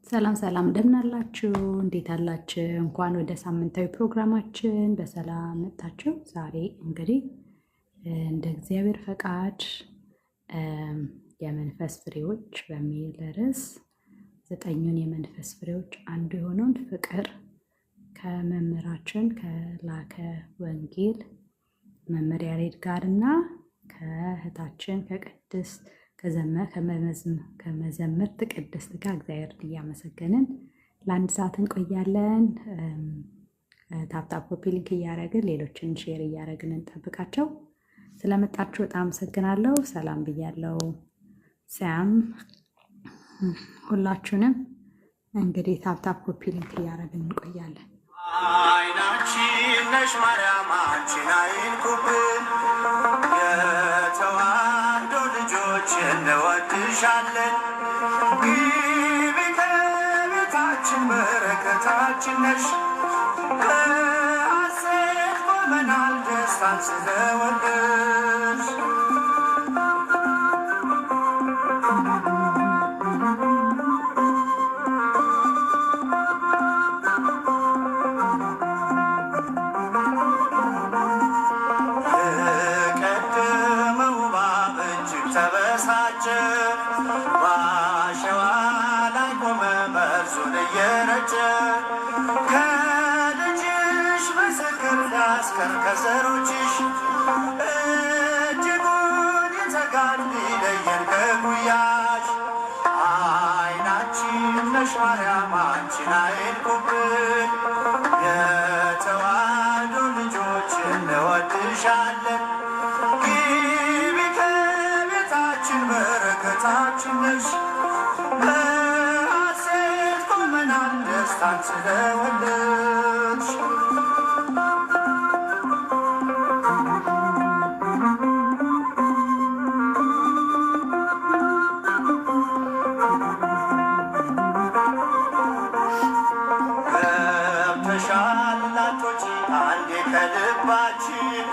ሰላም ሰላም እንደምን አላችሁ? እንዴት አላችሁ? እንኳን ወደ ሳምንታዊ ፕሮግራማችን በሰላም መጣችሁ። ዛሬ እንግዲህ እንደ እግዚአብሔር ፈቃድ የመንፈስ ፍሬዎች በሚል ርዕስ 9ኙን የመንፈስ ፍሬዎች አንዱ የሆነውን ፍቅር ከመምህራችን ከላከ ወንጌል መምህር ያሬድ ጋርና ከእህታችን ከቅድስት ከመዘምርት ቅድስት ጋር እግዚአብሔርን እያመሰገንን ለአንድ ሰዓት እንቆያለን። ታፕታፕ ኮፒ ሊንክ እያደረግን ሌሎችን ሼር እያደረግን እንጠብቃቸው። ስለመጣችሁ በጣም አመሰግናለሁ። ሰላም ብያለሁ። ሳም ሁላችሁንም እንግዲህ ታፕታፕ ኮፒ ሊንክ እያደረግን እንቆያለን። አይናችን ነሽ ማርያም አንቺን አይንኩብን፣ የተዋህዶ ልጆች እንወድሻለን። ግቢ ከቤታችን በረከታችን ነሽ፣ በሐሴት ቆመናል ደስታን ስለወለድሽ። በአሸዋ ላይ ቆመ መርዙን እየረጨ፣ ከልጅሽ ምስክር ሊያስቀር ከዘሮችሽ፣ እጅጉን ይተጋል ሊለየን ከጉያሽ። አይናችን ነሽ ማርያም አንቺን አይንኩብን፣ የተዋህዶ ልጆች እንወድሻለን። በረከታችን ነሽ፣ በሐሴት ቆመናል ደስታን ስለወለድሽ። ገብተሻል ላቶች አንዴ ከልባችን፣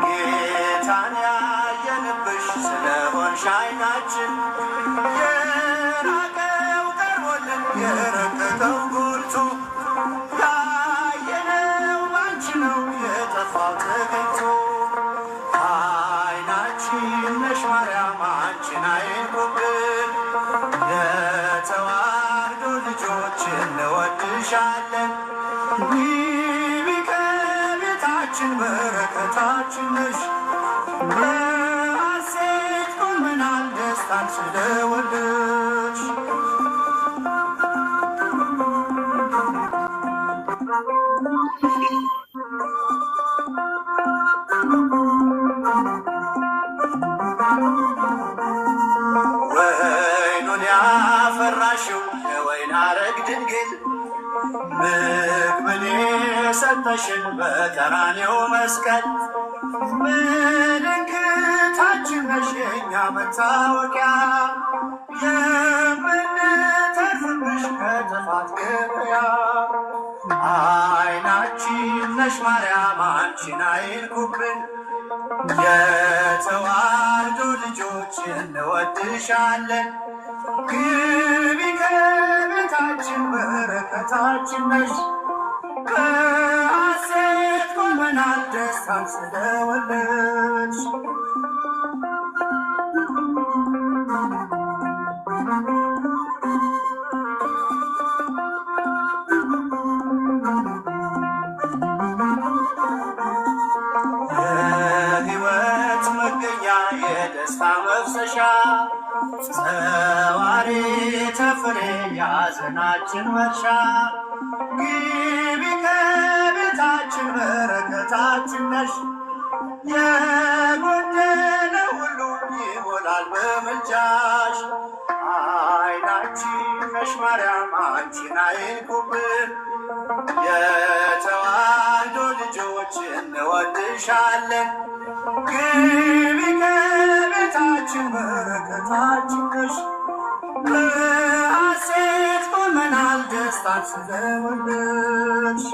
ጌታን ያየንብሽ ስለሆንሽ አይናችን። የራቀው ቀርቦልን የረቀቀው ጎልቶ፣ ያየነው ባንቺ ነው የጠፋው ተገኝቶ። አይናችን ነሽ ማርያም አንቺን አይንኩብን፣ የተዋህዶ ልጆች እንወድሻለን። ግቢ ከቤታችን በረከታችን ነሽ፣ በሐሴት ቆመናል ደስታን ስለወለድሽ። ወይኑን ያፈራሽው የወይን አረግ ድንግል፣ ምግብን የሰጠሽን በቀራንዮ መስቀል፣ ምልክታችን ነሽ የእኛ መታወቂያ፣ የምንተርፍብሽ ከጥፋት ገበያ። አይናችን ነሽ ማርያም አንቺን አይንኩብን፣ የተዋህዶ ልጆች እንወድሻለን። ግቢ ከቤታችን በረከታችን ነሽ፣ በሐሴት ቆመናል ደስታን ስለወለድሽ። የሕይወት መገኛ የደስታ መፍሰሻ፣ ጸዋሪ ተፍሬ የሐዘናችን መርሻ፣ ግቢ ከቤታችን በረከታችን ነሽ፣ የጎደለ ሁሉ ይሞላል በምልጃሽ። አይናችን ነሽ ማርያም አንቺን አይንኩብን፣ የተዋህዶ ልጆች እንወድሻለን። ግቢ ከቤታችን በረከታችን ነሽ፣ በሐሴት ቆመናል ደስታን ስለወለድሽ።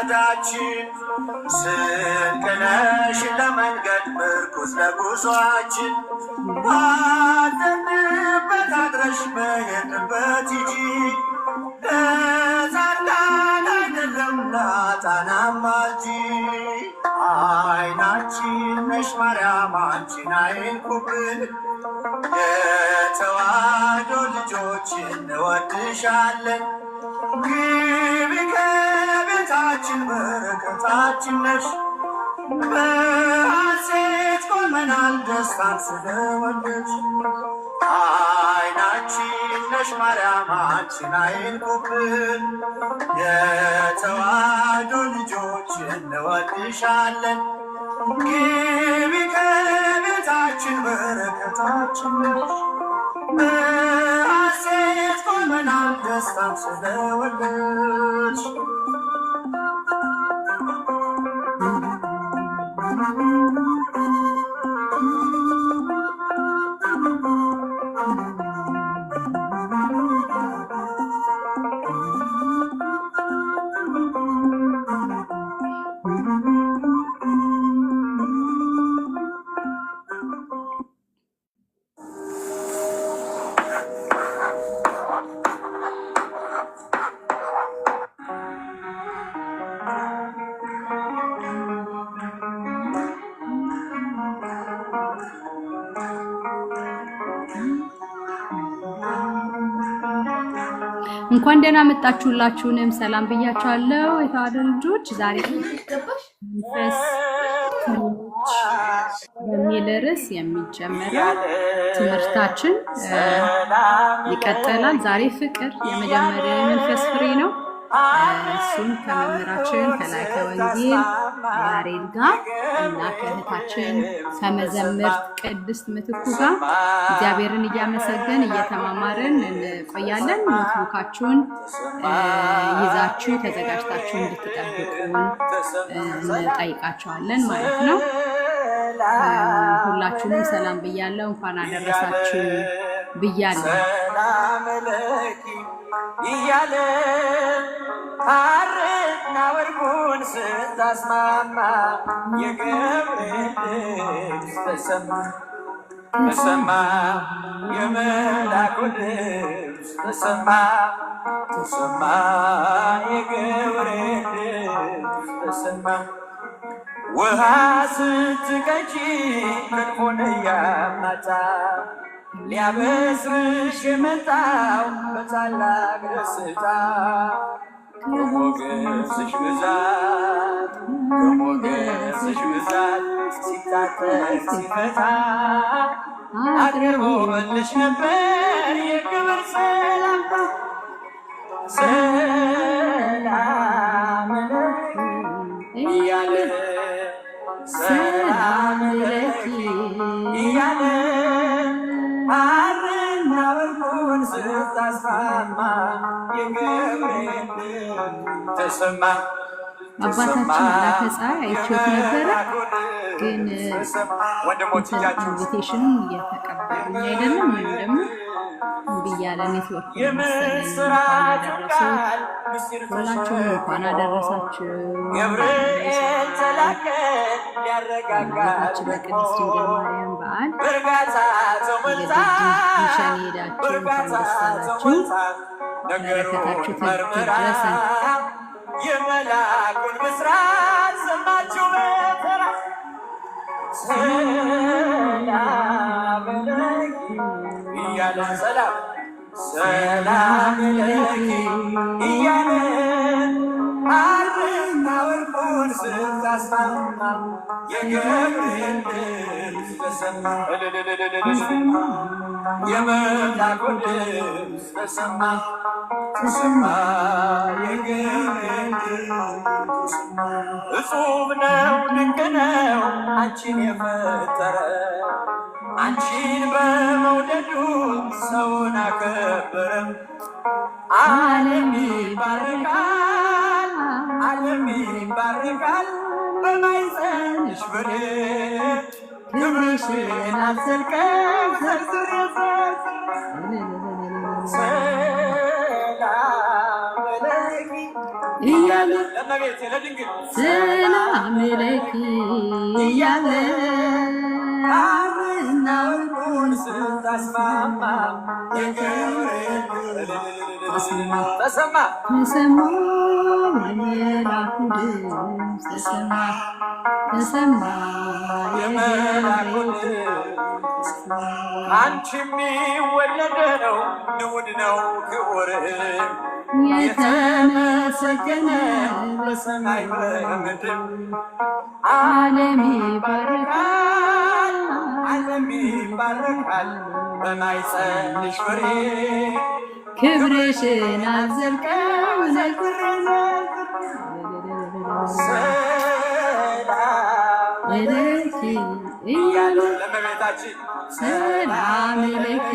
ረዳዳችን ስንቅ ነሽ ለመንገድ ምርኩዝ ለጉዟችን ባለንበት አድረሽ በሄድንበት ሂጂ ለጻድቃን አይደለም ለኃጥአንም አልጂ አይናችን ነሽ ማርያም አንቺን አይንኩብን የተዋሕዶ ልጆች እንወድሻለን ግቢ ከቤታችን በረከታችን ነሽ በሐሴት ቆመናል ደስታን ስለወለድሽ አይናችን ነሽ ማርያም አንቺን አይንኩብን የተዋሕዶ ልጆች እንወድሻለን ግቢ ከቤታችን በረከታችን ነሽ በሐሴት ቆመናል ደስታን ስለወለድሽ እንኳን ደህና መጣችሁላችሁንም ሰላም ብያችኋለሁ የተዋሕዶ ልጆች። ዛሬ መንፈስ በሚል ርዕስ የሚጀመረው ትምህርታችን ይቀጥላል። ዛሬ ፍቅር የመጀመሪያ የመንፈስ ፍሬ ነው። እሱን ከመምህራችን ከላከ ወንጌል ያሬድ ጋር እና ከእህታችን ከመዘምርት ቅድስት ምትኩ ጋር እግዚአብሔርን እያመሰገን እየተማማርን እንቆያለን። ኖትቡካችሁን ይዛችሁ ተዘጋጅታችሁ እንድትጠብቁን እንጠይቃችኋለን ማለት ነው። ሁላችሁንም ሰላም ብያለሁ። እንኳን አደረሳችሁ ብያለሁ። እያለ ሐርና ወርቁን ስታስማማ የገብርኤል ድምፅ ተሰማ የመላኩ ድምፅ ተሰማ የገብርኤል ድምፅ ተሰማ ውሃ ስትቀጂ ክንፉን እያማታ ሊያበስርሽ የመጣው በታላቅ ደስታ ከሞገስሽ ብዛት ሲታጠቅ ሲፈታ አቅርቦልሽ ነበር የክብር ሰላምታ ሰላም ለኪ እያለ ሰላም ለኪ እያለ ሐርና ወርቁን ስታስማማ የገብርኤል ድምፅ ተሰማ። አባታችን ላከፀሐይ አይቼት ነበረ፣ ግን ኢንቪቴሽኑን እየተቀበሉኝ አይደለም፣ ወይም ደግሞ እምቢ እያለ ኔትወርክ መሰለኝ። እንኳን አደረሰዎት ሁላችሁም፣ እንኳን አደረሳችሁ። አባታችን በቅድስት ድንግል ማርያም በዓል የግሸን ሄዳችሁ እንኳን ደስ አላችሁ፣ በረከታችሁ ትድረሰን። የመላኩን ብስራት ሰማችሁ በተራ ሰላም ለኪ እያለ ሰላም ለኪ እያለ ሐርና ወርቁን ስታስማማ የገብርኤል ድምፅ ተሰማ የመላኩ ድምፅ ተሰማ የገብርኤል ድምፅ እጹብ ነው ድንቅ ነው አንቺን የፈጠረ አንቺን በመውደዱ ሰውን አከበረ። ዓለም ይባረካል በማኅፀንሽ ፍሬ ክብርሽን አልዘልቀው ዘርዝሬ ሰላም ለኪ እያለ ሰላም ለኪ እያለ ሐርና ወርቁን ስታስማማ ተሰማ ተሰማ የመላኩ ድምፅ ተሰማ የመላኩ አንቺ የሚወለደው ንዑድ ነው ክቡር የተመሰገነ በሰማይ በምድር ዓለም ይባረካል ዓለም ይባረካል በማኅፀንሽ ፍሬ ክብርሽን አዘልቀው ነግረን ሰላም ለኪ እያለ ለእመቤታችን ሰላም ለኪ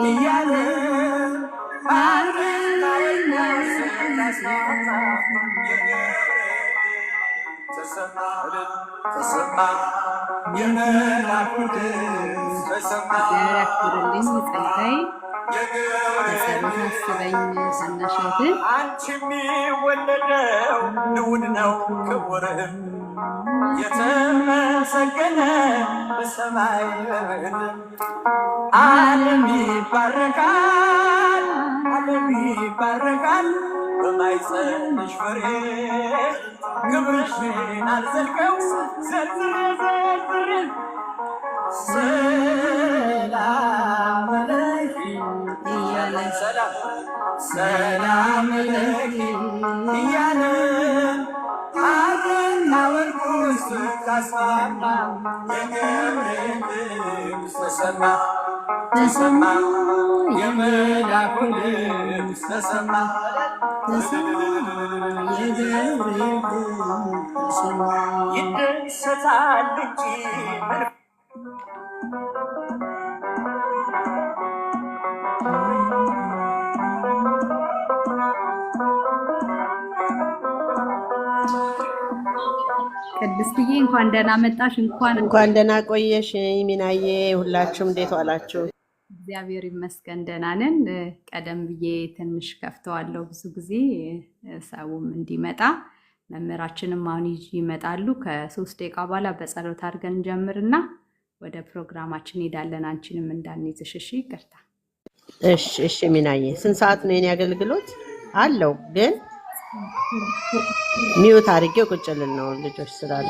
እያለ ተሰማ የመላኩ ድምፅ ተሰማ ያክብርልኝ ጸጋይ በጸሎት አስበኝ ታናሽ እህት አንቺ የሚወለደው ንዑድ ነው ክቡር የተመሰገነ በሰማይ በምድር ዓለም ይባረካል ዓለም ይባረካል በማኅፀንሽ ፍሬ ክብርሽን አልዘልቀው ዘርዝሬ ሰላም ለኪ እያለ ሰላም ለኪ እያለ ሐርና ወርቁን ስታስማማ የገብርኤል ድምፅ ተሰማ ተሰማ የመላኩ ድምፅ ተሰማ የገብርኤል ድምፅ ተሰማ ይደሰታል እንጂ ቅድስትዬ እንኳን ደህና መጣሽ። እንኳን ደህና ቆየሽ ሚናዬ። ሁላችሁም እንዴት ዋላችሁ? እግዚአብሔር ይመስገን ደህና ነን። ቀደም ብዬ ትንሽ ከፍተዋለሁ ብዙ ጊዜ ሰውም እንዲመጣ መምህራችንም አሁን ይመጣሉ። ከ3 ደቂቃ በኋላ በጸሎት አድርገን እንጀምርና ወደ ፕሮግራማችን ሄዳለን። አንቺንም እንዳንይዝሽ እሺ። ይቅርታ። እሺ ሚናዬ። ስንት ሰዓት ነው የኔ አገልግሎት? አለው ግን ሚውት አድርጌው ቁጭ ልል ነው ልጆች ስላሉ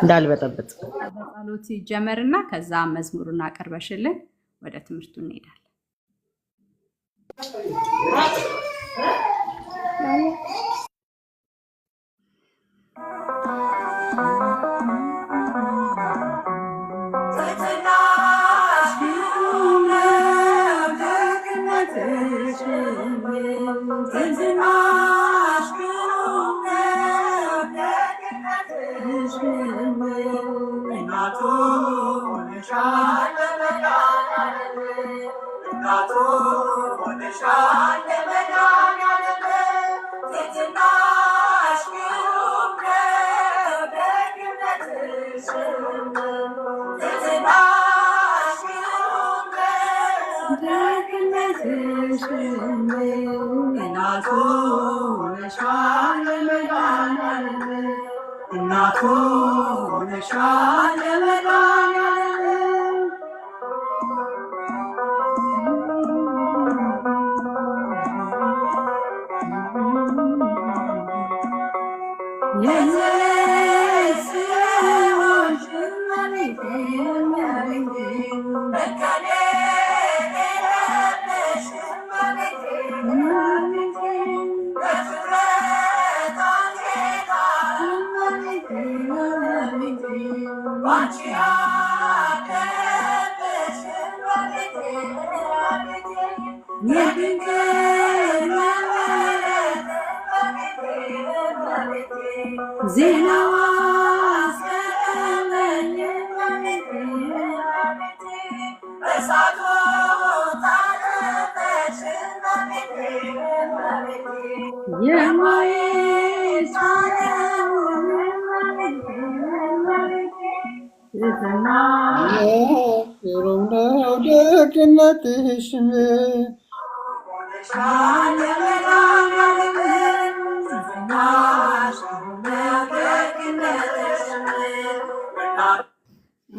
እንዳልበጠብጥ። በጸሎት ይጀመርና ከዛ መዝሙሩን አቀርበሽልን ወደ ትምህርቱ እንሄዳለን።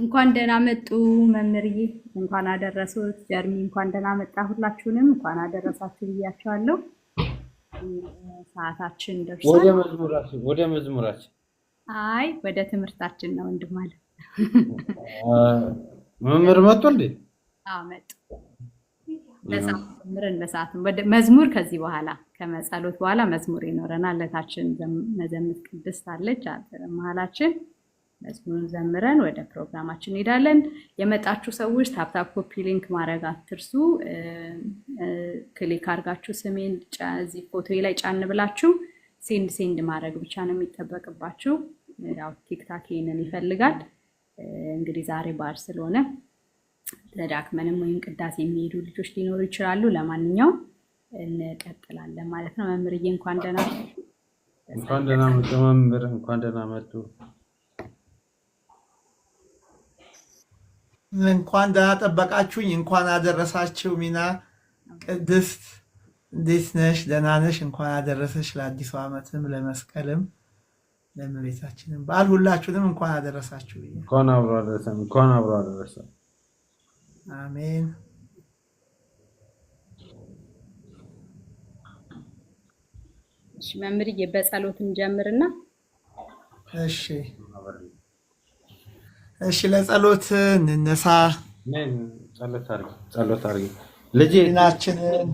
እንኳን ደህና መጡ መምህርዬ፣ እንኳን አደረሱት። ጀርሚ እንኳን ደህና መጣ። ሁላችሁንም እንኳን አደረሳችሁ ብያችኋለሁ። ሰዓታችን ደርሷል። ወደ መዝሙራችን አይ ወደ ትምህርታችን ነው ወንድም አለ። መምህር መጡ እንዴ? መጡ። በሰዓት ወደ መዝሙር ከዚህ በኋላ ከመጸሎት በኋላ መዝሙር ይኖረናል። ለታችን መዘምት ቅድስት አለች መሀላችን። መዝሙሩን ዘምረን ወደ ፕሮግራማችን እንሄዳለን። የመጣችሁ ሰዎች ታፕታፕ ኮፒ ሊንክ ማድረግ አትርሱ። ክሊክ አድርጋችሁ ስሜን እዚህ ፎቶ ላይ ጫን ብላችሁ ሴንድ ማድረግ ብቻ ነው የሚጠበቅባችሁ። ያው ቲክታክ ይሄንን ይፈልጋል። እንግዲህ ዛሬ በዓል ስለሆነ ተዳክመንም ወይም ቅዳሴ የሚሄዱ ልጆች ሊኖሩ ይችላሉ። ለማንኛውም እንቀጥላለን ማለት ነው። መምህርዬ እንኳን ደህና መጡ። መምህር እንኳን ደህና መጡ። እንኳን ደህና ጠበቃችሁኝ። እንኳን አደረሳችሁ። ሚና ቅድስት እንዴት ነሽ? ደህና ነሽ? እንኳን አደረሰሽ ለአዲሱ ዓመትም ለመስቀልም ለእመቤታችንም በዓል ሁላችሁንም እንኳን አደረሳችሁ። እንኳን አብሮ አደረሰን። እንኳን አብሮ አደረሰን። አሜን። እሺ መምህርዬ በጸሎት እንጀምርና እሺ ለጸሎት እንነሳ። ጸሎት አድርጊ ልጄ። ዲናችንን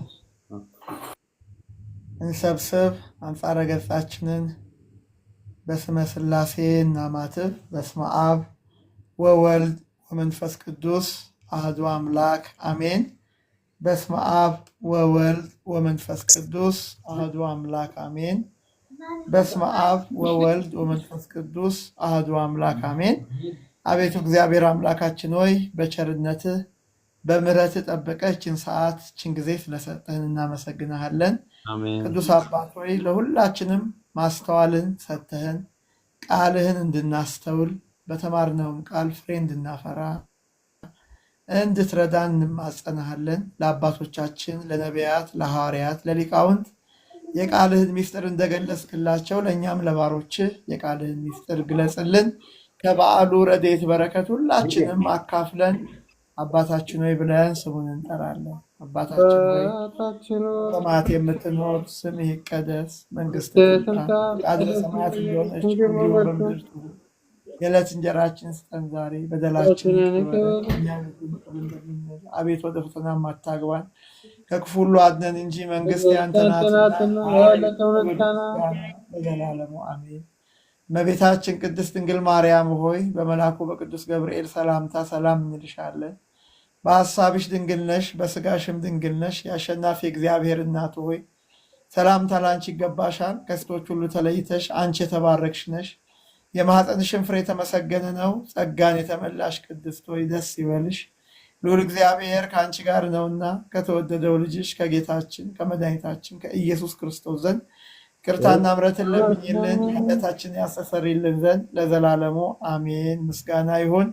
እንሰብስብ። አንጻረ ገጻችንን በስመ ሥላሴ እናማትብ። በስመ አብ ወወልድ ወመንፈስ ቅዱስ አህዱ አምላክ አሜን። በስመ አብ ወወልድ ወመንፈስ ቅዱስ አህዱ አምላክ አሜን። በስመ አብ ወወልድ ወመንፈስ ቅዱስ አህዱ አምላክ አሜን። አቤቱ እግዚአብሔር አምላካችን ሆይ በቸርነትህ በምሕረትህ ጠብቀህ ይህችን ሰዓት ይህችን ጊዜ ስለሰጠህን እናመሰግንሃለን። ቅዱስ አባት ሆይ ለሁላችንም ማስተዋልን ሰጥተህን ቃልህን እንድናስተውል በተማርነውም ቃል ፍሬ እንድናፈራ እንድትረዳን እንማጸናሃለን። ለአባቶቻችን ለነቢያት፣ ለሐዋርያት፣ ለሊቃውንት የቃልህን ምስጢር እንደገለጽክላቸው ለእኛም ለባሮችህ የቃልህን ምስጢር ግለጽልን። ከበዓሉ ረድኤት በረከት ሁላችንም አካፍለን አባታችን ሆይ ብለን ስሙን እንጠራለን። አባታችን ሆይ በሰማያት የምትኖር ስምህ ይቀደስ፣ መንግስትህ ትምጣ፣ ፈቃድህ በሰማያት እንደሆነች እንዲሁም በምድር ትሁን። የዕለት እንጀራችንን ስጠን ዛሬ፣ በደላችንን ይቅር በለን እኛም እንደምንል፣ አቤት ወደ ፈተናም አታግባን ከክፉ ሁሉ አድነን እንጂ መንግስት ያንተ ናትና ለዘላለሙ አሜን። እመቤታችን ቅድስት ድንግል ማርያም ሆይ በመልአኩ በቅዱስ ገብርኤል ሰላምታ ሰላም እንልሻለን። በሐሳብሽ ድንግል ነሽ፣ በስጋሽም ድንግል ነሽ። የአሸናፊ እግዚአብሔር እናቱ ሆይ ሰላምታ ላንቺ ይገባሻል። ከሴቶች ሁሉ ተለይተሽ አንቺ የተባረክሽ ነሽ። የማኅፀንሽን ፍሬ የተመሰገነ ነው። ጸጋን የተመላሽ ቅድስት ሆይ ደስ ይበልሽ፣ ልዑል እግዚአብሔር ከአንቺ ጋር ነውና ከተወደደው ልጅሽ ከጌታችን ከመድኃኒታችን ከኢየሱስ ክርስቶስ ዘንድ ይቅርታና ምሕረትን ለምኝልን ኃጢአታችንን ያስተሰርይልን ዘንድ ለዘላለሙ አሜን። ምስጋና ይሁን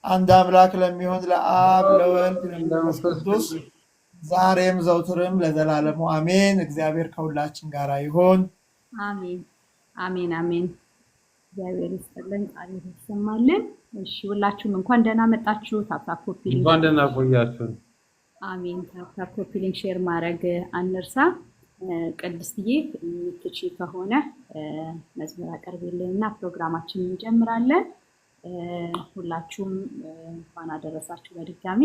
አንድ አምላክ ለሚሆን ለአብ ለወልድ ለመንፈስ ቅዱስ ዛሬም ዘውትርም ለዘላለሙ አሜን። እግዚአብሔር ከሁላችን ጋር ይሁን። አሜን አሜን አሜን። እግዚአብሔር ይስጥልን፣ ቃል ይሰማልን። እሺ ሁላችሁም እንኳን ደህና መጣችሁ። ታፕታፕ ኮፒ ሊንክ እንኳን ደህና ቆያችሁ። አሜን። ታፕታፕ ኮፒ ሊንክ ሼር ማድረግ አንርሳ። ቅድስትዬ ትቺ ከሆነ መዝሙር አቀርብልንና ፕሮግራማችንን እንጀምራለን። ሁላችሁም እንኳን አደረሳችሁ በድጋሚ።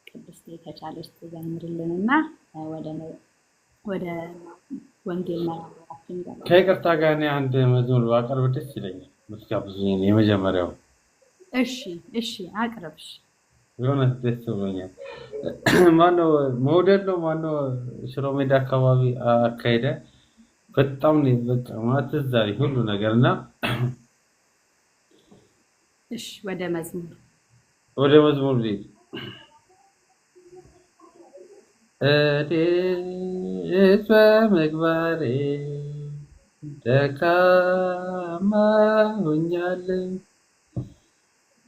ቅድስቴ ከቻለች ትዘምርልንና ወደ ወንጌል መራችን ጋር ከይቅርታ ጋር እኔ አንድ መዝሙር ባቀርብ ደስ ይለኛል። መስጋብዙኝ የመጀመሪያው። እሺ አቅርብሽ። የሆነ ደስ ብሎኛል። ማነው መውደድ ነው ማነው ሽሮ ሜዳ አካባቢ አካሄደ በጣም ነው በቃ ማለት ዛሬ ሁሉ ነገርና እሺ ወደ መዝሙር ልሂድ። እኔስ በምግባሬ ደካማ ሆኛለሁ፣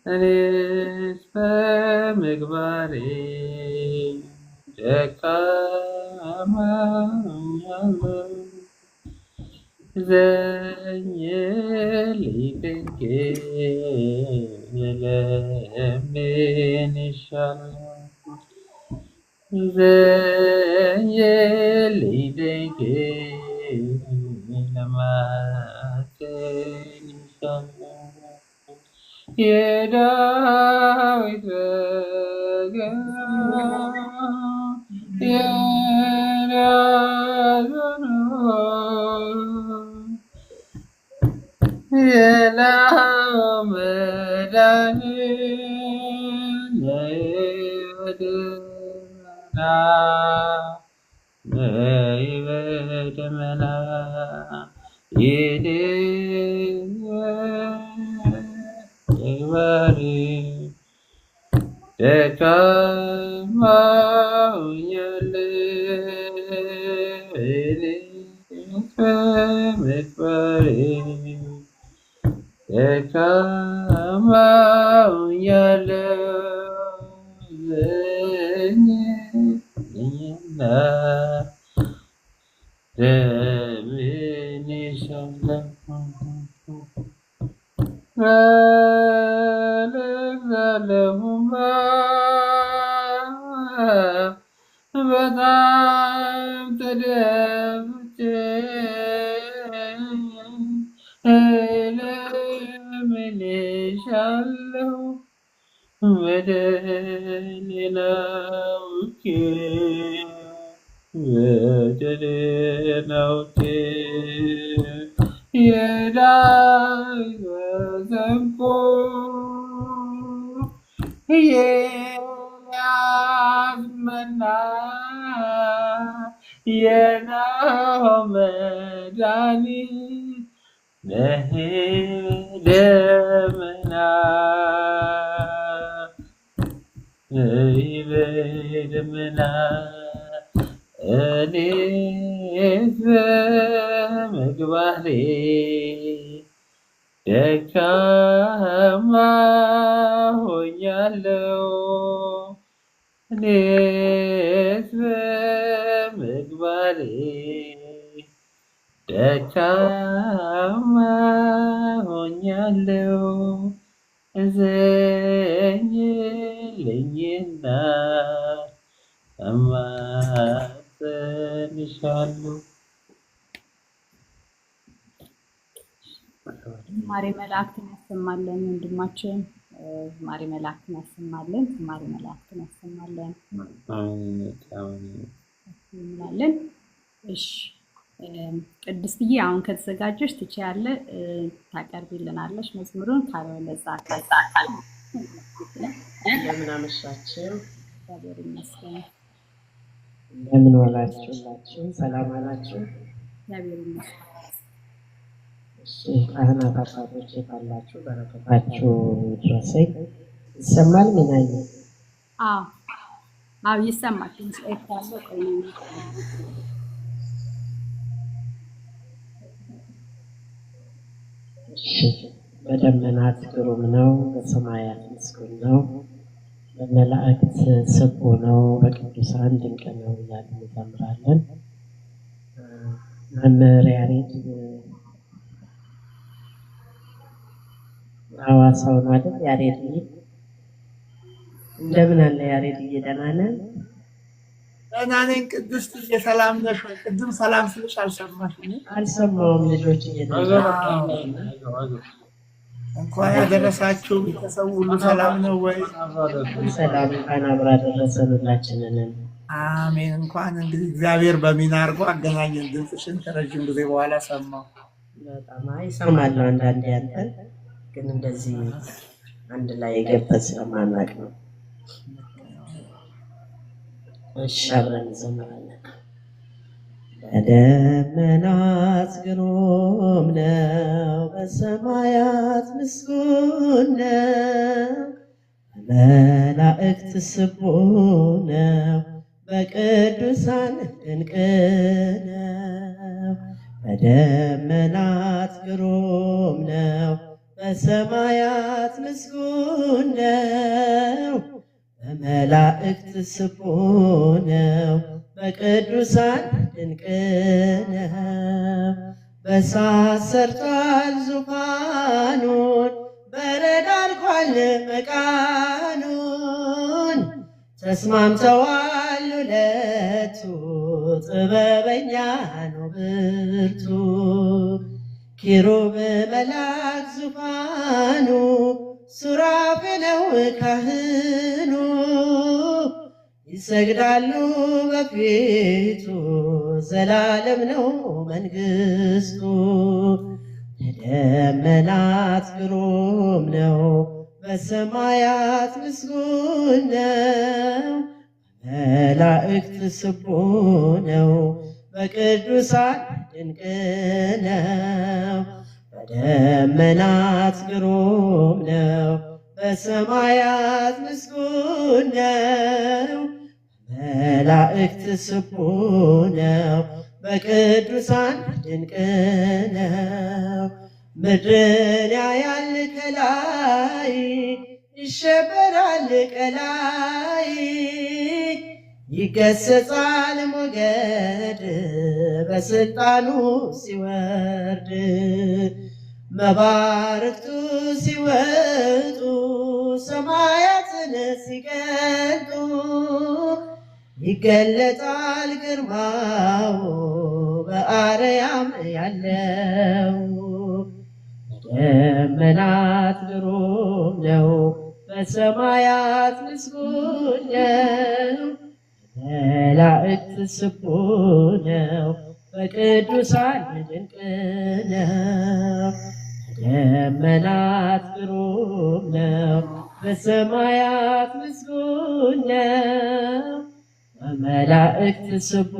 እኔስ በምግባሬ ደካማ ሆኛለሁ፣ ዘኝልኝ ለምንሻለሁ ዘኝልኝ ለማንሻለሁ የዳዊት በገና የዳዊት የላው መድኃኒት በደመና ነይ በደመና ይግባሬ ደካማ ሆኛለሁ እኔ በምግባሬ ደካማ ሆኛለሁ ዘኝልኝና ለምንሻለሁ ለዘለሁማ በጣም ተደፍቼ እለምንሻለሁ በደሌን አውቄ በደሌን አውቄ የዳዊት መሰንቆ የኤልያስ መና የናሆም መድኃኒት ነህ በደመና ነይ በደመና እኔስ በምግባሬ ደካማ ሆኛለሁ እኔስ በምግባሬ ደካማ ሆኛለሁ እዘኝልኝና እማጸንሻለሁ። ዝማሬ መላእክትን ያሰማለን ወንድማችን። ዝማሬ መላእክትን ያሰማለን። ዝማሬ መላእክትን ያሰማለን እንላለን። እሺ ቅድስትዬ አሁን ከተዘጋጀሽ ትችያለሽ፣ ታቀርቢልናለሽ መዝሙሩን። ካለበለዛ እንደምን አመሻችሁ፣ እግዚአብሔር ይመስገን። እንደምን ዋላችሁላችሁ፣ ሰላም አላችሁ? እግዚአብሔር ይመስገን። እሺ ካህናት አባቶች ካላችሁ በረከታችሁ ይድረሰኝ። ይሰማል? ሚናዬ አዎ ይሰማል። ትንሽ ኤርታለሁ። ቆይ እሺ በደመናት ግሩም ነው፣ በሰማያት ምስጉን ነው፣ በመላእክት ስብሖ ነው፣ በቅዱሳን ድንቅ ነው እያልን እንዘምራለን። መምህር ያሬድ ሐዋሳው ነው አይደል? ያሬድ እንደምን አለ ያሬድ? ደህና ነህ? ደህና ነኝ። ቅድስት ሰላም ነሽ ወይ? ቅድም ሰላም ስልሽ አልሰማሽም? አልሰማሁም። ልጆች እንኳን ያደረሳችሁ። ቤተሰቡ ሁሉ ሰላም ነው ወይ? ሰላም እንኳን አብራ ደረሰን ሁላችንንም። አሜን። እንኳን እንግዲህ እግዚአብሔር በሚና አድርጎ አገናኘን። ድምፅሽን ከረዥም ጊዜ በኋላ ሰማሁ። በጣም ይሰማለሁ አንዳንዴ አንተን፣ ግን እንደዚህ አንድ ላይ የገበት ስለማናቅ ነው። እሺ አብረን እንዘምራለን። በደመናት ግሩም ነው፣ በሰማያት ምስጉን ነው፣ በመላእክት ስብሖ ነው፣ በቅዱሳን ድንቅ ነው። በደመናት ግሩም ነው፣ በሰማያት ምስጉን ነው፣ በመላእክት ስብሖ ነው፣ በቅዱሳን ድንቅ ነው። በሳት ሰርቷል ዙፋኑን በረድ አርጓል መቃኑን ተስማምተዋል ሁለቱ ጥበበኛ ነው ብርቱ ኪሩብ መልአክ ዙፋኑ ሱራፌል ካህኑ ይሰግዳሉ በፊቱ ዘላለም ነው መንግስቱ የደመናት ግሩም ነው በሰማያት ምስጉን ነው መላእክት ስቡ ነው በቅዱሳን ድንቅ ነው በደመናት ግሩም ነው በሰማያት ምስጉን ነው መላእክት ስቡ ነው በቅዱሳን ድንቅ ነው ምድርን ያያል ከላይ ይሸበራል ቀላይ ይገሰጻል ሞገድ በስልጣኑ ሲወርድ መባረክቱ ሲወጡ ሰማያትን ሲገልጡ ይገለጣል ግርማው በአርያም ያለው ደመናት ግሩም ነው በሰማያት ምስጉን ነው መላእክት ስቡ ነው በቅዱሳን ድንቅ ነው ደመናት ግሩም ነው በሰማያት ምስጉን ነው መላእክት ስቡ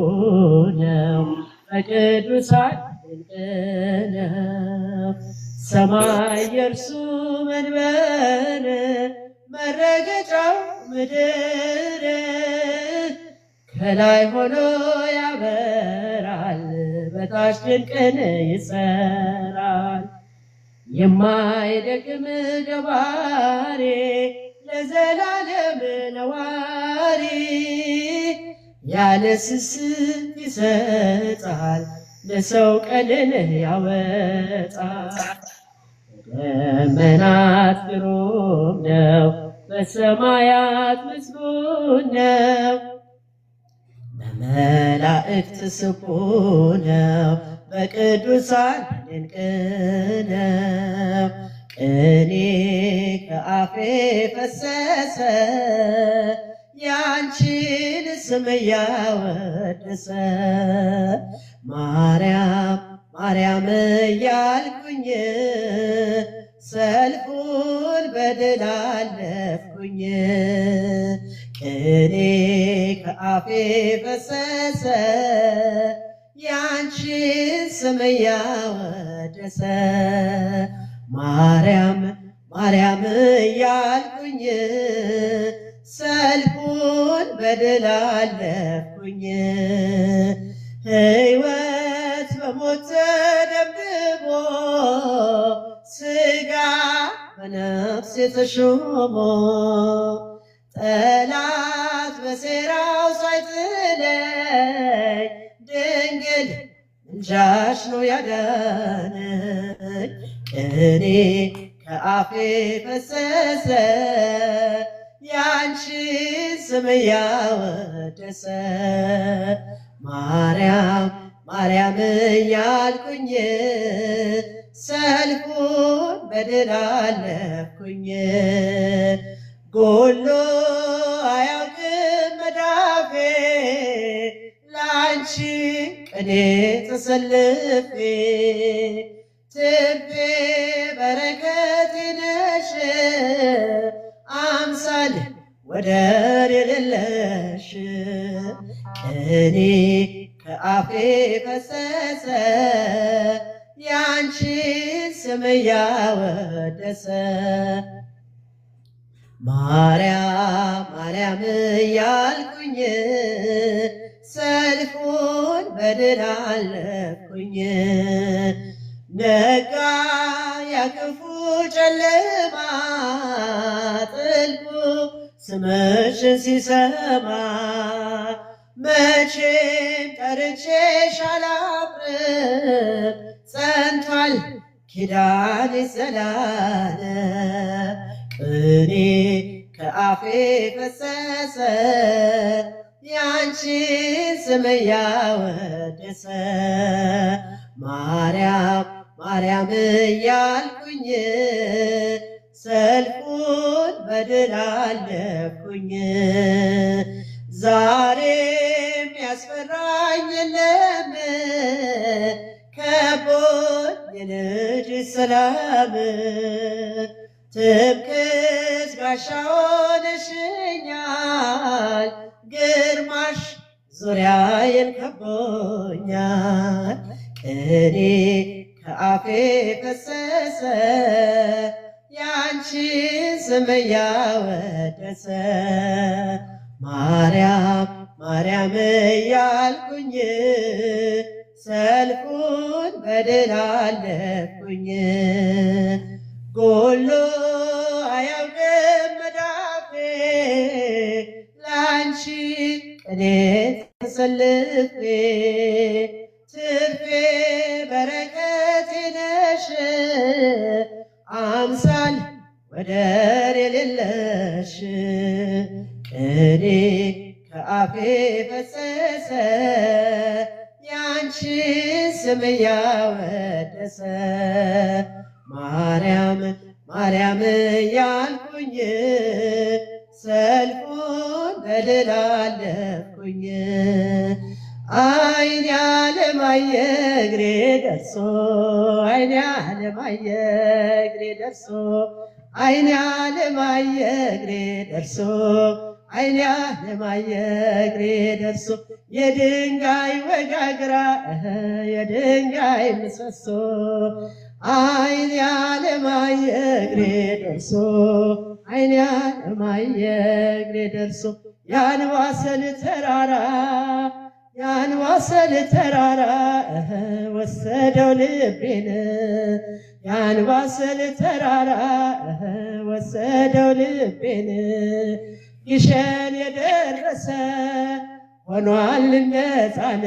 ነው በቅዱሳን ድንቅ ነው ሰማይ የእርሱ መንበር መረገጫው ምድር ከላይ ሆኖ ያበራል በታች ድንቅን ይሰራል የማይደክም ገባሬ ለዘላለም ነዋሪ ያለ ስስት ይሰጣል ለሰው ቀንን ያወጣል ደመናት ግሩም ነው በሰማያት ምስጉን ነው በመላእክት ስቡ ነው በቅዱሳን ድንቅ ነው ቅኔ ከአፌ ፈሰሰ ያንቺን ስም እያወደሰ ማርያም ማርያም እያልኩኝ ሰልፉን በድል አለፍኩኝ ቅኔ ከአፌ ፈሰሰ ያንቺን ስም እያወደሰ ማርያም ማርያም እያልኩኝ ሰልፉን በድል አለፍኩኝ ሕይወት በሞት ተደብድቦ ሥጋ በነፍስ የተሾሞ ጠላት በሴራው ሳይጥለኝ ድንግል ምልጃሽ ነው ያዳነኝ ቅኔ ከአፌ ፈሰሰ ያንቺን ስም እያወደሰ ማርያም ማርያም እያልኩኝ ሰልፉን በድል አለፍኩኝ ጎሎ አያውቅም መዳፌ ላንቺ ቅኔ ተሰልፌ ትርፌ በረከቴ ነሽ አምሳል ወደር የሌለሽ ቅኔ ከአፌ ፈሰሰ ያንቺን ስም እያወደሰ ማርያም ማርያም እያልኩኝ ሰልፉን በድል አለፍኩኝ ነጋ ያክፉ ጨለማ ጥልቁ ስምሽን ሲሰማ መቼም ጠርቼሽ አላፍርም ጸንቷል ኪዳን ዘላለም ቅኔ ከአፌ ፈሰሰ ያንቺን ስም እያወደሰ ማርያም ማርያም እያልኩኝ ሰልፉን በድል አለፍኩኝ። ዛሬም ያስፈራኝ የለም ከቦኝ የልጅ ሰላም ትምክህት ጋሻ ሆነሽኛል ግርማሽ ዙሪያዬን ከቦኛል። ቅኔ ከአፌ ፈሰሰ ያንቺን ስም እያወደሰ ማርያም ማርያም እያልኩኝ ሰልፉን በድል አለፍኩኝ። ጎሎ አያውቅም መዳፌ ላንቺ ቅኔ ተሰልፌ ትርፌ በረከቴ ነሽ አምሳል ወደር የሌለሽ ቅኔ ከአፌ ፈሰሰ ያንቺን ስም እያወደሰ ማርያም ማርያም እያልኩኝ ሰልፉን በድል አለፍኩኝ። አይን ያለማየ እግሬ ደርሶ አይን ያለማየ እግሬ ደርሶ አይን ያለማየ እግሬ ደርሶ አይን ያለማየ እግሬ ደርሶ የድንጋይ ወጋግራ የድንጋይ ምሰሶ አይን ያለማየ እግሬ ደርሶ አይን ያለማየ እግሬ ደርሶ ያንዋሰል ተራራ ያንዋሰል ተራራ ወሰደው ልቤን ያንዋሰል ተራራ ወሰደው ልቤን ግሸን የደረሰ ሆኗል ነፃነ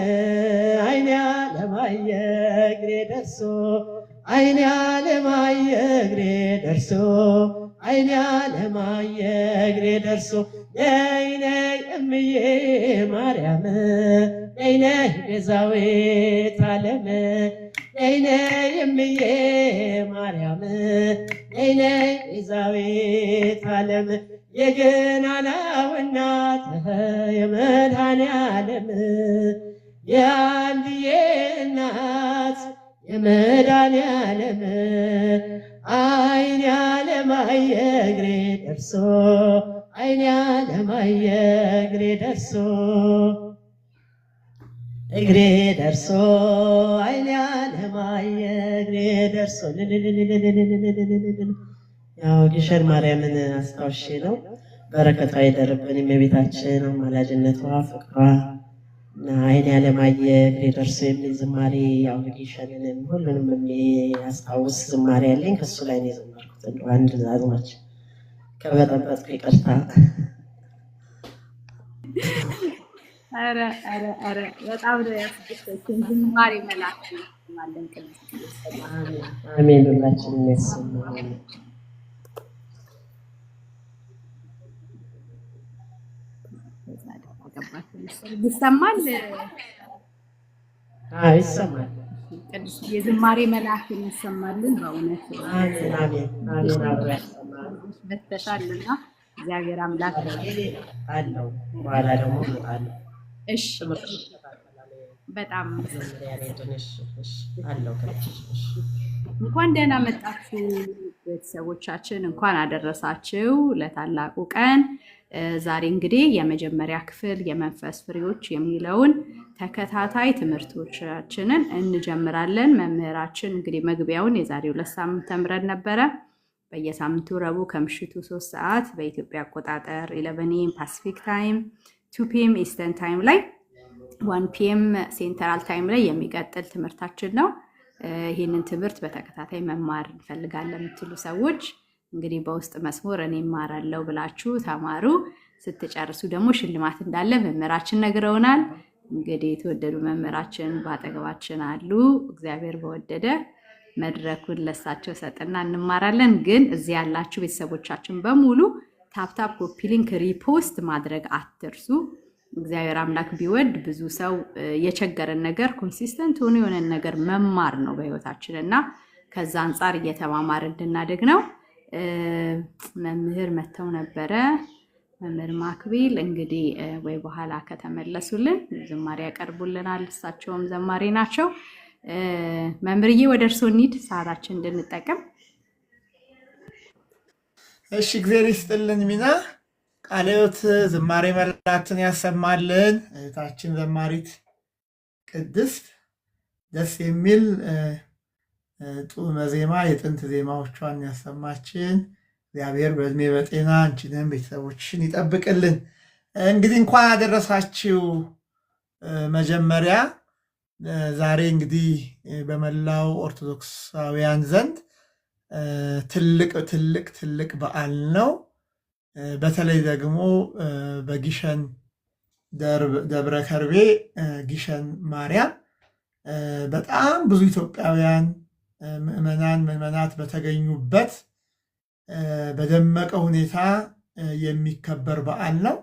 አይን ያለማየ እግሬ ደርሶ አይን ያለማየ እግሬ ደርሶ አይን ያለማየ እግሬ ደርሶ ነይ ነይ እምዬ ማርያም ነይ ነይ ቤዛዊተ ዓለም ነይ ነይ እምዬ ማርያም ነይ ነይ ቤዛዊተ ዓለም የገናናው እናት የመድኃኔዓለም የአንድዬ እናት የመድኃኔዓለም አይን ያለማየ እግሬ ደርሶ አይን ያለማየ እግሬ ደርሶ እግሬ ደርሶ አይን ያለማየ እግሬ ደርሶ ያው ግሸን ማርያምን አስታውሼ ነው። በረከቷ ይደርብን የእመቤታችን አማላጅነቷ ፍቅሯ እና አይን ያለማየ እግሬ ደርሶ የሚል ዝማሬ ያው ግሸንንም ሁሉንም የሚያስታውስ ዝማሬ ያለኝ ከሱ ላይ ነው የዘመርኩት። እንደው አንድ አዝማች ከበጠበጥኩ ይቅርታ። ኧረ ኧረ ኧረ በጣም ነው ያስደሰተኝ ዝማሬ መላክ ማለን አሜን። ሁላችንም ያሰማን። ይሰማል? አዎ ይሰማል። ቅዱስ የዝማሬ መልአክ ይሰማልን። በእውነት አሜን አሜን አሜን። አብሮ ያሰማል በተሻለና እግዚአብሔር አምላክ አለው። በኋላ ደግሞ እመጣለሁ። እሺ በጣም አለው። እንኳን ደህና መጣችሁ ቤተሰቦቻችን፣ እንኳን አደረሳችሁ ለታላቁ ቀን። ዛሬ እንግዲህ የመጀመሪያ ክፍል የመንፈስ ፍሬዎች የሚለውን ተከታታይ ትምህርቶቻችንን እንጀምራለን። መምህራችን እንግዲህ መግቢያውን የዛሬ 2 ሳምንት ተምረን ነበረ። በየሳምንቱ ረቡዕ ከምሽቱ 3 ሰዓት በኢትዮጵያ አቆጣጠር 11 AM ፓሲፊክ ታይም፣ 2 PM ኢስተርን ታይም ላይ፣ 1 PM ሴንትራል ታይም ላይ የሚቀጥል ትምህርታችን ነው። ይህንን ትምህርት በተከታታይ መማር እንፈልጋለን የምትሉ ሰዎች እንግዲህ በውስጥ መስመር እኔ እማራለሁ ብላችሁ ተማሩ። ስትጨርሱ ደግሞ ሽልማት እንዳለ መምህራችን ነግረውናል። እንግዲህ የተወደዱ መምህራችን በአጠገባችን አሉ። እግዚአብሔር በወደደ መድረኩን ለሳቸው ሰጥና እንማራለን። ግን እዚህ ያላችሁ ቤተሰቦቻችን በሙሉ ታፕታፕ ኮፒ ሊንክ ሪፖስት ማድረግ አትርሱ። እግዚአብሔር አምላክ ቢወድ ብዙ ሰው የቸገረን ነገር ኮንሲስተንት ሆኖ የሆነን ነገር መማር ነው በህይወታችን እና ከዛ አንጻር እየተማማር እንድናደግ ነው። መምህር መተው ነበረ። መምህር ማክቢል እንግዲህ ወይ በኋላ ከተመለሱልን ዝማሬ ያቀርቡልናል። እሳቸውም ዘማሪ ናቸው። መምህርዬ ወደ እርስዎ እንሂድ፣ ሰዓታችን እንድንጠቀም። እሺ፣ እግዚአብሔር ይስጥልን ሚና ቃለ ሕይወት ዝማሬ መላእክትን ያሰማልን። እህታችን ዘማሪት ቅድስት ደስ የሚል ጡመ ዜማ የጥንት ዜማዎቿን ያሰማችን። እግዚአብሔር በእድሜ በጤና አንቺንም ቤተሰቦችሽን ይጠብቅልን። እንግዲህ እንኳን አደረሳችሁ። መጀመሪያ ዛሬ እንግዲህ በመላው ኦርቶዶክሳውያን ዘንድ ትልቅ ትልቅ ትልቅ በዓል ነው። በተለይ ደግሞ በጊሸን ደብረ ከርቤ ጊሸን ማርያም በጣም ብዙ ኢትዮጵያውያን ምዕመናት በተገኙበት በደመቀ ሁኔታ የሚከበር በዓል ነው።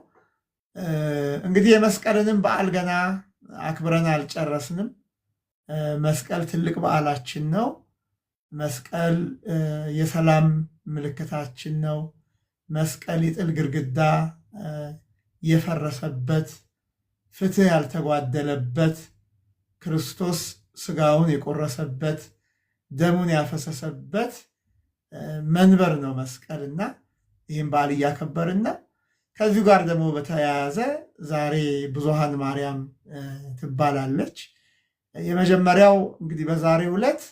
እንግዲህ የመስቀልንም በዓል ገና አክብረን አልጨረስንም። መስቀል ትልቅ በዓላችን ነው። መስቀል የሰላም ምልክታችን ነው። መስቀል የጥል ግርግዳ የፈረሰበት፣ ፍትህ ያልተጓደለበት፣ ክርስቶስ ስጋውን የቆረሰበት፣ ደሙን ያፈሰሰበት መንበር ነው መስቀልና ይህም በዓል እያከበርና ከዚሁ ጋር ደግሞ በተያያዘ ዛሬ ብዙኃን ማርያም ትባላለች። የመጀመሪያው እንግዲህ በዛሬው ዕለት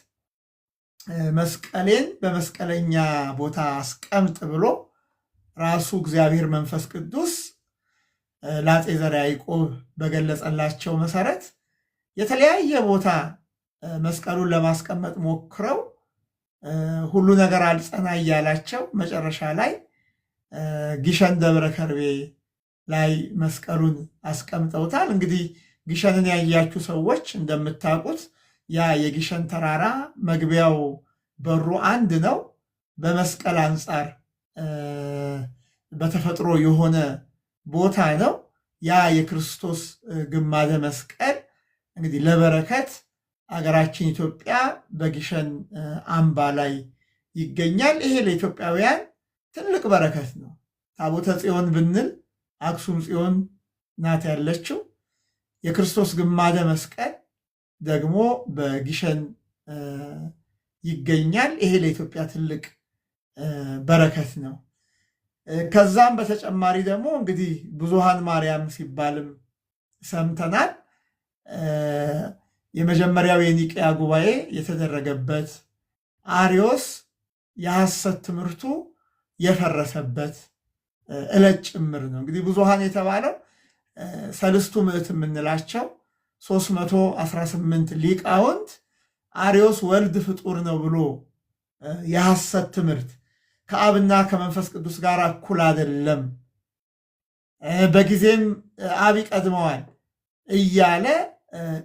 መስቀሌን በመስቀለኛ ቦታ አስቀምጥ ብሎ ራሱ እግዚአብሔር መንፈስ ቅዱስ ለአፄ ዘርዓ ያዕቆብ በገለጸላቸው መሰረት የተለያየ ቦታ መስቀሉን ለማስቀመጥ ሞክረው ሁሉ ነገር አልጸና እያላቸው መጨረሻ ላይ ጊሸን ደብረ ከርቤ ላይ መስቀሉን አስቀምጠውታል። እንግዲህ ጊሸንን ያያችሁ ሰዎች እንደምታውቁት ያ የጊሸን ተራራ መግቢያው በሩ አንድ ነው። በመስቀል አንጻር በተፈጥሮ የሆነ ቦታ ነው። ያ የክርስቶስ ግማደ መስቀል እንግዲህ ለበረከት አገራችን ኢትዮጵያ በጊሸን አምባ ላይ ይገኛል። ይሄ ለኢትዮጵያውያን ትልቅ በረከት ነው። ታቦተ ጽዮን ብንል አክሱም ጽዮን ናት ያለችው። የክርስቶስ ግማደ መስቀል ደግሞ በጊሸን ይገኛል። ይሄ ለኢትዮጵያ ትልቅ በረከት ነው። ከዛም በተጨማሪ ደግሞ እንግዲህ ብዙኃን ማርያም ሲባልም ሰምተናል። የመጀመሪያው የኒቅያ ጉባኤ የተደረገበት አርዮስ የሐሰት ትምህርቱ የፈረሰበት ዕለት ጭምር ነው። እንግዲህ ብዙኃን የተባለው ሰልስቱ ምዕት የምንላቸው 318 ሊቃውንት አርዮስ ወልድ ፍጡር ነው ብሎ የሐሰት ትምህርት ከአብና ከመንፈስ ቅዱስ ጋር እኩል አይደለም፣ በጊዜም አብ ይቀድመዋል እያለ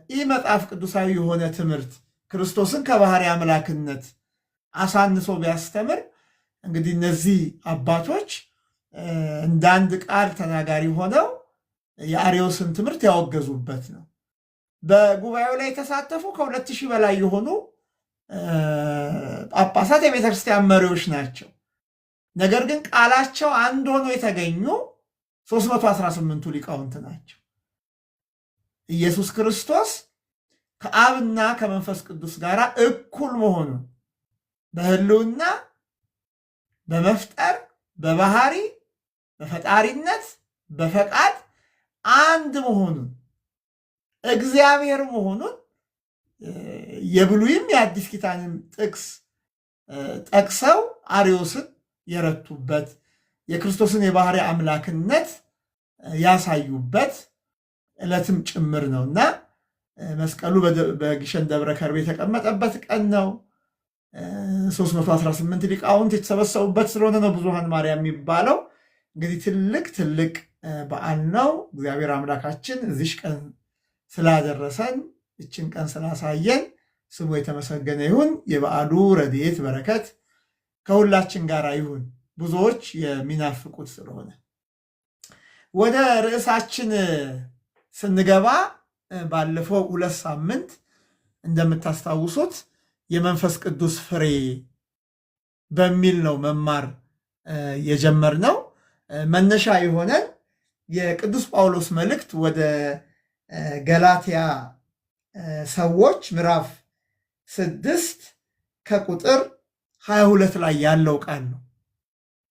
ይህ መጽሐፍ ቅዱሳዊ የሆነ ትምህርት ክርስቶስን ከባህሪ አምላክነት አሳንሶ ቢያስተምር እንግዲህ እነዚህ አባቶች እንደ አንድ ቃል ተናጋሪ ሆነው የአርዮስን ትምህርት ያወገዙበት ነው። በጉባኤው ላይ የተሳተፉ ከ2000 በላይ የሆኑ ጳጳሳት የቤተክርስቲያን መሪዎች ናቸው። ነገር ግን ቃላቸው አንድ ሆኖ የተገኙ 318ቱ ሊቃውንት ናቸው። ኢየሱስ ክርስቶስ ከአብና ከመንፈስ ቅዱስ ጋር እኩል መሆኑን በሕልውና በመፍጠር በባህሪ በፈጣሪነት በፈቃድ አንድ መሆኑን እግዚአብሔር መሆኑን የብሉይም የአዲስ ኪዳንም ጥቅስ ጠቅሰው አርዮስን የረቱበት የክርስቶስን የባህሪ አምላክነት ያሳዩበት ዕለትም ጭምር ነውና መስቀሉ በጊሸን ደብረ ከርቤ የተቀመጠበት ቀን ነው። 318 ሊቃውንት የተሰበሰቡበት ስለሆነ ነው ብዙኃን ማርያም የሚባለው። እንግዲህ ትልቅ ትልቅ በዓል ነው። እግዚአብሔር አምላካችን እዚሽ ቀን ስላደረሰን እችን ቀን ስላሳየን ስሙ የተመሰገነ ይሁን። የበዓሉ ረድኤት በረከት ከሁላችን ጋር ይሁን፣ ብዙዎች የሚናፍቁት ስለሆነ። ወደ ርዕሳችን ስንገባ ባለፈው 2 ሳምንት እንደምታስታውሱት የመንፈስ ቅዱስ ፍሬ በሚል ነው መማር የጀመርነው። መነሻ የሆነን የቅዱስ ጳውሎስ መልእክት ወደ ገላትያ ሰዎች ምዕራፍ 6 ከቁጥር 22 ላይ ያለው ቃል ነው።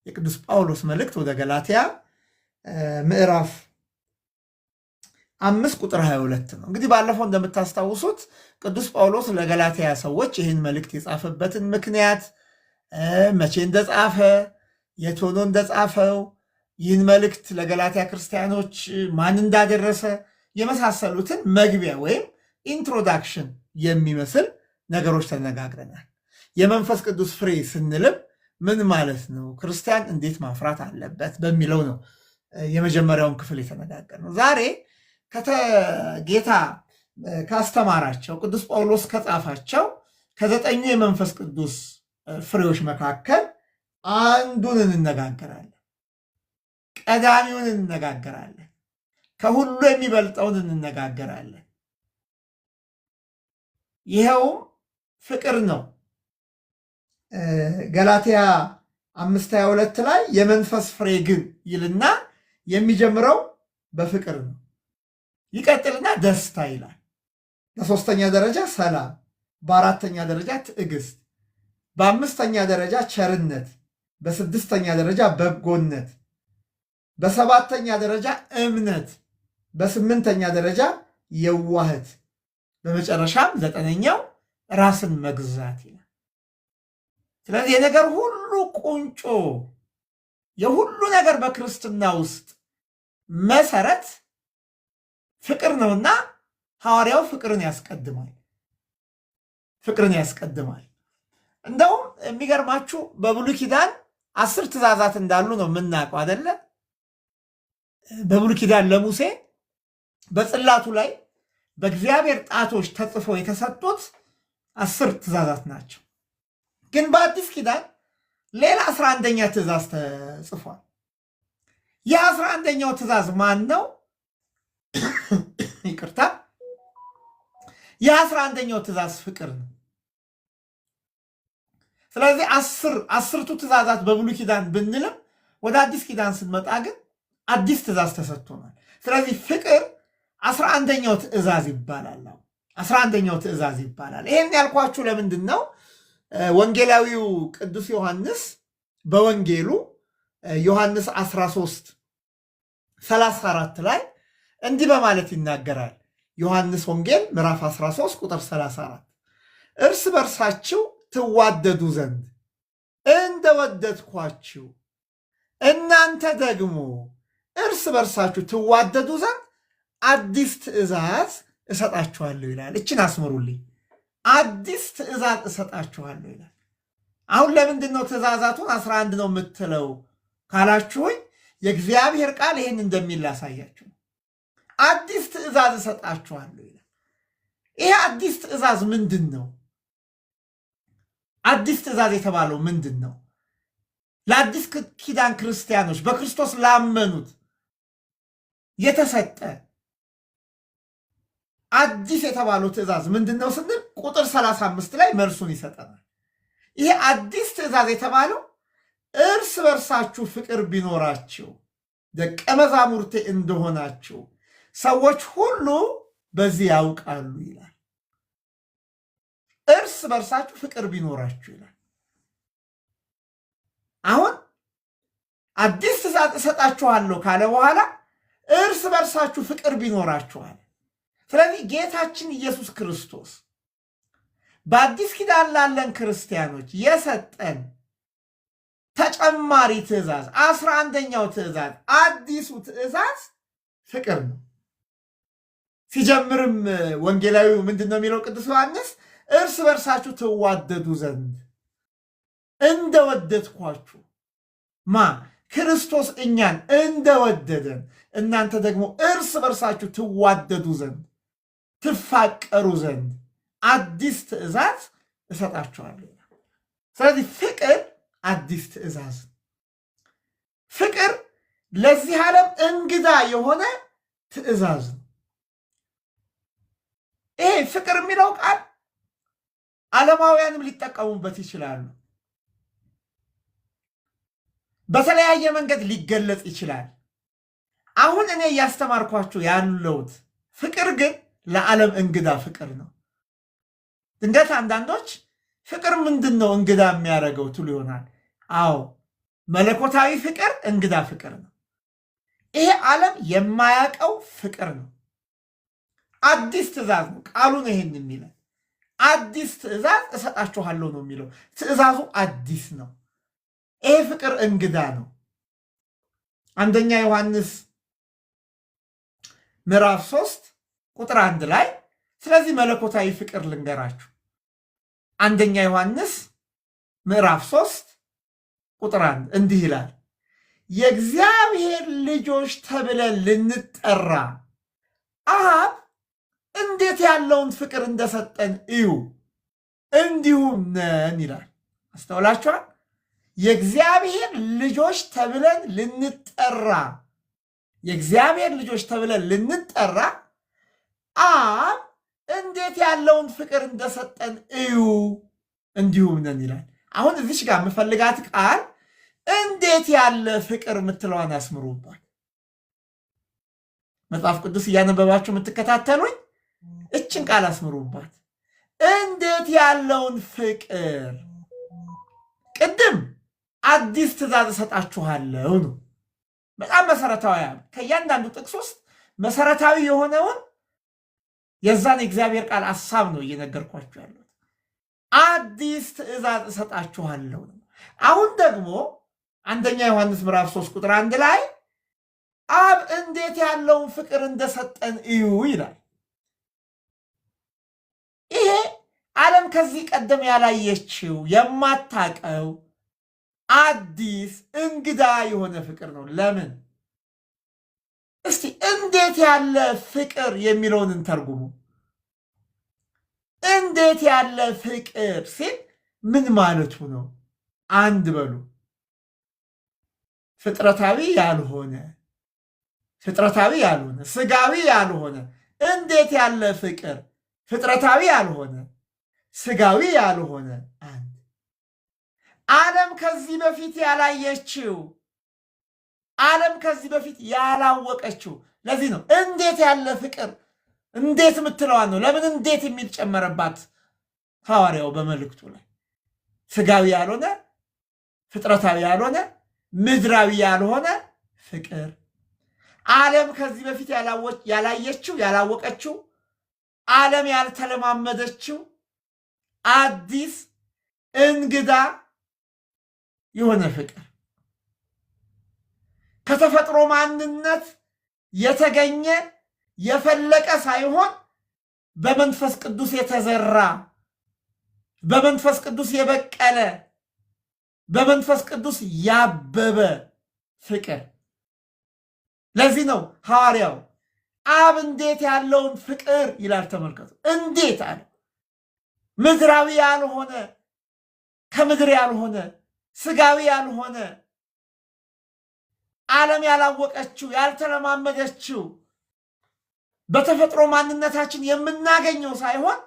የቅዱስ ጳውሎስ መልእክት ወደ ገላትያ ምዕራፍ 5 ቁጥር 22 ነው። እንግዲህ ባለፈው እንደምታስታውሱት ቅዱስ ጳውሎስ ለገላትያ ሰዎች ይህን መልእክት የጻፈበትን ምክንያት፣ መቼ እንደጻፈ፣ የት ሆኖ እንደጻፈው፣ ይህን መልእክት ለገላትያ ክርስቲያኖች ማን እንዳደረሰ የመሳሰሉትን መግቢያ ወይም ኢንትሮዳክሽን የሚመስል ነገሮች ተነጋግረናል። የመንፈስ ቅዱስ ፍሬ ስንልም ምን ማለት ነው፣ ክርስቲያን እንዴት ማፍራት አለበት በሚለው ነው የመጀመሪያውን ክፍል የተነጋገርነው። ዛሬ ጌታ ካስተማራቸው ቅዱስ ጳውሎስ ከጻፋቸው ከ9 የመንፈስ ቅዱስ ፍሬዎች መካከል አንዱን እንነጋገራለን። ቀዳሚውን እንነጋገራለን። ከሁሉ የሚበልጠውን እንነጋገራለን። ይኸውም ፍቅር ነው። ገላትያ 5:22 ላይ የመንፈስ ፍሬ ግን ይልና የሚጀምረው በፍቅር ነው። ይቀጥልና ደስታ ይላል። በ3ኛ ደረጃ ሰላም፣ በ4ኛ ደረጃ ትዕግስት፣ በ5ኛ ደረጃ ቸርነት፣ በ6ኛ ደረጃ በጎነት፣ በ7ኛ ደረጃ እምነት፣ በ8ኛ ደረጃ የዋህት፣ በመጨረሻም 9ኛው ራስን መግዛት ይላል። ስለዚህ የነገር ሁሉ ቁንጮ፣ የሁሉ ነገር በክርስትና ውስጥ መሰረት ፍቅር ነውና ሐዋርያው ፍቅርን ያስቀድማል። እንደውም የሚገርማችሁ በብሉይ ኪዳን 10 ትእዛዛት እንዳሉ ነው የምናውቀው አይደለ? በብሉይ ኪዳን ለሙሴ በጽላቱ ላይ በእግዚአብሔር ጣቶች ተጽፎ የተሰጡት 10 ትእዛዛት ናቸው። ግን በአዲስ ኪዳን ሌላ 11ኛ ትእዛዝ ተጽፏል። የ11ኛው ትእዛዝ ማን ነው? ይቅርታ፣ የ11ኛው ትእዛዝ ፍቅር ነው። ስለዚህ 10ቱ ትእዛዛት በብሉይ ኪዳን ብንልም ወደ አዲስ ኪዳን ስንመጣ ግን አዲስ ትእዛዝ ተሰጥቶናል። ስለዚህ ፍቅር 11ኛው ትእዛዝ ይባላል። 11ኛው ትእዛዝ ይባላል። ይሄን ያልኳችሁ ለምንድን ነው? ወንጌላዊው ቅዱስ ዮሐንስ በወንጌሉ ዮሐንስ 13:34 ላይ እንዲህ በማለት ይናገራል። ዮሐንስ ወንጌል ምዕራፍ 13 ቁጥር 34 እርስ በርሳችሁ ትዋደዱ ዘንድ እንደወደድኳችሁ እናንተ ደግሞ እርስ በርሳችሁ ትዋደዱ ዘንድ አዲስ ትእዛዝ እሰጣችኋለሁ ይላል። እችን አስምሩልኝ። አዲስ ትእዛዝ እሰጣችኋለሁ ይላል። አሁን ለምንድን ነው ትእዛዛቱን 11 ነው የምትለው ካላችሁኝ፣ የእግዚአብሔር ቃል ይህን እንደሚል ላሳያችሁ። አዲስ ትእዛዝ እሰጣችኋለሁ ይላል። ይሄ አዲስ ትእዛዝ ምንድን ነው? አዲስ ትእዛዝ የተባለው ምንድን ነው? ለአዲስ ኪዳን ክርስቲያኖች በክርስቶስ ላመኑት የተሰጠ አዲስ የተባለው ትእዛዝ ምንድን ነው ስንል ቁጥር 35 ላይ መልሱን ይሰጠናል። ይሄ አዲስ ትእዛዝ የተባለው እርስ በርሳችሁ ፍቅር ቢኖራችሁ ደቀ መዛሙርቴ እንደሆናችሁ ሰዎች ሁሉ በዚህ ያውቃሉ ይላል። እርስ በርሳችሁ ፍቅር ቢኖራችሁ ይላል። አሁን አዲስ ትእዛዝ እሰጣችኋለሁ ካለ በኋላ እርስ በርሳችሁ ፍቅር ቢኖራችኋል። ስለዚህ ጌታችን ኢየሱስ ክርስቶስ በአዲስ ኪዳን ላለን ክርስቲያኖች የሰጠን ተጨማሪ ትእዛዝ 11ኛው ትእዛዝ አዲሱ ትእዛዝ ፍቅር ነው። ሲጀምርም ወንጌላዊው ምንድን ነው የሚለው? ቅዱስ ዮሐንስ እርስ በርሳችሁ ትዋደዱ ዘንድ እንደወደድኳችሁ ክርስቶስ እኛን እንደወደደን እናንተ ደግሞ እርስ በርሳችሁ ትዋደዱ ዘንድ ትፋቀሩ ዘንድ አዲስ ትእዛዝ እሰጣችኋለሁ። ስለዚህ ፍቅር አዲስ ትእዛዝ፣ ፍቅር ለዚህ ዓለም እንግዳ የሆነ ትእዛዝ ነው። ይሄ ፍቅር የሚለው ቃል ዓለማውያንም ሊጠቀሙበት ይችላሉ። በተለያየ መንገድ ሊገለጽ ይችላል። አሁን እኔ እያስተማርኳችሁ ያለሁት ፍቅር ግን ለዓለም እንግዳ ፍቅር ነው። ድንገት አንዳንዶች ፍቅር ምንድን ነው እንግዳ የሚያደርገው ትሉ ይሆናል። አዎ መለኮታዊ ፍቅር እንግዳ ፍቅር ነው። ይሄ ዓለም የማያውቀው ፍቅር ነው። አዲስ ትእዛዝ ነው። ቃሉን ይሄን የሚለው አዲስ ትእዛዝ እሰጣችኋለሁ ነው የሚለው። ትእዛዙ አዲስ ነው። ይሄ ፍቅር እንግዳ ነው። አንደኛ ዮሐንስ ምዕራፍ 3 ቁጥር 1 ላይ ስለዚህ መለኮታዊ ፍቅር ልንገራችሁ። አንደኛ ዮሐንስ ምዕራፍ 3 ቁጥር 1 እንዲህ ይላል፣ የእግዚአብሔር ልጆች ተብለን ልንጠራ አብ እንዴት ያለውን ፍቅር እንደሰጠን እዩ፣ እንዲሁም ነን ይላል። አስተውላችኋል? የእግዚአብሔር ልጆች ተብለን ልንጠራ፣ የእግዚአብሔር ልጆች ተብለን ልንጠራ አብ እንዴት ያለውን ፍቅር እንደሰጠን እዩ፣ እንዲሁም ነን ይላል። አሁን እዚች ጋር የምፈልጋት ቃል እንዴት ያለ ፍቅር የምትለዋን አስምሩባት። መጽሐፍ ቅዱስ እያነበባችሁ የምትከታተሉኝ እችን ቃል አስምሩባት። እንዴት ያለውን ፍቅር። ቅድም አዲስ ትእዛዝ እሰጣችኋለሁ ነው። በጣም መሰረታዊ፣ ከእያንዳንዱ ጥቅስ ውስጥ መሰረታዊ የሆነውን የዛን የእግዚአብሔር ቃል ሐሳብ ነው እየነገርኳችሁ ያለው። አዲስ ትእዛዝ እሰጣችኋለሁ ነው። አሁን ደግሞ አንደኛ ዮሐንስ ምዕራፍ 3 ቁጥር 1 ላይ አብ እንዴት ያለውን ፍቅር እንደሰጠን እዩ ይላል። ይሄ ዓለም ከዚህ ቀደም ያላየችው የማታቀው አዲስ እንግዳ የሆነ ፍቅር ነው። ለምን? እስቲ እንዴት ያለ ፍቅር የሚለውን እንተርጉሙ። እንዴት ያለ ፍቅር ሲል ምን ማለቱ ነው? አንድ በሉ። ፍጥረታዊ ያልሆነ፣ ፍጥረታዊ ያልሆነ፣ ስጋዊ ያልሆነ። እንዴት ያለ ፍቅር? ፍጥረታዊ ያልሆነ፣ ስጋዊ ያልሆነ። አንድ ዓለም ከዚህ በፊት ያላየችው፣ ዓለም ከዚህ በፊት ያላወቀችው። ለዚህ ነው እንዴት ያለ ፍቅር። እንዴት የምትለዋን ነው። ለምን እንዴት የሚል ጨመረባት ሐዋርያው በመልእክቱ ላይ። ስጋዊ ያልሆነ፣ ፍጥረታዊ ያልሆነ፣ ምድራዊ ያልሆነ ፍቅር። ዓለም ከዚህ በፊት ያላየችው፣ ያላወቀችው፣ ዓለም ያልተለማመደችው አዲስ እንግዳ የሆነ ፍቅር ከተፈጥሮ ማንነት የተገኘ የፈለቀ ሳይሆን በመንፈስ ቅዱስ የተዘራ፣ በመንፈስ ቅዱስ የበቀለ፣ በመንፈስ ቅዱስ ያበበ ፍቅር። ለዚህ ነው ሐዋርያው አብ እንዴት ያለውን ፍቅር ይላል። ተመልከቱ፣ እንዴት አለ። ምድራዊ ያልሆነ፣ ከምድር ያልሆነ፣ ስጋዊ ያልሆነ፣ ዓለም ያላወቀችው፣ ያልተለማመደችው፣ በተፈጥሮ ማንነታችን የምናገኘው ሳይሆን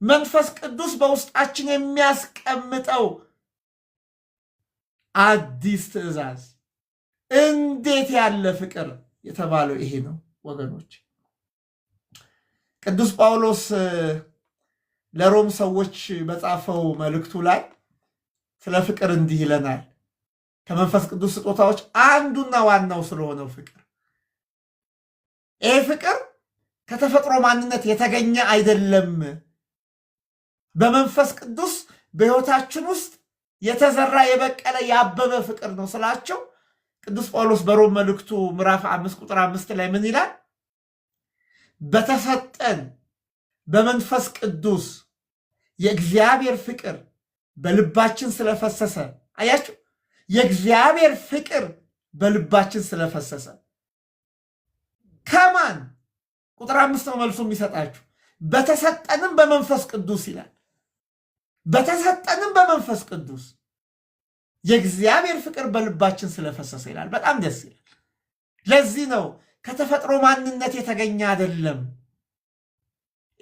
መንፈስ ቅዱስ በውስጣችን የሚያስቀምጠው አዲስ ትእዛዝ። እንዴት ያለ ፍቅር የተባለው ይሄ ነው ወገኖች። ቅዱስ ጳውሎስ ለሮም ሰዎች በጻፈው መልእክቱ ላይ ስለ ፍቅር እንዲህ ይለናል። ከመንፈስ ቅዱስ ስጦታዎች አንዱና ዋናው ስለሆነው ፍቅር፣ ይሄ ፍቅር ከተፈጥሮ ማንነት የተገኘ አይደለም፣ በመንፈስ ቅዱስ በሕይወታችን ውስጥ የተዘራ የበቀለ ያበበ ፍቅር ነው ስላቸው ቅዱስ ጳውሎስ በሮም መልእክቱ ምዕራፍ 5 ቁጥር 5 ላይ ምን ይላል? በተሰጠን በመንፈስ ቅዱስ የእግዚአብሔር ፍቅር በልባችን ስለፈሰሰ። አያችሁ፣ የእግዚአብሔር ፍቅር በልባችን ስለፈሰሰ ከማን? ቁጥር 5 ነው መልሱ የሚሰጣችሁ። በተሰጠንም በመንፈስ ቅዱስ ይላል። በተሰጠንም በመንፈስ ቅዱስ የእግዚአብሔር ፍቅር በልባችን ስለፈሰሰ ይላል። በጣም ደስ ይላል። ለዚህ ነው ከተፈጥሮ ማንነት የተገኘ አይደለም።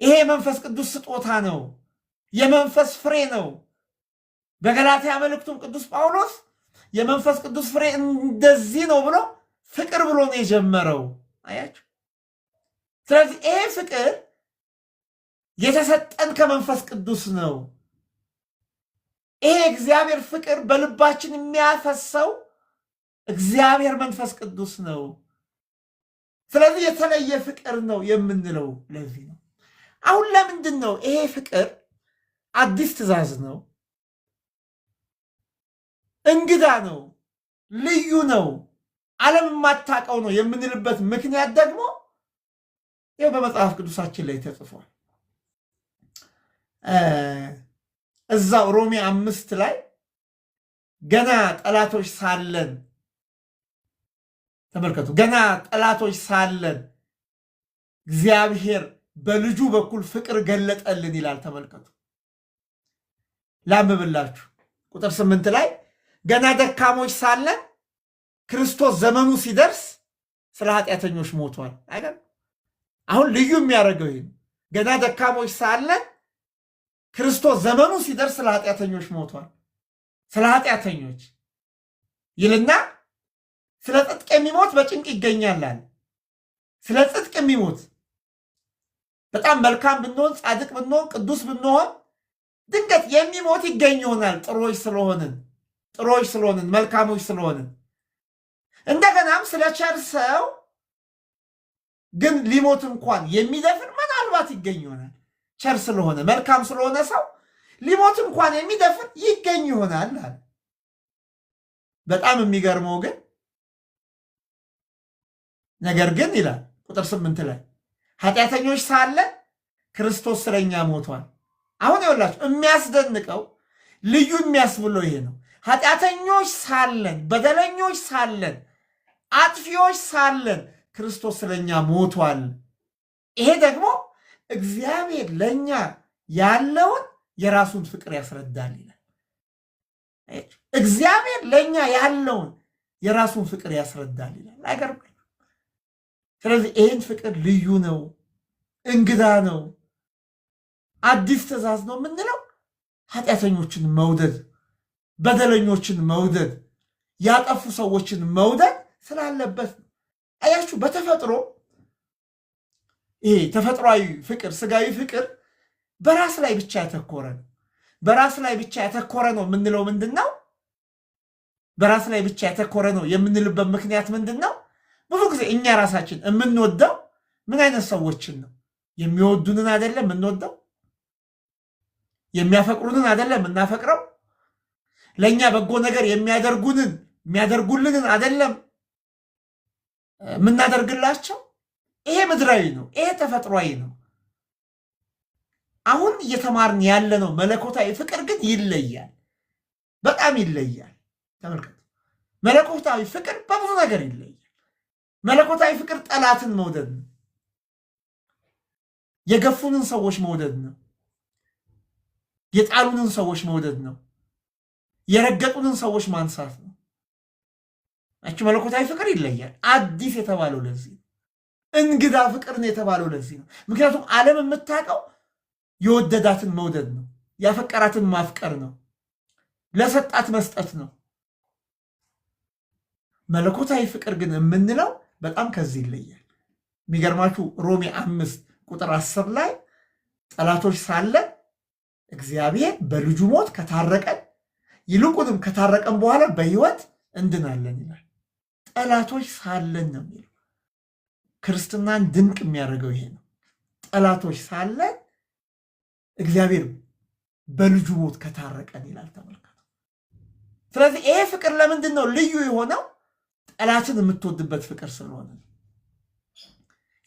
ይሄ የመንፈስ ቅዱስ ስጦታ ነው፣ የመንፈስ ፍሬ ነው። በገላትያ መልእክቱም ቅዱስ ጳውሎስ የመንፈስ ቅዱስ ፍሬ እንደዚህ ነው ብሎ ፍቅር ብሎ ነው የጀመረው። አያችሁ። ስለዚህ ይሄ ፍቅር የተሰጠን ከመንፈስ ቅዱስ ነው። ይሄ እግዚአብሔር ፍቅር በልባችን የሚያፈሰው እግዚአብሔር መንፈስ ቅዱስ ነው። ስለዚህ የተለየ ፍቅር ነው የምንለው ለዚህ ነው። አሁን ለምንድን ነው ይሄ ፍቅር አዲስ ትእዛዝ ነው፣ እንግዳ ነው፣ ልዩ ነው፣ ዓለም የማታውቀው ነው የምንልበት ምክንያት ደግሞ ይኸው በመጽሐፍ ቅዱሳችን ላይ ተጽፏል። እዛው ሮሜ 5 ላይ ገና ጠላቶች ሳለን ተመልከቱ፣ ገና ጠላቶች ሳለን እግዚአብሔር በልጁ በኩል ፍቅር ገለጠልን ይላል። ተመልከቱ፣ ላንብብላችሁ። ቁጥር 8 ላይ ገና ደካሞች ሳለን ክርስቶስ ዘመኑ ሲደርስ ስለ ኃጢአተኞች ሞቷል አይደል? አሁን ልዩ የሚያደርገው ይሄ ገና ደካሞች ሳለን ክርስቶስ ዘመኑ ሲደርስ ስለ ኃጢአተኞች ሞቷል። ስለ ኃጢአተኞች ይልና ስለ ጽድቅ የሚሞት በጭንቅ ይገኛል አለ። ስለ ጽድቅ የሚሞት በጣም መልካም ብንሆን፣ ጻድቅ ብንሆን፣ ቅዱስ ብንሆን ድንገት የሚሞት ይገኝ ይሆናል። ጥሮች ስለሆንን መልካሞች ስለሆንን። እንደገናም ስለ ቸር ሰው ግን ሊሞት እንኳን የሚደፍር ምናልባት ይገኝ ይሆናል። ቸር ስለሆነ መልካም ስለሆነ ሰው ሊሞት እንኳን የሚደፍር ይገኝ ይሆናል አለ። በጣም የሚገርመው ግን ነገር ግን ይላል ቁጥር 8 ላይ ኃጢአተኞች ሳለን ክርስቶስ ስለኛ ሞቷል። አሁን ይኸውላችሁ የሚያስደንቀው ልዩ የሚያስብለው ይሄ ነው። ኃጢአተኞች ሳለን፣ በደለኞች ሳለን፣ አጥፊዎች ሳለን ክርስቶስ ስለኛ ሞቷል። ይሄ ደግሞ እግዚአብሔር ለኛ ያለውን የራሱን ፍቅር ያስረዳል ይላል። እግዚአብሔር ለኛ ያለውን የራሱን ፍቅር ያስረዳል ይላል። አይገርም? ስለዚህ ይህን ፍቅር ልዩ ነው፣ እንግዳ ነው፣ አዲስ ትእዛዝ ነው የምንለው ኃጢአተኞችን መውደድ፣ በደለኞችን መውደድ፣ ያጠፉ ሰዎችን መውደድ ስላለበት ነው። አያችሁ፣ በተፈጥሮ ይሄ ተፈጥሯዊ ፍቅር፣ ስጋዊ ፍቅር በራስ ላይ ብቻ ያተኮረ ነው። በራስ ላይ ብቻ ያተኮረ ነው የምንለው ምንድን ነው? በራስ ላይ ብቻ ያተኮረ ነው የምንልበት ምክንያት ምንድን ነው? ብዙ ጊዜ እኛ ራሳችን የምንወደው ምን አይነት ሰዎችን ነው? የሚወዱንን አይደለም የምንወደው፣ የሚያፈቅሩንን አይደለም የምናፈቅረው፣ ለእኛ በጎ ነገር የሚያደርጉልንን አይደለም የምናደርግላቸው። ይሄ ምድራዊ ነው፣ ይሄ ተፈጥሯዊ ነው። አሁን እየተማርን ያለነው መለኮታዊ ፍቅር ግን ይለያል፣ በጣም ይለያል። ተመልከቱ፣ መለኮታዊ ፍቅር በብዙ ነገር ይለያል። መለኮታዊ ፍቅር ጠላትን መውደድ ነው። የገፉንን ሰዎች መውደድ ነው። የጣሉንን ሰዎች መውደድ ነው። የረገጡንን ሰዎች ማንሳት ነው። መለኮታዊ ፍቅር ይለያል። አዲስ የተባለው ለዚህ ነው። እንግዳ ፍቅር ነው የተባለው ለዚህ ነው። ምክንያቱም ዓለም የምታውቀው የወደዳትን መውደድ ነው፣ ያፈቀራትን ማፍቀር ነው፣ ለሰጣት መስጠት ነው። መለኮታዊ ፍቅር ግን የምንለው በጣም ከዚህ ይለያል። የሚገርማችሁ ሮሜ 5 ቁጥር 10 ላይ ጠላቶች ሳለን እግዚአብሔር በልጁ ሞት ከታረቀን ይልቁንም ከታረቀን በኋላ በሕይወት እንድናለን ይላል። ጠላቶች ሳለን ነው የሚለው። ክርስትናን ድንቅ የሚያደርገው ይሄ ነው። ጠላቶች ሳለን እግዚአብሔር በልጁ ሞት ከታረቀን ይላል። ተመልከቱ። ስለዚህ ይሄ ፍቅር ለምንድን ነው ልዩ የሆነው? ጠላትን የምትወድበት ፍቅር ስለሆነ፣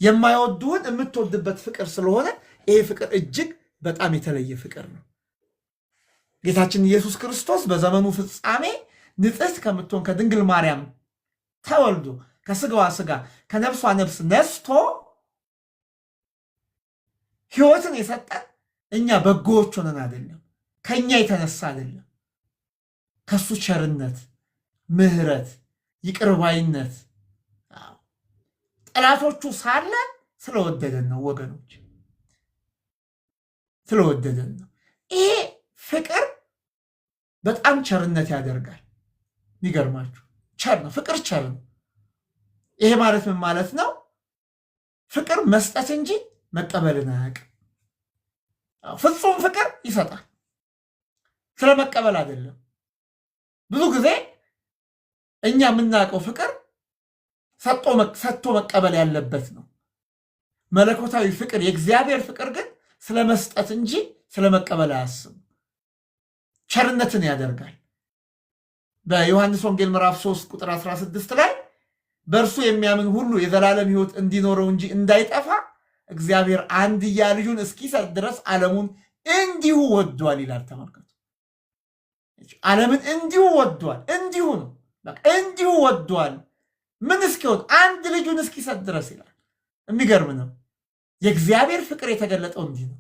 የማይወዱን የምትወድበት ፍቅር ስለሆነ ይሄ ፍቅር እጅግ በጣም የተለየ ፍቅር ነው። ጌታችን ኢየሱስ ክርስቶስ በዘመኑ ፍጻሜ ንጽሕት ከምትሆን ከድንግል ማርያም ተወልዶ ከስጋዋ ስጋ ከነፍሷ ነፍስ ነስቶ ሕይወትን የሰጠን እኛ በጎዎች ሆነን አይደለም፣ ከኛ የተነሳ አይደለም። ከሱ ቸርነት፣ ምሕረት፣ ይቅርባይነት ጠላቶቹ ሳለ ስለወደደን ነው ወገኖች፣ ስለወደደን ነው። ይሄ ፍቅር በጣም ቸርነት ያደርጋል። የሚገርማችሁ ቸር ነው፣ ፍቅር ቸር ነው። ይሄ ማለት ምን ማለት ነው? ፍቅር መስጠት እንጂ መቀበልን አያውቅም። ፍጹም ፍቅር ይሰጣል፣ ስለ መቀበል አይደለም። ብዙ ጊዜ እኛ የምናውቀው ፍቅር ሰጥቶ መቀበል ያለበት ነው። መለኮታዊ ፍቅር፣ የእግዚአብሔር ፍቅር ግን ስለ መስጠት እንጂ ስለ መቀበል አያስብም። ቸርነትን ያደርጋል። በዮሐንስ ወንጌል ምዕራፍ 3 ቁጥር 16 ላይ በእርሱ የሚያምን ሁሉ የዘላለም ሕይወት እንዲኖረው እንጂ እንዳይጠፋ እግዚአብሔር አንድያ ልጁን እስኪሰጥ ድረስ ዓለሙን እንዲሁ ወዷል ይላል። ተመልከቱ፣ ዓለምን እንዲሁ ወዷል። እንዲሁ ነው፣ በቃ እንዲሁ ወዷል። ምን እስኪሆን? አንድ ልጁን እስኪሰጥ ድረስ ይላል። የሚገርም ነው። የእግዚአብሔር ፍቅር የተገለጠው እንዲህ ነው፣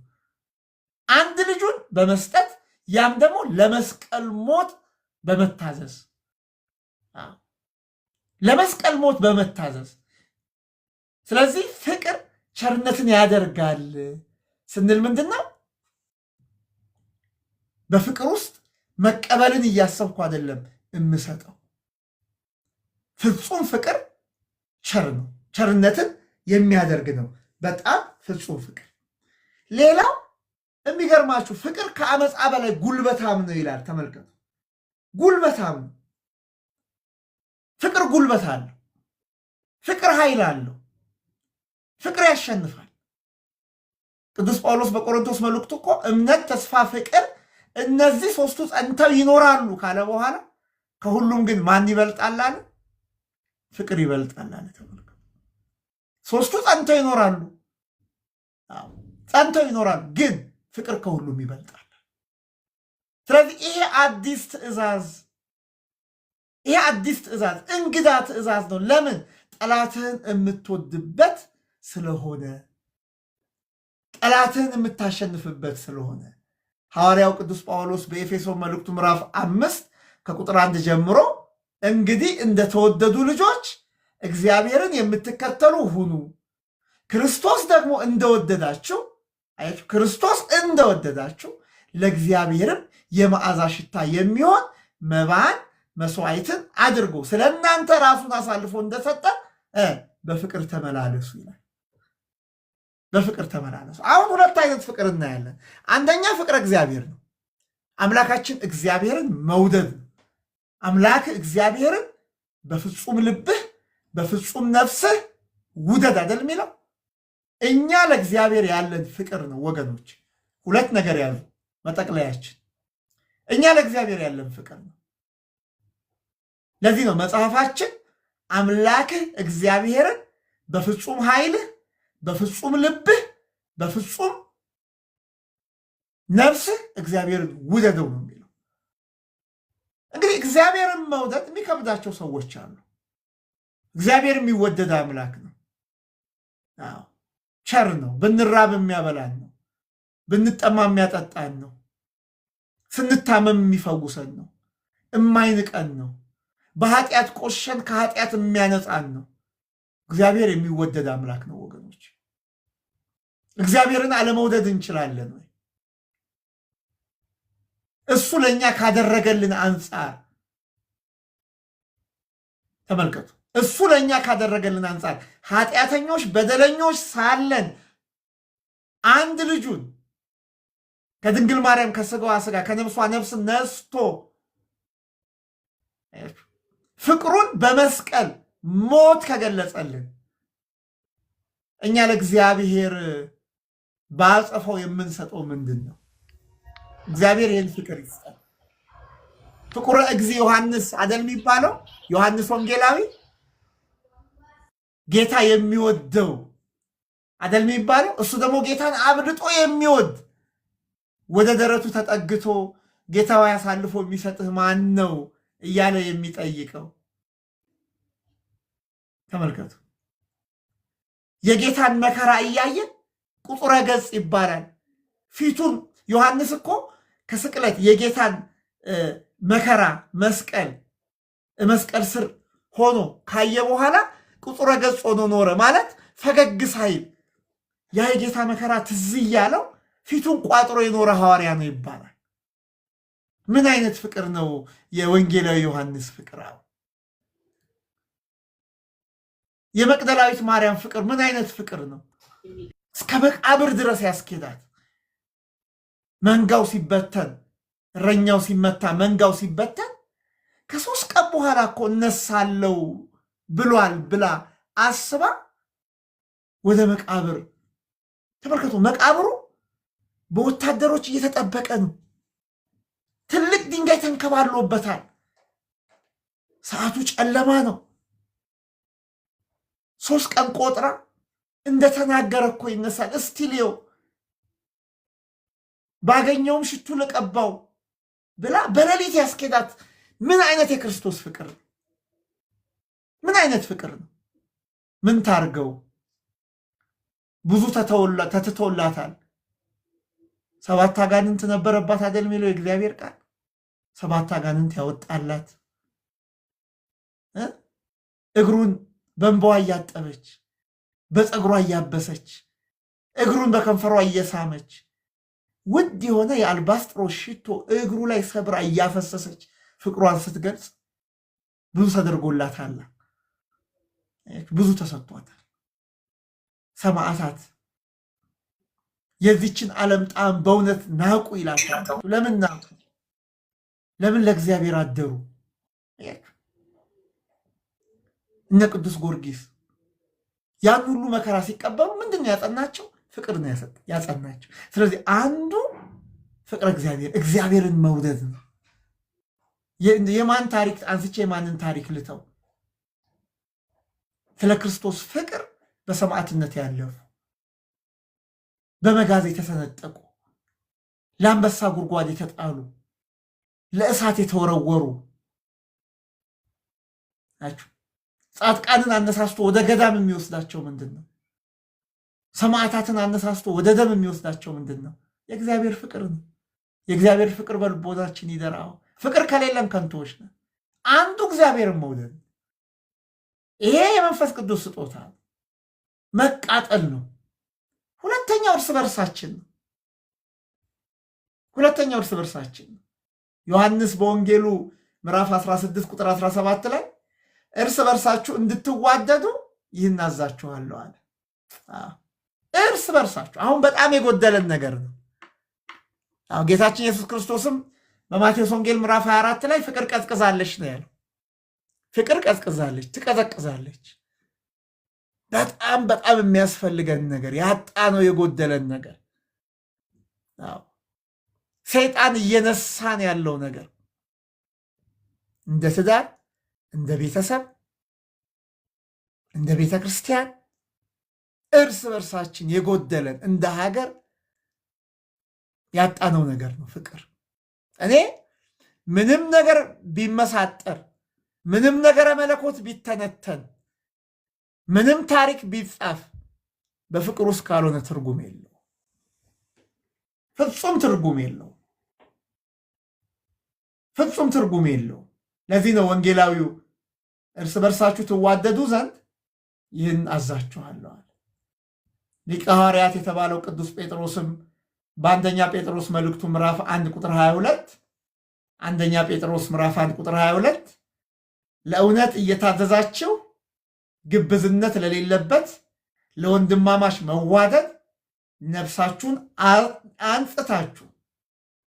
አንድ ልጁን በመስጠት ያም ደግሞ ለመስቀል ሞት በመታዘዝ ለመስቀል ሞት በመታዘዝ። ስለዚህ ፍቅር ቸርነትን ያደርጋል ስንል ምንድን ነው? በፍቅር ውስጥ መቀበልን እያሰብኩ አይደለም የምሰጠው። ፍጹም ፍቅር ቸር ነው፣ ቸርነትን የሚያደርግ ነው። በጣም ፍጹም ፍቅር። ሌላው የሚገርማችሁ ፍቅር ከአመፃ በላይ ጉልበታም ነው ይላል። ተመልከቱ፣ ጉልበታም ነው። ፍቅር ጉልበት አለው። ፍቅር ኃይል አለው። ፍቅር ያሸንፋል። ቅዱስ ጳውሎስ በቆሮንቶስ መልእክቱ እኮ እምነት፣ ተስፋ፣ ፍቅር እነዚህ ሶስቱ ጸንተው ይኖራሉ ካለ በኋላ ከሁሉም ግን ማን ይበልጣል አለ? ፍቅር ይበልጣል አለ። ተመልከቱ፣ ሶስቱ ጸንተው ይኖራሉ፣ ጸንተው ይኖራሉ፣ ግን ፍቅር ከሁሉም ይበልጣል። ስለዚህ ይሄ አዲስ ትእዛዝ እንግዳ ትእዛዝ ነው። ለምን? ጠላትህን የምትወድበት ስለሆነ፣ ጠላትህን የምታሸንፍበት ስለሆነ። ሐዋርያው ቅዱስ ጳውሎስ በኤፌሶን መልእክቱ ምዕራፍ 5 ከቁጥር 1 ጀምሮ እንግዲህ እንደተወደዱ ልጆች እግዚአብሔርን የምትከተሉ ሁኑ፣ ክርስቶስ ደግሞ እንደወደዳችሁ፣ አያችሁ፣ ክርስቶስ እንደወደዳችሁ ለእግዚአብሔርም የመዓዛ ሽታ የሚሆን መባን መስዋዕትን አድርጎ ስለ እናንተ ራሱን አሳልፎ እንደሰጠ በፍቅር ተመላለሱ ይላል። በፍቅር ተመላለሱ። አሁን ሁለት አይነት ፍቅር እናያለን። አንደኛ ፍቅር እግዚአብሔር ነው። አምላካችን እግዚአብሔርን መውደድ ነው። አምላክ እግዚአብሔርን በፍጹም ልብህ በፍጹም ነፍስህ ውደድ አይደል የሚለው? እኛ ለእግዚአብሔር ያለን ፍቅር ነው ወገኖች። ሁለት ነገር ያሉ መጠቅለያችን፣ እኛ ለእግዚአብሔር ያለን ፍቅር ነው። ለዚህ ነው መጽሐፋችን አምላክህ እግዚአብሔርን በፍጹም ኃይልህ በፍጹም ልብህ በፍጹም ነፍስህ እግዚአብሔርን ውደደው ነው የሚለው። እንግዲህ እግዚአብሔርን መውደድ የሚከብዳቸው ሰዎች አሉ። እግዚአብሔር የሚወደድ አምላክ ነው። ቸር ነው። ብንራብ የሚያበላን ነው። ብንጠማ የሚያጠጣን ነው። ስንታመም የሚፈውሰን ነው። የማይንቀን ነው። በኃጢአት ቆሸን ከኃጢአት የሚያነጻን ነው። እግዚአብሔር የሚወደድ አምላክ ነው ወገኖች። እግዚአብሔርን አለመውደድ እንችላለን ወይ? እሱ ለእኛ ካደረገልን አንጻር ተመልከቱ። እሱ ለእኛ ካደረገልን አንጻር ኃጢአተኞች በደለኞች ሳለን አንድ ልጁን ከድንግል ማርያም ከስጋዋ ስጋ ከነፍሷ ነፍስ ነስቶ ፍቅሩን በመስቀል ሞት ከገለጸልን እኛ ለእግዚአብሔር ባጸፈው የምንሰጠው ምንድን ነው? እግዚአብሔር ይህን ፍቅር ይስጠን። ፍቁረ እግዚእ ዮሐንስ አደል የሚባለው ዮሐንስ ወንጌላዊ ጌታ የሚወደው አደል የሚባለው። እሱ ደግሞ ጌታን አብልጦ የሚወድ ወደ ደረቱ ተጠግቶ ጌታው ያሳልፎ የሚሰጥህ ማን ነው እያለ የሚጠይቀው። ተመልከቱ። የጌታን መከራ እያየን ቁጥረ ገጽ ይባላል። ፊቱን ዮሐንስ እኮ ከስቅለት የጌታን መከራ መስቀል ስር ሆኖ ካየ በኋላ ቁጥረ ገጽ ሆኖ ኖረ ማለት ፈገግ ሳይል ያ የጌታ መከራ ትዝ እያለው ፊቱን ቋጥሮ የኖረ ሐዋርያ ነው ይባላል። ምን አይነት ፍቅር ነው የወንጌላዊ ዮሐንስ ፍቅር! የመቅደላዊት ማርያም ፍቅር ምን አይነት ፍቅር ነው! እስከ መቃብር ድረስ ያስኬዳት። መንጋው ሲበተን፣ እረኛው ሲመታ፣ መንጋው ሲበተን ከ3 ቀን በኋላ እኮ እነሳለው ብሏል ብላ አስባ ወደ መቃብር ተመልከቱ። መቃብሩ በወታደሮች እየተጠበቀ ነው። ትልቅ ድንጋይ ተንከባሎበታል። ሰዓቱ ጨለማ ነው። 3 ቀን ቆጥራ እንደተናገረ እኮ ይነሳል። እስቲሊዮ ባገኘውም ሽቱ ልቀባው ብላ በሌሊት ያስኬዳት። ምን አይነት የክርስቶስ ፍቅር ነው! ምን አይነት ፍቅር ነው! ምን ታርገው? ብዙ ተትቶላታል። 7 አጋንንት ነበረባት አይደል የሚለው የእግዚአብሔር ቃል። 7 አጋንንት ያወጣላት። እግሩን በእንባዋ እያጠበች፣ በፀጉሯ እያበሰች፣ እግሩን በከንፈሯ እየሳመች፣ ውድ የሆነ የአልባስጥሮስ ሽቶ እግሩ ላይ ሰብራ እያፈሰሰች ፍቅሯን ስትገልጽ ብዙ ተደርጎላታል። ብዙ ተሰጥቷታል። ሰማዕታት የዚችን ዓለም ጣዕም በእውነት ናቁ ይላታል። ለምን ናቁ? ለምን ለእግዚአብሔር አደሩ? እነ ቅዱስ ጊዮርጊስ ያን ሁሉ መከራ ሲቀበሉ ምንድን ነው ያጸናቸው? ፍቅር ነው ያጸናቸው። ስለዚህ አንዱ ፍቅረ እግዚአብሔርን መውደድ ነው። የማን ታሪክ አንስቼ የማንን ታሪክ ልተው? ስለ ክርስቶስ ፍቅር በሰማዕትነት ያለፉ፣ በመጋዝ የተሰነጠቁ፣ ለአንበሳ ጉድጓድ የተጣሉ፣ ለእሳት የተወረወሩ ናቸው። ጻድቃንን አነሳስቶ ወደ ገዳም የሚወስዳቸው ምንድን ነው? ሰማዕታትን አነሳስቶ ወደ ደም የሚወስዳቸው ምንድን ነው? የእግዚአብሔር ፍቅር ነው። የእግዚአብሔር ፍቅር በልቦናችን ይደራው። ፍቅር ከሌለን ከንቶች ነን። አንዱ እግዚአብሔርን መውደድ፣ ይሄ የመንፈስ ቅዱስ ስጦታ መቃጠል ነው። ሁለተኛው እርስ በርሳችን ነው። ዮሐንስ በወንጌሉ ምዕራፍ 16 ቁጥር 17 ላይ እርስ በርሳችሁ እንድትዋደዱ ይህን አዛችኋለሁ አለ። እርስ በርሳችሁ አሁን በጣም የጎደለን ነገር ነው። ጌታችን ኢየሱስ ክርስቶስም በማቴዎስ ወንጌል ምዕራፍ 24 ላይ ፍቅር ቀዝቅዛለች ነው ያለው። ፍቅር ቀዝቅዛለች፣ ትቀዘቅዛለች። በጣም በጣም የሚያስፈልገን ነገር ያጣነው የጎደለን ነገር፣ ሰይጣን እየነሳን ያለው ነገር እንደ ትዳር፣ እንደ ቤተሰብ፣ እንደ ቤተ ክርስቲያን እርስ በርሳችን የጎደለን እንደ ሀገር ያጣነው ነገር ነው ፍቅር። እኔ ምንም ነገር ቢመሳጠር፣ ምንም ነገረ መለኮት ቢተነተን፣ ምንም ታሪክ ቢጻፍ በፍቅር ውስጥ ካልሆነ ትርጉም የለው፣ ፍጹም ትርጉም የለው፣ ፍጹም ትርጉም የለው። ለዚህ ነው ወንጌላዊው እርስ በርሳችሁ ትዋደዱ ዘንድ ይህን አዛችኋለሁ አለ። ሊቀ ሐዋርያት የተባለው ቅዱስ ጴጥሮስም በአንደኛ ጴጥሮስ መልእክቱ ምዕራፍ 1 ቁጥር 22 አንደኛ ጴጥሮስ ምዕራፍ 1 ቁጥር 22 ለእውነት እየታዘዛችሁ ግብዝነት ለሌለበት ለወንድማማች መዋደድ ነፍሳችሁን አንጽታችሁ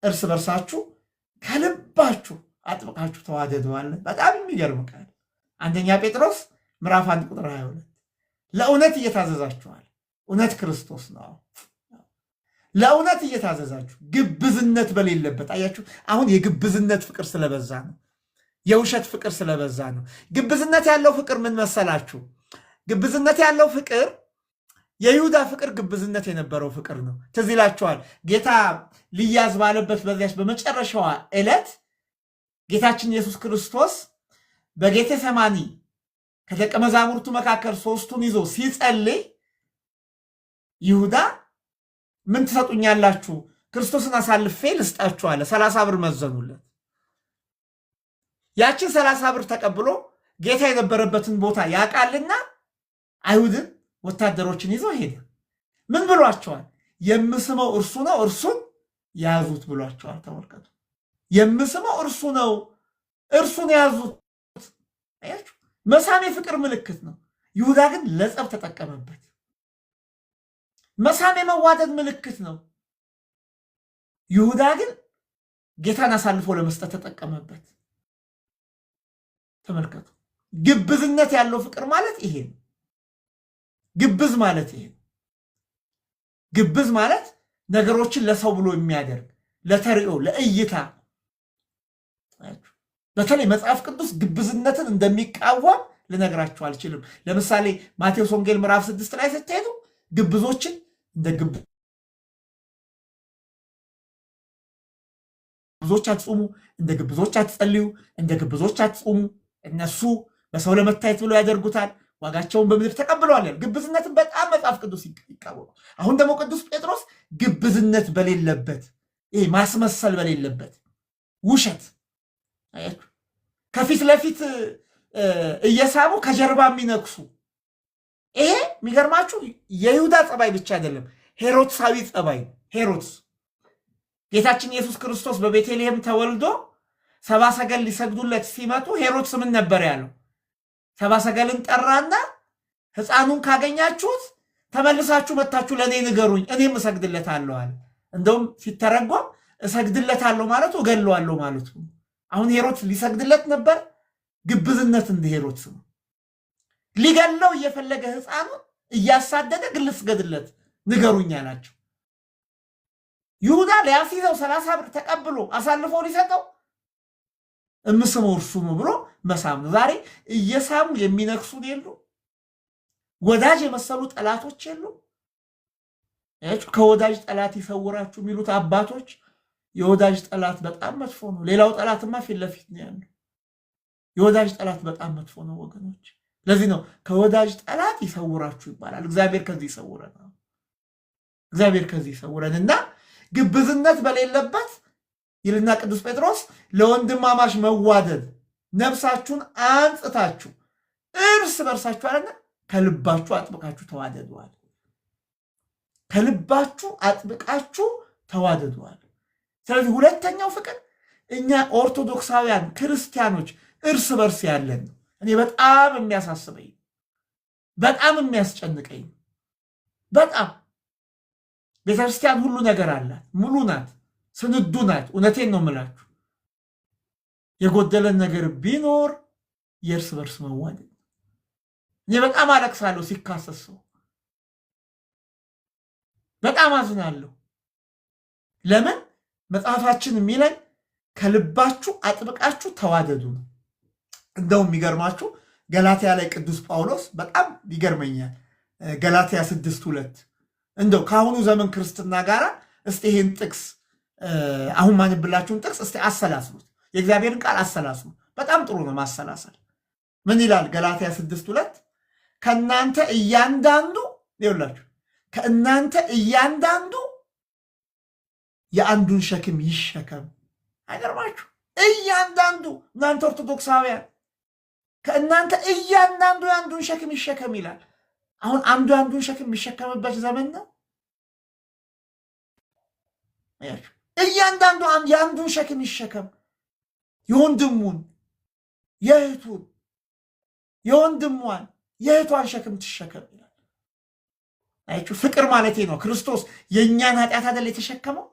እርስ በርሳችሁ ከልባችሁ አጥብቃችሁ ተዋደደዋል። በጣም የሚገርም ቃል። አንደኛ ጴጥሮስ ምዕራፍ 1 ቁጥር 22 ለእውነት እየታዘዛችኋል። እውነት ክርስቶስ ነው። ለእውነት እየታዘዛችሁ ግብዝነት በሌለበት። አያችሁ፣ አሁን የግብዝነት ፍቅር ስለበዛ ነው። የውሸት ፍቅር ስለበዛ ነው። ግብዝነት ያለው ፍቅር ምን መሰላችሁ? ግብዝነት ያለው ፍቅር የይሁዳ ፍቅር ግብዝነት የነበረው ፍቅር ነው። ትዝ ይላችኋል። ጌታ ሊያዝ ባለበት በዚያች በመጨረሻዋ ዕለት ጌታችን ኢየሱስ ክርስቶስ በጌቴ ሰማኒ ከደቀ መዛሙርቱ መካከል 3ቱን ይዞ ሲጸልይ ይሁዳ ምን ትሰጡኛላችሁ? ክርስቶስን አሳልፌ ልስጣችሁ አለ። 30 ብር መዘኑለት። ያችን 30 ብር ተቀብሎ ጌታ የነበረበትን ቦታ ያውቃልና አይሁድን ወታደሮችን ይዞ ሄደ። ምን ብሏቸዋል? የምስመው እርሱ ነው፣ እርሱን ያዙት ብሏቸዋል። ተመልከቱ። የምስመው እርሱ ነው፣ እርሱን ያዙት። አያችሁ፣ መሳም የፍቅር ምልክት ነው። ይሁዳ ግን ለጸብ ተጠቀመበት። መሳም የመዋደድ ምልክት ነው። ይሁዳ ግን ጌታን አሳልፎ ለመስጠት ተጠቀመበት። ተመልከቱ። ግብዝነት ያለው ፍቅር ማለት ይሄ ነው። ግብዝ ማለት ይሄ ነው። ግብዝ ማለት ነገሮችን ለሰው ብሎ የሚያደርግ ለተሪኦ ለእይታ። በተለይ መጽሐፍ ቅዱስ ግብዝነትን እንደሚቃወም ልነግራችሁ አልችልም። ለምሳሌ ማቴዎስ ወንጌል ምዕራፍ 6 ላይ ስትሄዱ ግብዞችን እንደ ግብዞች አትጹሙ፣ እንደ ግብዞች አትጸልዩ፣ እንደ ግብዞች አትጹሙ፣ እነሱ በሰው ለመታየት ብሎ ያደርጉታል፣ ዋጋቸውን በምድር ተቀብለዋል። ግብዝነትን በጣም መጽሐፍ ቅዱስ ይቃወማል። አሁን ደግሞ ቅዱስ ጴጥሮስ ግብዝነት በሌለበት፣ ይሄ ማስመሰል በሌለበት ውሸት፣ አያችሁ፣ ከፊት ለፊት እየሳቡ ከጀርባ የሚነክሱ፣ ይሄ የሚገርማችሁ የይሁዳ ጸባይ ብቻ አይደለም፣ ሄሮድሳዊ ጸባይ። ሄሮድስ ጌታችን ኢየሱስ ክርስቶስ በቤተልሔም ተወልዶ 70 ሰገል ሊሰግዱለት ሲመጡ ሄሮድስ ምን ነበር ያለው? 70 ሰገልን ጠራና ሕፃኑን ካገኛችሁት ተመልሳችሁ መታችሁ ለእኔ ንገሩኝ፣ እኔም እሰግድለታለሁ አለ። እንደውም ሲተረጎም እሰግድለታለሁ ማለቱ እገለዋለሁ ማለቱ። አሁን ሄሮድስ ሊሰግድለት ነበር። ግብዝነት እንደ ሄሮድስ ነው። ሊገለው እየፈለገ ሕፃኑን እያሳደደ ግን ልስገድለት ንገሩኝ አላቸው። ይሁዳ ሊያስይዘው 30 ብር ተቀብሎ አሳልፎ ሊሰጠው እምስመው እርሱ ነው ብሎ መሳም ነው። ዛሬ እየሳሙ የሚነክሱን የሉ፣ ወዳጅ የመሰሉ ጠላቶች የሉ። ከወዳጅ ጠላት ይሰውራችሁ የሚሉት አባቶች፣ የወዳጅ ጠላት በጣም መጥፎ ነው። ሌላው ጠላትማ ፊት ለፊት ነው ያለው። የወዳጅ ጠላት በጣም መጥፎ ነው ወገኖች። ለዚህ ነው ከወዳጅ ጠላት ይሰውራችሁ ይባላል። እግዚአብሔር ከዚህ ይሰውረን፣ እግዚአብሔር ከዚህ ይሰውረን እና ግብዝነት በሌለበት ይልና ቅዱስ ጴጥሮስ ለወንድማማች መዋደድ ነፍሳችሁን አንጽታችሁ እርስ በርሳችሁ አለና ከልባችሁ አጥብቃችሁ ተዋደዱዋል። ከልባችሁ አጥብቃችሁ ተዋደዱዋል። ስለዚህ ሁለተኛው ፍቅር እኛ ኦርቶዶክሳውያን ክርስቲያኖች እርስ በርስ ያለን ነው። እኔ በጣም የሚያሳስበኝ በጣም የሚያስጨንቀኝ በጣም ቤተክርስቲያን ሁሉ ነገር አላት፣ ሙሉ ናት፣ ስንዱ ናት። እውነቴን ነው የምላችሁ። የጎደለን ነገር ቢኖር የእርስ በርስ መዋደድ። እኔ በጣም አለቅሳለሁ ሲካሰስ ሰው፣ በጣም አዝናለሁ። ለምን? መጽሐፋችን የሚለን ከልባችሁ አጥብቃችሁ ተዋደዱ ነው። እንደውም የሚገርማችሁ ገላትያ ላይ ቅዱስ ጳውሎስ በጣም ይገርመኛል። ገላትያ 6:2 እንደው ከአሁኑ ዘመን ክርስትና ጋር እስቲ ይሄን ጥቅስ አሁን ማንብላችሁን ጥቅስ እስቲ አሰላስሉት። የእግዚአብሔርን ቃል አሰላስሉ። በጣም ጥሩ ነው ማሰላሰል። ምን ይላል ገላትያ 6:2? ከእናንተ እያንዳንዱ ይኸውላችሁ፣ ከእናንተ እያንዳንዱ የአንዱን ሸክም ይሸከም። አይገርማችሁ? እያንዳንዱ እናንተ ኦርቶዶክሳውያን ከእናንተ እያንዳንዱ የአንዱን ሸክም ይሸከም ይላል። አሁን አንዱ የአንዱን ሸክም የሚሸከምበት ዘመን ነው። እያንዳንዱ የአንዱን ሸክም ይሸከም። የወንድሙን፣ የእህቱን፣ የወንድሟን፣ የእህቷን ሸክም ትሸከም ይላል። አያችሁ፣ ፍቅር ማለቴ ነው። ክርስቶስ የእኛን ኃጢአት አይደል የተሸከመው?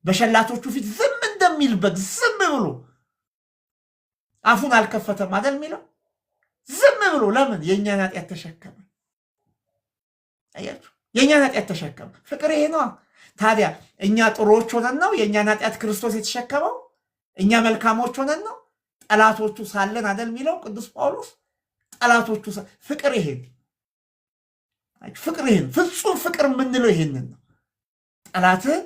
በሸላቶቹ ፊት ዝም እንደሚል በግ ዝም ብሎ አፉን አልከፈተም አይደል የሚለው? ዝም ብሎ ለምን? የእኛን ኃጢአት ተሸከመ። አያችሁ፣ የእኛን ኃጢአት ተሸከመ። ፍቅር ይሄ ነው። ታዲያ እኛ ጥሩዎች ሆነን ነው የእኛን ኃጢአት ክርስቶስ የተሸከመው? እኛ መልካሞች ሆነን ነው? ጠላቶቹ ሳለን አይደል የሚለው ቅዱስ ጳውሎስ? ጠላቶቹ ፍቅር ይሄን ፍቅር ይሄን ፍጹም ፍቅር የምንለው ይሄንን ነው። ጠላትህን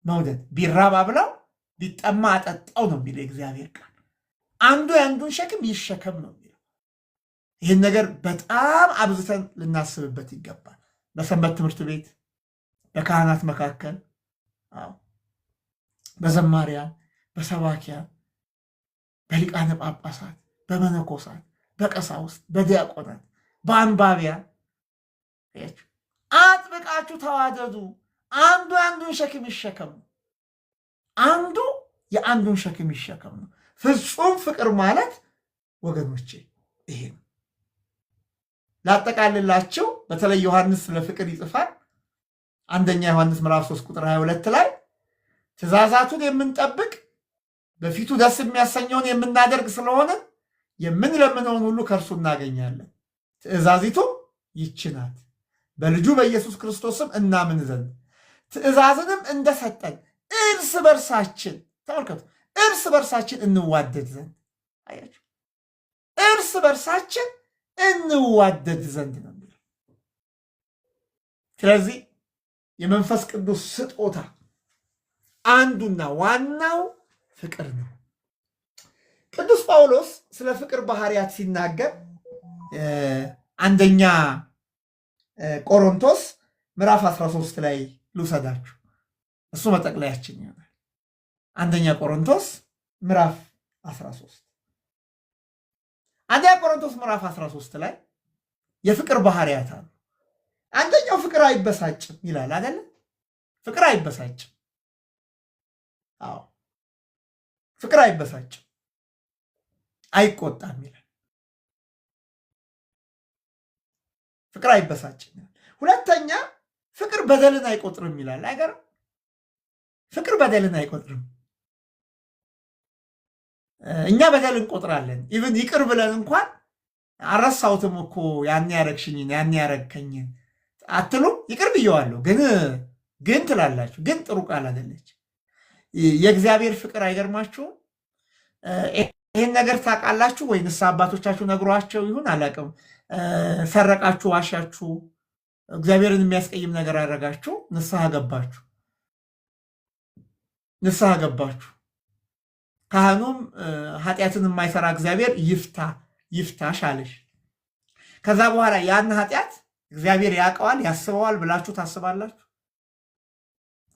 መውደድ፣ ቢራብ አብላው፣ ቢጠማ አጠጣው ነው የሚለው እግዚአብሔር ቃል። አንዱ የአንዱን ሸክም ይሸከም ነው የሚለው። ይህን ነገር በጣም አብዝተን ልናስብበት ይገባል። በሰንበት ትምህርት ቤት፣ በካህናት መካከል፣ በዘማሪያን፣ በሰባኪያን፣ በሊቃነ ጳጳሳት፣ በመነኮሳት፣ በቀሳውስት፣ በዲያቆናት፣ በአንባቢያን አጥብቃችሁ ተዋደዱ። አንዱ የአንዱን ሸክም ይሸከም ነው። አንዱ የአንዱን ሸክም ይሸከም ነው። ፍጹም ፍቅር ማለት ወገኖቼ ይሄ ነው። ላጠቃልላቸው። በተለይ ዮሐንስ ስለ ፍቅር ይጽፋል። አንደኛ ዮሐንስ ምዕራፍ 3 ቁጥር 22 ላይ ትእዛዛቱን የምንጠብቅ በፊቱ ደስ የሚያሰኘውን የምናደርግ ስለሆነ የምንለምነውን ሁሉ ከእርሱ እናገኛለን። ትእዛዚቱም ይህች ናት፣ በልጁ በኢየሱስ ክርስቶስም እናምን ዘንድ ትእዛዝንም እንደሰጠን እርስ በርሳችን ተመልከቱ፣ እርስ በርሳችን እንዋደድ ዘንድ። አያችሁ፣ እርስ በርሳችን እንዋደድ ዘንድ ነው። ስለዚህ የመንፈስ ቅዱስ ስጦታ አንዱና ዋናው ፍቅር ነው። ቅዱስ ጳውሎስ ስለ ፍቅር ባህሪያት ሲናገር አንደኛ ቆሮንቶስ ምዕራፍ 13 ላይ ልውሰዳችሁ፣ እሱ መጠቅለያችን ይሆናል። አንደኛ ቆሮንቶስ ምዕራፍ 13 አንደኛ ቆሮንቶስ ምዕራፍ 13 ላይ የፍቅር ባህሪያት አሉ። አንደኛው ፍቅር አይበሳጭም ይላል አይደለ? ፍቅር አይበሳጭም። አዎ ፍቅር አይበሳጭም፣ አይቆጣም ይላል። ፍቅር አይበሳጭም። ሁለተኛ ፍቅር በደልን አይቆጥርም ይላል። አይገርም? ፍቅር በደልን አይቆጥርም። እኛ በደል እንቆጥራለን። ኢቭን ይቅር ብለን እንኳን አረሳሁትም እኮ ያን ያረግሽኝን ያን ያረግከኝን አትሉም? ይቅር ብየዋለሁ ግን ትላላችሁ። ግን ጥሩ ቃል አይደለች። የእግዚአብሔር ፍቅር አይገርማችሁም? ይህን ነገር ታውቃላችሁ ወይ? ንስሐ አባቶቻችሁ ነግሯቸው ይሁን አላውቅም። ሰረቃችሁ፣ ዋሻችሁ፣ እግዚአብሔርን የሚያስቀይም ነገር አደረጋችሁ፣ ንስሐ ገባችሁ። ካህኑም ኃጢአትን የማይሰራ እግዚአብሔር ይፍታሽ አለሽ። ከዛ በኋላ ያን ኃጢአት እግዚአብሔር ያውቀዋል ያስበዋል ብላችሁ ታስባላችሁ?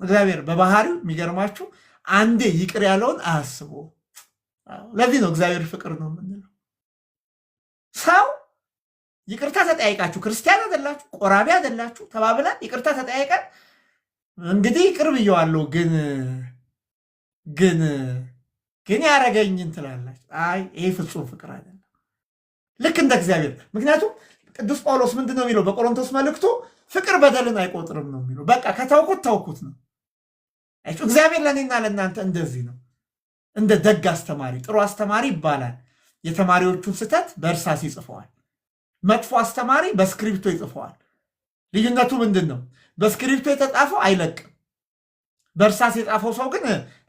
እግዚአብሔር በባህሪው የሚገርማችሁ አንዴ ይቅር ያለውን አያስበውም። ለዚህ ነው እግዚአብሔር ፍቅር ነው የምንለው። ሰው ይቅርታ ተጠያይቃችሁ፣ ክርስቲያን አይደላችሁ፣ ቆራቢ አይደላችሁ፣ ተባብለን ይቅርታ ተጠያይቀን እንግዲህ ይቅር ብየዋለሁ ግን ያረገኝን ትላላችሁ። አይ ይሄ ፍጹም ፍቅር አይደለም። ልክ እንደ እግዚአብሔር። ምክንያቱም ቅዱስ ጳውሎስ ምንድን ነው የሚለው በቆሮንቶስ መልእክቱ? ፍቅር በደልን አይቆጥርም ነው የሚለው። በቃ ከተውኩት ተውኩት ነው። እግዚአብሔር ለእኔና ለእናንተ እንደዚህ ነው። እንደ ደግ አስተማሪ፣ ጥሩ አስተማሪ ይባላል። የተማሪዎቹን ስህተት በእርሳስ ይጽፈዋል። መጥፎ አስተማሪ በስክሪፕቶ ይጽፈዋል። ልዩነቱ ምንድን ነው? በስክሪፕቶ የተጻፈው አይለቅም። በእርሳስ የጻፈው ሰው ግን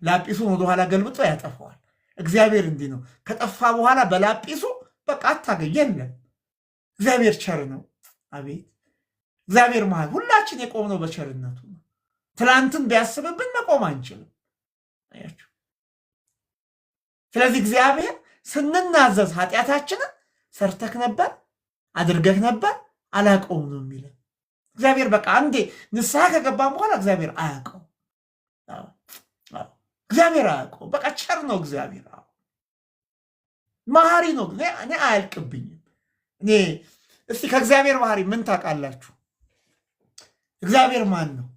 ላጲሱን ወደኋላ ገልብጦ ያጠፈዋል። እግዚአብሔር እንዲህ ነው። ከጠፋ በኋላ በላጲሱ በቃ አታገኝ የለም። እግዚአብሔር ቸር ነው። አቤት እግዚአብሔር መሃል ሁላችን የቆምነው በቸርነቱ ነው። ትላንትን ቢያስብብን መቆም አንችልም። አያችሁ። ስለዚህ እግዚአብሔር ስንናዘዝ ኃጢአታችንን ሰርተክ ነበር አድርገህ ነበር አላውቀውም ነው የሚለን። እግዚአብሔር በቃ አንዴ ንስሐ ከገባን በኋላ እግዚአብሔር አያውቀው እግዚአብሔር አያውቀው። በቃ ቸር ነው እግዚአብሔር። መሐሪ ነው። እኔ አያልቅብኝም። እኔ እስቲ ከእግዚአብሔር ባህሪ ምን ታውቃላችሁ? እግዚአብሔር ማን ነው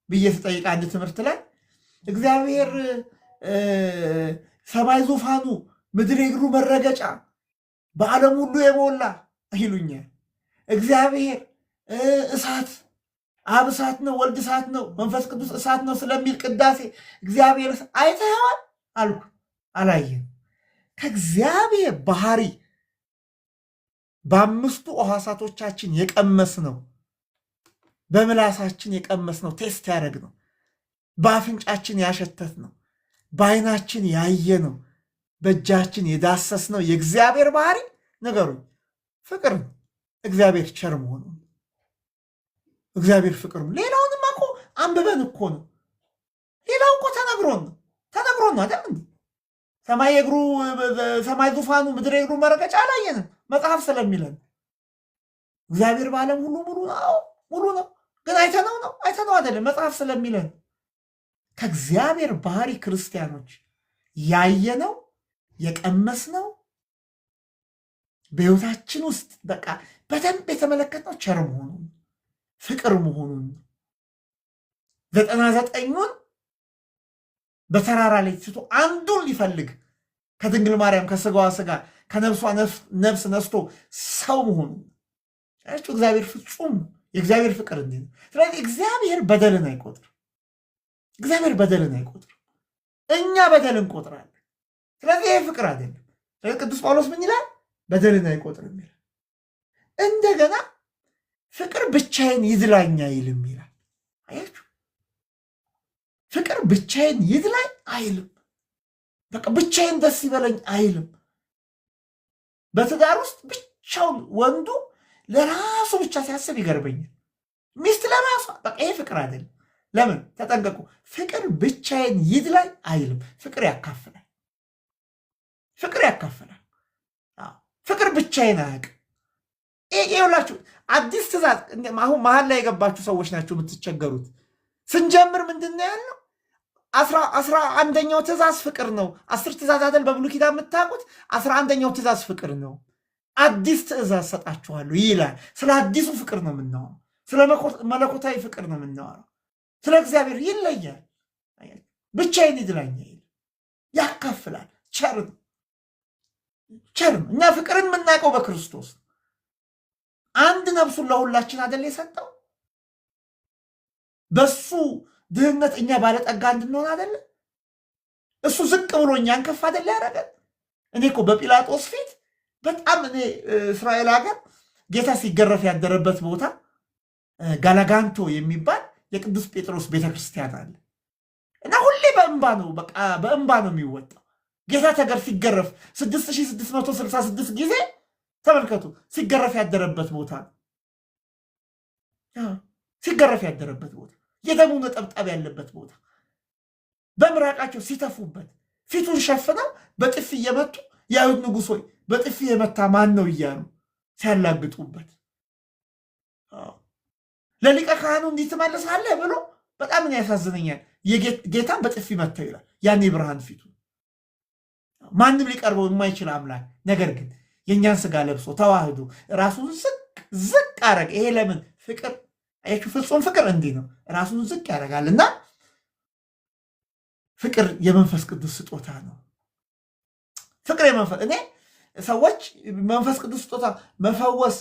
ብዬ ስጠይቅ አንድ ትምህርት ላይ እግዚአብሔር ሰማይ ዙፋኑ ምድር የእግሩ መረገጫ በዓለም ሁሉ የሞላ ይሉኛል። እግዚአብሔር እሳት፣ አብ እሳት ነው፣ ወልድ እሳት ነው፣ መንፈስ ቅዱስ እሳት ነው ስለሚል ቅዳሴ እግዚአብሔር አይተኸዋል አልኩ። አላየም። ከእግዚአብሔር ባህሪ በአምስቱ ሕዋሳቶቻችን የቀመስ ነው፣ በምላሳችን የቀመስ ነው፣ ቴስት ያደረግ ነው፣ በአፍንጫችን ያሸተት ነው፣ በዓይናችን ያየ ነው፣ በእጃችን የዳሰስ ነው። የእግዚአብሔር ባህሪ ነገሩኝ ፍቅር ነው። እግዚአብሔር ቸር መሆኑ እግዚአብሔር ፍቅር ነው። ሌላውንም እኮ አንብበን እኮ ነው። ሌላው እኮ ተነግሮን ነው አይደል እንዴ? ሰማይ ዙፋኑ ምድር የእግሩ መረገጫ አላየንም መጽሐፍ ስለሚለን። እግዚአብሔር በዓለም ሁሉ ሙሉ ነው። ግን አይተነው አይደለም። መጽሐፍ ስለሚለን ከእግዚአብሔር ባህሪ ክርስቲያኖች ያየነው የቀመስነው በሕይወታችን ውስጥ በቃ በደንብ የተመለከትነው ቸር መሆኑን ፍቅር መሆኑን 99ን በተራራ ላይ ትቶ አንዱን ሊፈልግ ከድንግል ማርያም ከስጋዋ ስጋ ከነፍሷ ነፍስ ነስቶ ሰው መሆኑን እግዚአብሔር ፍጹም የእግዚአብሔር ፍቅር እንዲህ ነው። ስለዚህ እግዚአብሔር በደልን አይቆጥርም። እኛ በደል እንቆጥራለን። ስለዚህ ይህ ፍቅር አይደለም። ስለዚህ ቅዱስ ጳውሎስ ምን ይላል? በደልን አይቆጥርም ይላል። እንደገና ፍቅር ብቻዬን ይድላኝ አይልም ይላል። አያችሁ፣ ፍቅር ብቻዬን ይድላኝ አይልም። በቃ ብቻዬን ደስ ይበለኝ አይልም። በትዳር ውስጥ ብቻውን ወንዱ ለራሱ ብቻ ሲያስብ ይገርበኛል። ሚስት ለራሷ በቃ ይሄ ፍቅር አይደለም። ለምን? ተጠንቀቁ። ፍቅር ብቻዬን ይድላኝ አይልም። ፍቅር ያካፍላል። ፍቅር ብቻዬን አያውቅም። ይኸውላችሁ አዲስ ትእዛዝ አሁን መሀል ላይ የገባችሁ ሰዎች ናቸው የምትቸገሩት። ስንጀምር ምንድን ነው ያለው? 11ኛው ትእዛዝ ፍቅር ነው። 10 ትእዛዝ አይደል በብሉይ ኪዳን የምታውቁት? 11ኛው ትእዛዝ ፍቅር ነው። አዲስ ትእዛዝ ሰጣችኋለሁ ይላል። ስለ አዲሱ ፍቅር ነው የምናወራው። ስለ መለኮታዊ ፍቅር ነው የምናወራው። ስለ እግዚአብሔር ይለያል። ብቻዬን ይድላኝ ያካፍላል። ቸር ነው። እኛ ፍቅርን የምናውቀው በክርስቶስ አንድ ነፍሱን ለሁላችን አይደል የሰጠው? በሱ ድህነት እኛ ባለጠጋ እንድንሆን አይደለ? እሱ ዝቅ ብሎ እኛን ከፍ አይደለ ያደረገን? እኔ እኮ በጲላጦስ ፊት በጣም እስራኤል ሀገር ጌታ ሲገረፍ ያደረበት ቦታ ጋላጋንቶ የሚባል የቅዱስ ጴጥሮስ ቤተክርስቲያን አለ እና ሁሌ በእንባ ነው የሚወጣው። ጌታ ሲገረፍ 6666 ጊዜ ተመልከቱ፣ ሲገረፍ ያደረበት ቦታ ነው። ሲገረፍ ያደረበት ቦታ፣ የደሙ ነጠብጣብ ያለበት ቦታ፣ በምራቃቸው ሲተፉበት ፊቱን ሸፍነው በጥፊ እየመቱ የአይሁድ ንጉሥ ሆይ በጥፊ የመታ ማን ነው እያሉ ሲያላግጡበት ለሊቀ ካህኑ እንዲህ ትመልሳለህ ብሎ በጣም ምን ያሳዝነኛል። ጌታን በጥፊ መተው ይላል። ያኔ ብርሃን ፊቱ ማንም ሊቀርበው የማይችል አምላክ ነገር ግን የእኛን ስጋ ለብሶ ተዋህዶ ራሱን ዝቅ አረግ። ይሄ ለምን? ፍቅር አያችሁ፣ ፍጹም ፍቅር እንዲህ ነው፣ ራሱን ዝቅ ያደርጋልና ፍቅር የመንፈስ ቅዱስ ስጦታ ነው። ፍቅር እኔ ሰዎች መንፈስ ቅዱስ ስጦታ መፈወስ፣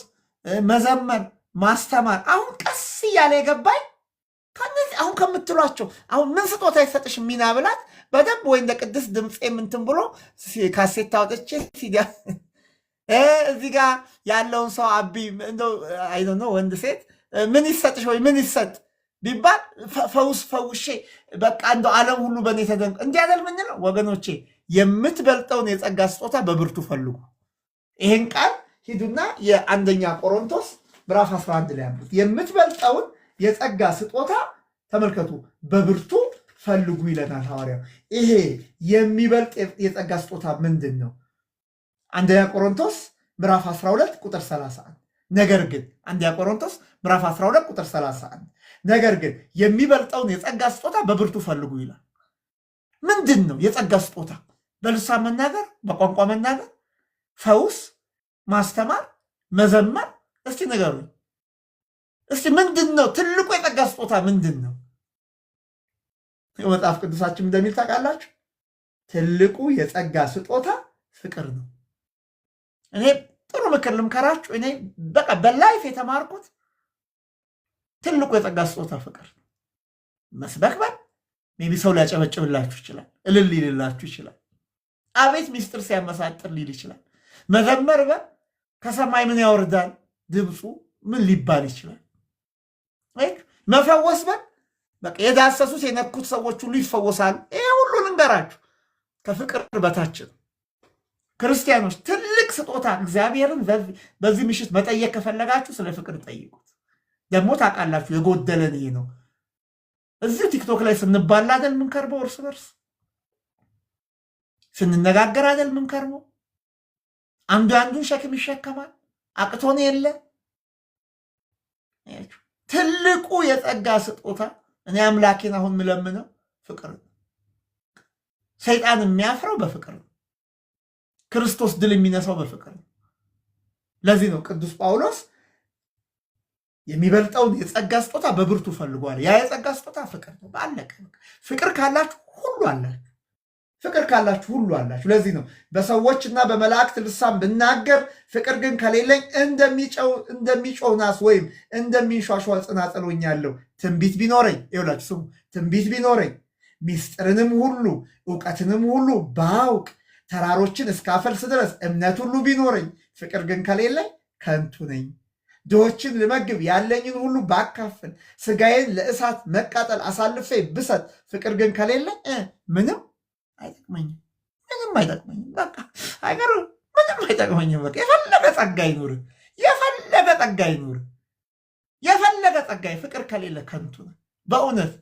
መዘመር፣ ማስተማር አሁን ቀስ እያለ የገባኝ ከነዚህ አሁን ከምትሏቸው አሁን ምን ስጦታ ይሰጥሽ ሚና ብላት በደንብ ወይ እንደ ቅድስት ድምፄ ምንትን ብሎ ካሴት አውጥቼ እዚህ ጋር ያለውን ሰው አቢ እንደው ወንድ ሴት ምን ይሰጥሽ ወይ ምን ይሰጥ ቢባል ፈውሼ በቃ እንደው ዓለም ሁሉ በእኔ ተደንቅ እንዲያደል ምንለው ወገኖቼ፣ የምትበልጠውን የጸጋ ስጦታ በብርቱ ፈልጉ። ይሄን ቃል ሂዱና የአንደኛ ቆሮንቶስ ምዕራፍ 11 ላይ ያሉት የምትበልጠውን የጸጋ ስጦታ ተመልከቱ፣ በብርቱ ፈልጉ ይለናል ሐዋርያው። ይሄ የሚበልጥ የጸጋ ስጦታ ምንድን ነው? አንደኛ ቆሮንቶስ ምዕራፍ 12 ቁጥር 31 ነገር ግን አንደኛ ቆሮንቶስ ምዕራፍ 12 ቁጥር 31 ነገር ግን የሚበልጠውን የጸጋ ስጦታ በብርቱ ፈልጉ ይላል። ምንድን ነው የጸጋ ስጦታ? በልሳን መናገር፣ በቋንቋ መናገር፣ ፈውስ፣ ማስተማር፣ መዘመር። እስቲ ንገሩኝ። እስቲ ምንድን ነው ትልቁ የጸጋ ስጦታ ምንድን ነው? መጽሐፍ ቅዱሳችን እንደሚል ታውቃላችሁ፣ ትልቁ የጸጋ ስጦታ ፍቅር ነው። እኔ ጥሩ ምክር ልምከራችሁ። እኔ በቃ በላይፍ የተማርኩት ትልቁ የጸጋ ስጦታ ፍቅር ነው። መስበክ ሜቢ ሰው ሊያጨበጭብላችሁ ይችላል፣ እልል ሊልላችሁ ይችላል፣ አቤት ሚስጥር ሲያመሳጥር ሊል ይችላል። መዘመር ከሰማይ ምን ያወርዳል ድምፁ ምን ሊባል ይችላል። መፈወስ በቃ የዳሰሱት የነኩት ሰዎች ሁሉ ይፈወሳሉ። ይሄ ሁሉ ልንገራችሁ ከፍቅር በታች ነው። ክርስቲያኖች ትልቅ ስጦታ እግዚአብሔርን በዚህ ምሽት መጠየቅ ከፈለጋችሁ ስለ ፍቅር ጠይቁት። ደግሞ ታውቃላችሁ የጎደለን ይሄ ነው። እዚህ ቲክቶክ ላይ ስንባላ አይደል ምንከርበው፣ እርስ በርስ ስንነጋገር አይደል ምንከርበው። አንዱ አንዱን ሸክም ይሸከማል። አቅቶን የለ ትልቁ የጸጋ ስጦታ እኔ አምላኬን አሁን ምለምነው ፍቅር ነው። ሰይጣን የሚያፍረው በፍቅር ነው። ክርስቶስ ድል የሚነሳው በፍቅር ነው። ለዚህ ነው ቅዱስ ጳውሎስ የሚበልጠውን የጸጋ ስጦታ በብርቱ ፈልጓል። ያ የጸጋ ስጦታ ፍቅር ነው። ባለቀ ፍቅር ካላችሁ ሁሉ አላችሁ። ፍቅር ካላችሁ ሁሉ አላችሁ። ለዚህ ነው በሰዎችና በመላእክት ልሳን ብናገር ፍቅር ግን ከሌለኝ እንደሚጮህ ናስ ወይም እንደሚንሿሿህ ጽናጽል ሆኛለሁ። ትንቢት ቢኖረኝ ይኸውላችሁ ስሙ፣ ትንቢት ቢኖረኝ ሚስጥርንም ሁሉ እውቀትንም ሁሉ ባውቅ ተራሮችን እስካፈልስ ድረስ እምነት ሁሉ ቢኖረኝ ፍቅር ግን ከሌለኝ ከንቱ ነኝ። ድሆችን ልመግብ ያለኝን ሁሉ ባካፍል ስጋዬን ለእሳት መቃጠል አሳልፌ ብሰጥ ፍቅር ግን ከሌለኝ ምንም አይጠቅመኝም። ምንም አይጠቅመኝም። በቃ አይገር ምንም አይጠቅመኝም። በቃ የፈለገ ጸጋ ይኑር፣ የፈለገ ጸጋ ይኑር፣ የፈለገ ጸጋ ፍቅር ከሌለ ከንቱ ነው በእውነት።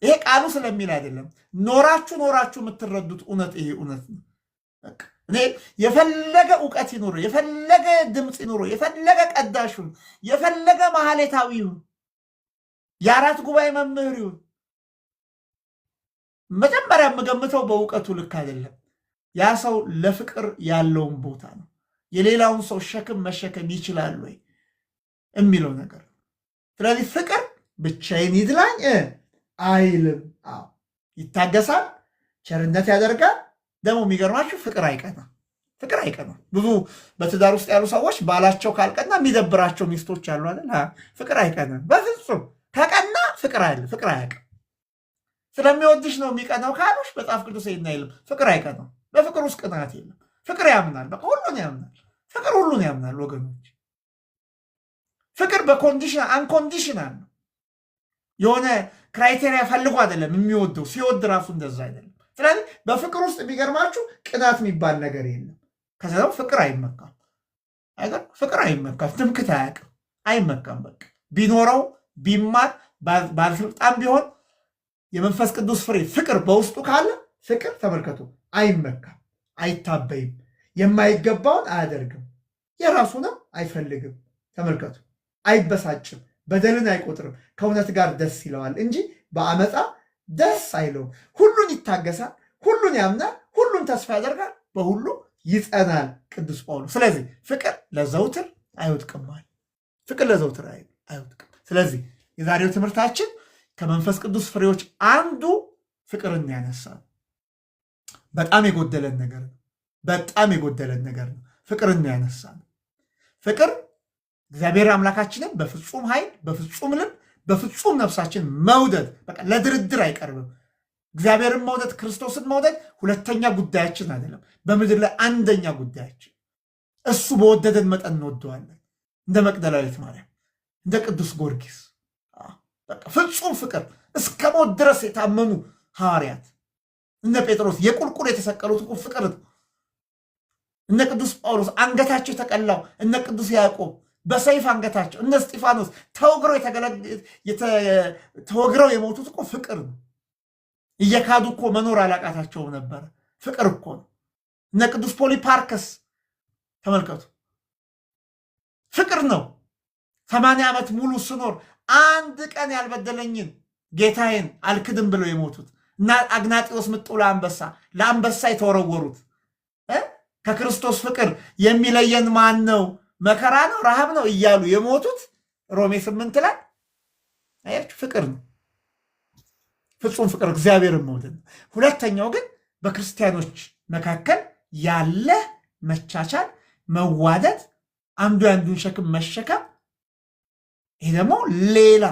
ይሄ ቃሉ ስለሚል አይደለም፣ ኖራችሁ የምትረዱት እውነት ይሄ እውነት ነው። እኔ የፈለገ እውቀት ይኑር፣ የፈለገ ድምፅ ይኑር፣ የፈለገ ቀዳሹን፣ የፈለገ ማህሌታዊውን፣ የአራት ጉባኤ መምህር ይሁን፣ መጀመሪያ የምገምተው በእውቀቱ ልክ አይደለም። ያ ሰው ለፍቅር ያለውን ቦታ ነው። የሌላውን ሰው ሸክም መሸከም ይችላል ወይ የሚለው ነገር። ስለዚህ ፍቅር ብቻዬን ይድላኝ አይልም። አዎ ይታገሳል፣ ቸርነት ያደርጋል። ደግሞ የሚገርማችሁ ፍቅር አይቀናም። ፍቅር አይቀናም። ብዙ በትዳር ውስጥ ያሉ ሰዎች ባላቸው ካልቀና የሚደብራቸው ሚስቶች አሉ አይደል? ፍቅር አይቀናም በፍጹም። ከቀና ፍቅር አለ፣ ፍቅር አያውቅም። ስለሚወድሽ ነው የሚቀናው ካሉሽ መጽሐፍ ቅዱስ ይሄን አይልም። ፍቅር አይቀናም። በፍቅር ውስጥ ቅናት የለም። ፍቅር ያምናል፣ በቃ ሁሉን ያምናል። ፍቅር ሁሉን ያምናል ወገኖች። ፍቅር በኮንዲሽናል አንኮንዲሽናል ነው። የሆነ ክራይቴሪያ ፈልጎ አይደለም የሚወደው። ሲወድ ራሱ እንደዛ አይደለም። ስለዚህ በፍቅር ውስጥ የሚገርማችሁ ቅናት የሚባል ነገር የለም። ከዛ ደግሞ ፍቅር አይመካም አይደል? ፍቅር አይመካም። ትምክት አያውቅም፣ አይመካም። በቃ ቢኖረው ቢማር ባለስልጣን ቢሆን የመንፈስ ቅዱስ ፍሬ ፍቅር በውስጡ ካለ ፍቅር ተመልከቱ፣ አይመካም፣ አይታበይም፣ የማይገባውን አያደርግም፣ የራሱንም አይፈልግም። ተመልከቱ፣ አይበሳጭም፣ በደልን አይቆጥርም፣ ከእውነት ጋር ደስ ይለዋል እንጂ በአመፃ ደስ አይለውም። ሁሉን ይታገሳል፣ ሁሉን ያምናል፣ ሁሉን ተስፋ ያደርጋል፣ በሁሉ ይጸናል ቅዱስ ጳውሎስ። ስለዚህ ፍቅር ለዘውትር አይወድቅም። ፍቅር ለዘውትር አይወድቅም። ስለዚህ የዛሬው ትምህርታችን ከመንፈስ ቅዱስ ፍሬዎች አንዱ ፍቅርን ያነሳል። በጣም የጎደለን ነገር ነው። በጣም የጎደለን ነገር ነው። ፍቅርን ያነሳል። ፍቅር እግዚአብሔር አምላካችንን በፍጹም ኃይል፣ በፍጹም ልብ፣ በፍጹም ነፍሳችን መውደድ በቃ ለድርድር አይቀርብም። እግዚአብሔርን መውደድ፣ ክርስቶስን መውደድ ሁለተኛ ጉዳያችን አይደለም። በምድር ላይ አንደኛ ጉዳያችን። እሱ በወደደን መጠን እንወደዋለን። እንደ መቅደላዊት ማርያም፣ እንደ ቅዱስ ጊዮርጊስ በቃ ፍጹም ፍቅር እስከ ሞት ድረስ የታመኑ ሐዋርያት እነ ጴጥሮስ የቁልቁል የተሰቀሉት ፍቅር ነው። እነ ቅዱስ ጳውሎስ አንገታቸው የተቀላው፣ እነ ቅዱስ ያዕቆብ በሰይፍ አንገታቸው፣ እነ እስጢፋኖስ ተወግረው የሞቱት እኮ ፍቅር ነው። እየካዱ እኮ መኖር አላቃታቸውም ነበረ። ፍቅር እኮ ነው። እነ ቅዱስ ፖሊፓርከስ ተመልከቱ፣ ፍቅር ነው። 80 ዓመት ሙሉ ስኖር አንድ ቀን ያልበደለኝን ጌታዬን አልክድም ብለው የሞቱት እና አግናጢዎስ ምጡ ለአንበሳ የተወረወሩት ከክርስቶስ ፍቅር የሚለየን ማን ነው? መከራ ነው? ረሃብ ነው? እያሉ የሞቱት ሮሜ 8 ላይ አያችሁ፣ ፍቅር ነው። ፍጹም ፍቅር እግዚአብሔርን መውደድ ነው። ሁለተኛው ግን በክርስቲያኖች መካከል ያለ መቻቻል፣ መዋደድ፣ አንዱ የአንዱን ሸክም መሸከም። ይህ ደግሞ ሌላ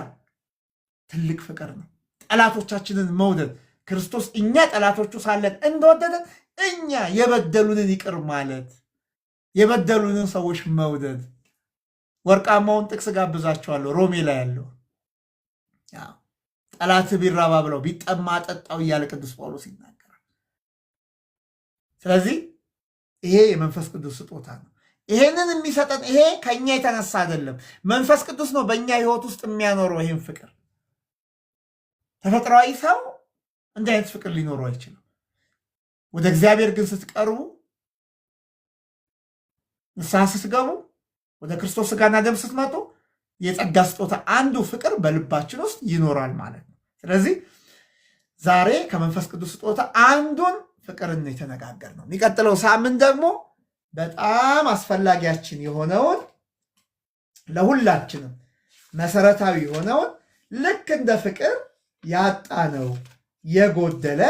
ትልቅ ፍቅር ነው። ጠላቶቻችንን መውደድ። ክርስቶስ እኛ ጠላቶቹ ሳለን እንደወደደን እኛ የበደሉንን ይቅር ማለት፣ የበደሉንን ሰዎች መውደድ። ወርቃማውን ጥቅስ ጋብዛቸዋለሁ፣ ሮሜ ላይ ያለው ጠላት ቢራባ ብለው ቢጠማ ጠጣው እያለ ቅዱስ ጳውሎስ ይናገራል። ስለዚህ ይሄ የመንፈስ ቅዱስ ስጦታ ነው። ይሄንን የሚሰጠን ይሄ ከኛ የተነሳ አይደለም፣ መንፈስ ቅዱስ ነው በእኛ ህይወት ውስጥ የሚያኖረው ይህን ፍቅር። ተፈጥሯዊ ሰው እንዲህ አይነት ፍቅር ሊኖረው አይችልም። ወደ እግዚአብሔር ግን ስትቀርቡ፣ ንስሐ ስትገቡ፣ ወደ ክርስቶስ ስጋና ደም ስትመጡ የጸጋ ስጦታ አንዱ ፍቅር በልባችን ውስጥ ይኖራል ማለት ነው። ስለዚህ ዛሬ ከመንፈስ ቅዱስ ስጦታ አንዱን ፍቅርን የተነጋገር ነው። የሚቀጥለው ሳምንት ደግሞ በጣም አስፈላጊያችን የሆነውን ለሁላችንም መሰረታዊ የሆነውን ልክ እንደ ፍቅር ያጣነው የጎደለ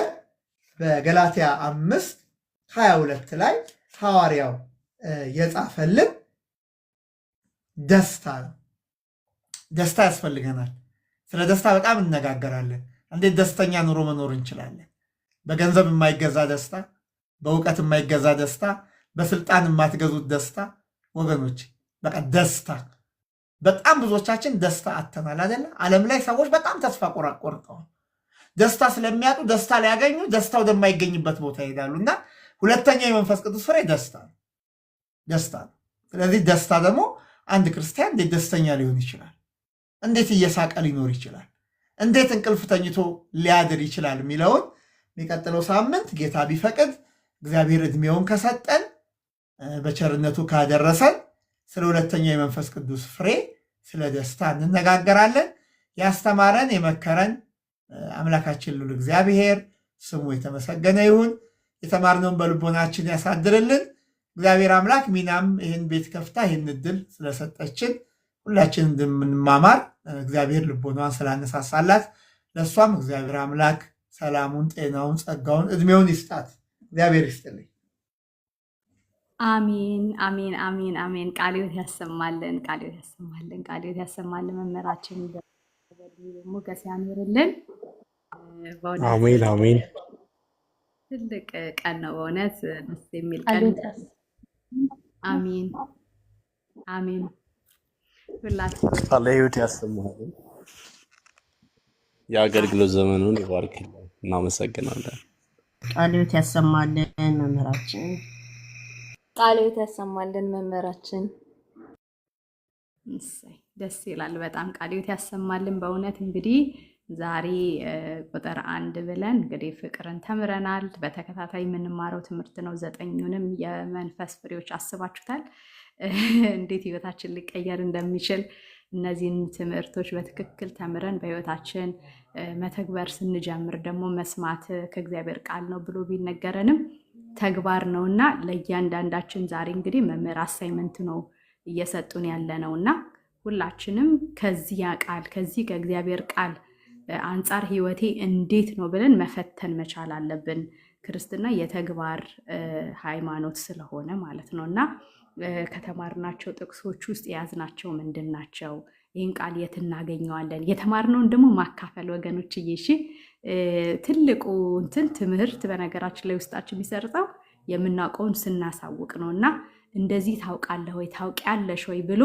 በገላትያ 5:22 ላይ ሐዋርያው የጻፈልን ደስታ ነው። ደስታ ያስፈልገናል። ስለ ደስታ በጣም እነጋገራለን። እንዴት ደስተኛ ኑሮ መኖር እንችላለን? በገንዘብ የማይገዛ ደስታ፣ በእውቀት የማይገዛ ደስታ፣ በስልጣን የማትገዙት ደስታ። ወገኖች በቃ ደስታ በጣም ብዙዎቻችን ደስታ አተናል አይደለ? ዓለም ላይ ሰዎች በጣም ተስፋ ቆርጠዋል። ደስታ ስለሚያጡ ደስታ ሊያገኙ ደስታ ወደማይገኝበት ቦታ ይሄዳሉ። እና ሁለተኛው የመንፈስ ቅዱስ ፍሬ ደስታ ነው። ደስታ ነው። ስለዚህ ደስታ ደግሞ አንድ ክርስቲያን እንዴት ደስተኛ ሊሆን ይችላል? እንዴት እየሳቀ ሊኖር ይችላል? እንዴት እንቅልፍ ተኝቶ ሊያድር ይችላል? የሚለውን የሚቀጥለው ሳምንት ጌታ ቢፈቅድ እግዚአብሔር ዕድሜውን ከሰጠን በቸርነቱ ካደረሰን ስለ ሁለተኛው የመንፈስ ቅዱስ ፍሬ ስለ ደስታ እንነጋገራለን። ያስተማረን የመከረን አምላካችን ልዑል እግዚአብሔር ስሙ የተመሰገነ ይሁን። የተማርነውን በልቦናችን ያሳድርልን። እግዚአብሔር አምላክ ሚናም ይህን ቤት ከፍታ ይህን እድል ስለሰጠችን ሁላችን እንደምንማማር እግዚአብሔር ልቦናዋን ስላነሳሳላት ለእሷም እግዚአብሔር አምላክ ሰላሙን፣ ጤናውን፣ ጸጋውን፣ ዕድሜውን ይስጣት። እግዚአብሔር ይስጥልኝ። አሜን አሜን አሜን አሜን። ቃለ ሕይወት ያሰማልን፣ ቃለ ሕይወት ያሰማልን፣ ቃለ ሕይወት ያሰማልን። መምህራችን ደግሞ ገስ ያኖርልን። አሜን አሜን። ትልቅ ቀን ነው በእውነት ደስ የሚል ቀን። አሜን አሜን። ሁላችሁ ቃለ ሕይወት ያሰማልን፣ የአገልግሎት ዘመኑን ይባርክልን። እናመሰግናለን። ቃለ ሕይወት ያሰማልን መምህራችን። ቃለ ሕይወት ያሰማልን መምህራችን። እሰይ ደስ ይላል በጣም። ቃለ ሕይወት ያሰማልን በእውነት። እንግዲህ ዛሬ ቁጥር 1 ብለን እንግዲህ ፍቅርን ተምረናል። በተከታታይ የምንማረው ትምህርት ነው። 9ኙንም የመንፈስ ፍሬዎች አስባችሁታል? እንዴት ህይወታችን ሊቀየር እንደሚችል እነዚህን ትምህርቶች በትክክል ተምረን በህይወታችን መተግበር ስንጀምር ደግሞ መስማት ከእግዚአብሔር ቃል ነው ብሎ ቢነገረንም ተግባር ነውና ለእያንዳንዳችን ዛሬ እንግዲህ መምህር አሳይመንት ነው እየሰጡን ያለ ነውና ሁላችንም ከዚህ ቃል ከዚህ ከእግዚአብሔር ቃል አንጻር ህይወቴ እንዴት ነው ብለን መፈተን መቻል አለብን። ክርስትና የተግባር ሃይማኖት ስለሆነ ማለት ነውና ከተማርናቸው ጥቅሶች ውስጥ የያዝናቸው ምንድን ናቸው? ይህን ቃል የት እናገኘዋለን? የተማርነውን ደግሞ ማካፈል ወገኖች። እሺ ትልቁ ትምህርት በነገራችን ላይ ውስጣችን የሚሰርጸው የምናውቀውን ስናሳውቅ ነውና እንደዚህ ታውቃለህ ወይ ታውቂያለሽ ወይ ብሎ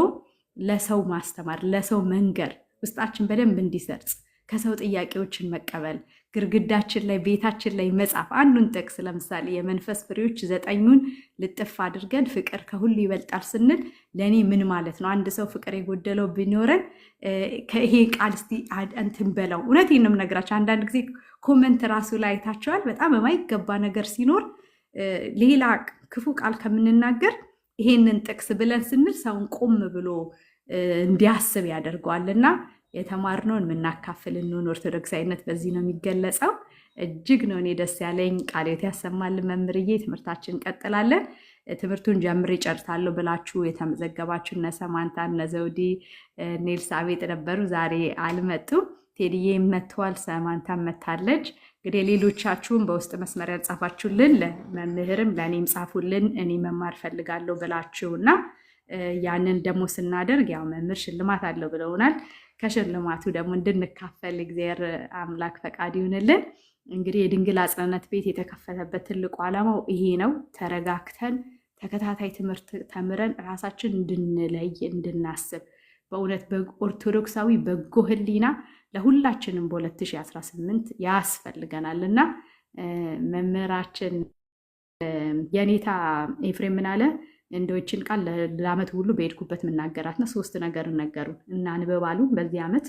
ለሰው ማስተማር፣ ለሰው መንገር፣ ውስጣችን በደንብ እንዲሰርጽ ከሰው ጥያቄዎችን መቀበል፣ ግርግዳችን ላይ ቤታችን ላይ መጻፍ። አንዱን ጥቅስ ለምሳሌ የመንፈስ ፍሬዎች 9ኙን ልጥፍ አድርገን ፍቅር ከሁሉ ይበልጣል ስንል ለእኔ ምን ማለት ነው? አንድ ሰው ፍቅር የጎደለው ቢኖረን ይሄ ቃል እስቲ እንትን በለው። እውነቴን ነው የምነግራቸው። አንዳንድ ጊዜ ኮመንት ራሱ ላይ አይታቸዋል። በጣም የማይገባ ነገር ሲኖር ሌላ ክፉ ቃል ከምንናገር ይሄንን ጥቅስ ብለን ስንል ሰውን ቆም ብሎ እንዲያስብ ያደርገዋልና የተማርነውን የምናካፍል እንሆን። ኦርቶዶክሳዊነት በዚህ ነው የሚገለጸው። እጅግ ነው እኔ ደስ ያለኝ። ቃለ ሕይወት ያሰማልን መምህርዬ። ትምህርታችን እንቀጥላለን። ትምህርቱን ጀምሬ ጨርሳለሁ ብላችሁ የተመዘገባችሁ እነ ሰማንታ፣ እነ ዘውዲ፣ እነ ኤልሳቤጥ ነበሩ። ዛሬ አልመጡም። ቴዲዬ መጥተዋል፣ ሰማንታ መታለች። እንግዲህ ሌሎቻችሁም በውስጥ መስመር ያልጻፋችሁልን ለመምህርም ለእኔም ጻፉልን። እኔ መማር ፈልጋለሁ ብላችሁና ያንን ደግሞ ስናደርግ ያው መምህር ሽልማት አለው ብለውናል። ከሽልማቱ ደግሞ እንድንካፈል እግዚአብሔር አምላክ ፈቃድ ይሁንልን። እንግዲህ የድንግል አጽናነት ቤት የተከፈተበት ትልቁ ዓላማው ይሄ ነው። ተረጋግተን ተከታታይ ትምህርት ተምረን ራሳችን እንድንለይ እንድናስብ በእውነት ኦርቶዶክሳዊ በጎ ሕሊና ለሁላችንም በ2018 ያስፈልገናል እና መምህራችን የኔታ ኤፍሬም ምን አለ? እንደዎችን ቃል ለዓመት ሁሉ በሄድኩበት የምናገራትና 3 ነገር ነገሩ። እናንብባሉ፣ በዚህ ዓመት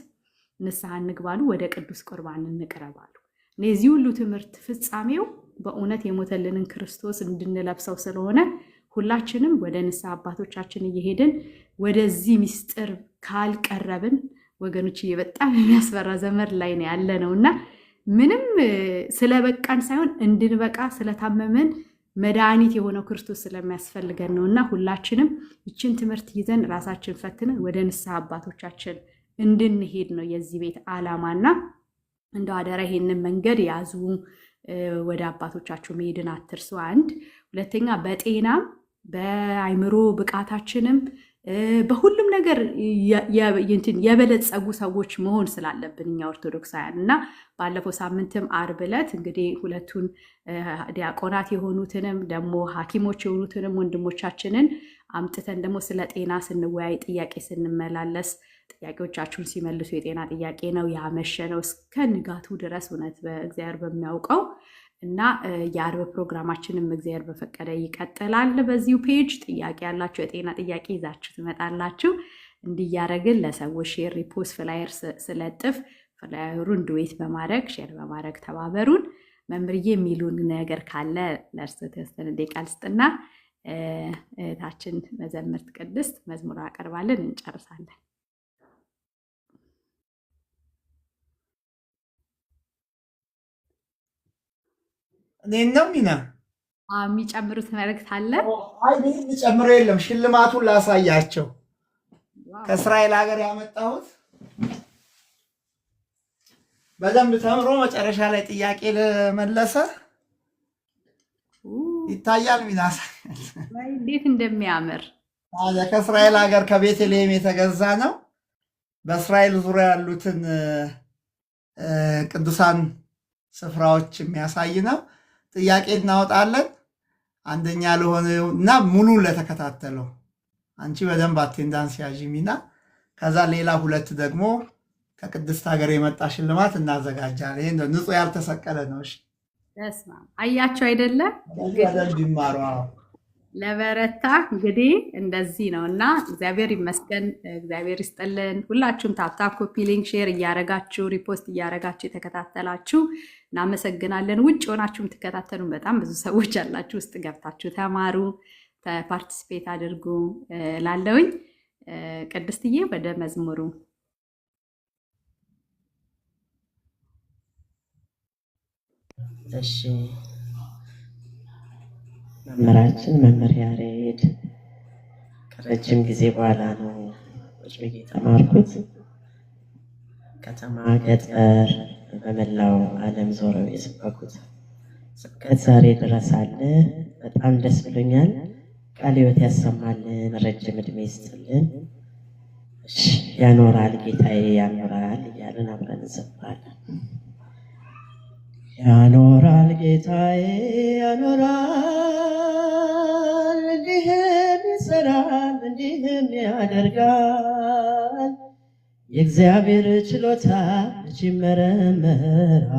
ንስሐ እንግባሉ፣ ወደ ቅዱስ ቁርባን እንቅረባሉ። እነዚህ ሁሉ ትምህርት ፍጻሜው በእውነት የሞተልንን ክርስቶስ እንድንለብሰው ስለሆነ ሁላችንም ወደ ንስሐ አባቶቻችን እየሄድን ወደዚህ ምስጢር ካልቀረብን ወገኖች በጣም የሚያስፈራ ዘመን ላይ ነው ያለነውና ምንም ስለበቃን ሳይሆን እንድንበቃ ስለታመመን መድኃኒት የሆነው ክርስቶስ ስለሚያስፈልገን ነውና ሁላችንም ይችን ትምህርት ይዘን ራሳችን ፈትነን ወደ ንስሐ አባቶቻችን እንድንሄድ ነው የዚህ ቤት ዓላማና እንደው አደራ ይሄንን መንገድ ያዙ። ወደ አባቶቻችሁ መሄድን አትርሱ። አንድ ሁለተኛ በጤናም በአይምሮ ብቃታችንም በሁሉም ነገር የበለጸጉ ሰዎች መሆን ስላለብን እኛ ኦርቶዶክሳውያን እና ባለፈው ሳምንትም ዓርብ ዕለት እንግዲህ ሁለቱን ዲያቆናት የሆኑትንም ደግሞ ሐኪሞች የሆኑትንም ወንድሞቻችንን አምጥተን ደግሞ ስለ ጤና ስንወያይ ጥያቄ ስንመላለስ ጥያቄዎቻችሁን ሲመልሱ የጤና ጥያቄ ነው ያመሸነው እስከ ንጋቱ ድረስ እውነት በእግዚአብሔር በሚያውቀው እና የዓርብ ፕሮግራማችንም እግዚአብሔር በፈቀደ ይቀጥላል። በዚሁ ፔጅ ጥያቄ ያላችሁ የጤና ጥያቄ ይዛችሁ ትመጣላችሁ። እንዲያረግን ለሰዎች ሼር ሪፖስት ፍላየር ስለጥፍ ፍላየሩን ዱዌት በማድረግ ሼር በማድረግ ተባበሩን። መምርዬ የሚሉን ነገር ካለ ለእርስ ተስተን ደቂቃ ልስጥና እህታችን መዘምርት ቅድስት መዝሙር አቀርባለን እንጨርሳለን። እኔንም ሚና የሚጨምሩት መልእክት አለ? አይ ምንም ጨምሮ የለም። ሽልማቱን ላሳያቸው። ከእስራኤል ሀገር ያመጣሁት በደንብ ተምሮ መጨረሻ ላይ ጥያቄ ለመለሰ ይታያል። ሚናሳ እንዴት እንደሚያምር ከእስራኤል ሀገር ከቤተልሔም የተገዛ ነው። በእስራኤል ዙሪያ ያሉትን ቅዱሳን ስፍራዎች የሚያሳይ ነው። ጥያቄ እናወጣለን። አንደኛ ለሆነ እና ሙሉ ለተከታተለው አንቺ በደንብ አቴንዳንስ ያዥ ሚና። ከዛ ሌላ ሁለት ደግሞ ከቅድስት ሀገር የመጣ ሽልማት እናዘጋጃለን። ይሄ ንጹህ ያልተሰቀለ ነው። እሺ ደስማ አያችሁ አይደለ? ቢማሩ ለበረታ እንግዲህ እንደዚህ ነው እና እግዚአብሔር ይመስገን፣ እግዚአብሔር ይስጥልን። ሁላችሁም ታፕታፕ ኮፒ ሊንክ ሼር እያረጋችሁ ሪፖስት እያረጋችሁ የተከታተላችሁ እናመሰግናለን። ውጭ ሆናችሁ የምትከታተሉ በጣም ብዙ ሰዎች ያላችሁ ውስጥ ገብታችሁ ተማሩ፣ ፓርቲሲፔት አድርጉ ላለውኝ ቅድስትዬ ወደ መዝሙሩ እሺ መምህራችን መምህር ያሬድ ከረጅም ጊዜ በኋላ ነው ቁጭ ብዬ የተማርኩት። ከተማ ገጠር በመላው ዓለም ዞረው የሰበኩት ስብከት ዛሬ ድረስ አለ። በጣም ደስ ብሎኛል። ቃለ ሕይወት ያሰማልን፣ ረጅም ዕድሜ ይስጥልን። ያኖራል ጌታዬ ያኖራል እያልን አብረን እንዘምራለን። ያኖራል ጌታዬ ያኖራል፣ እንዲህም ይሰራል እንዲህም ያደርጋል። የእግዚአብሔር ችሎታ መቼ ይመረመራል?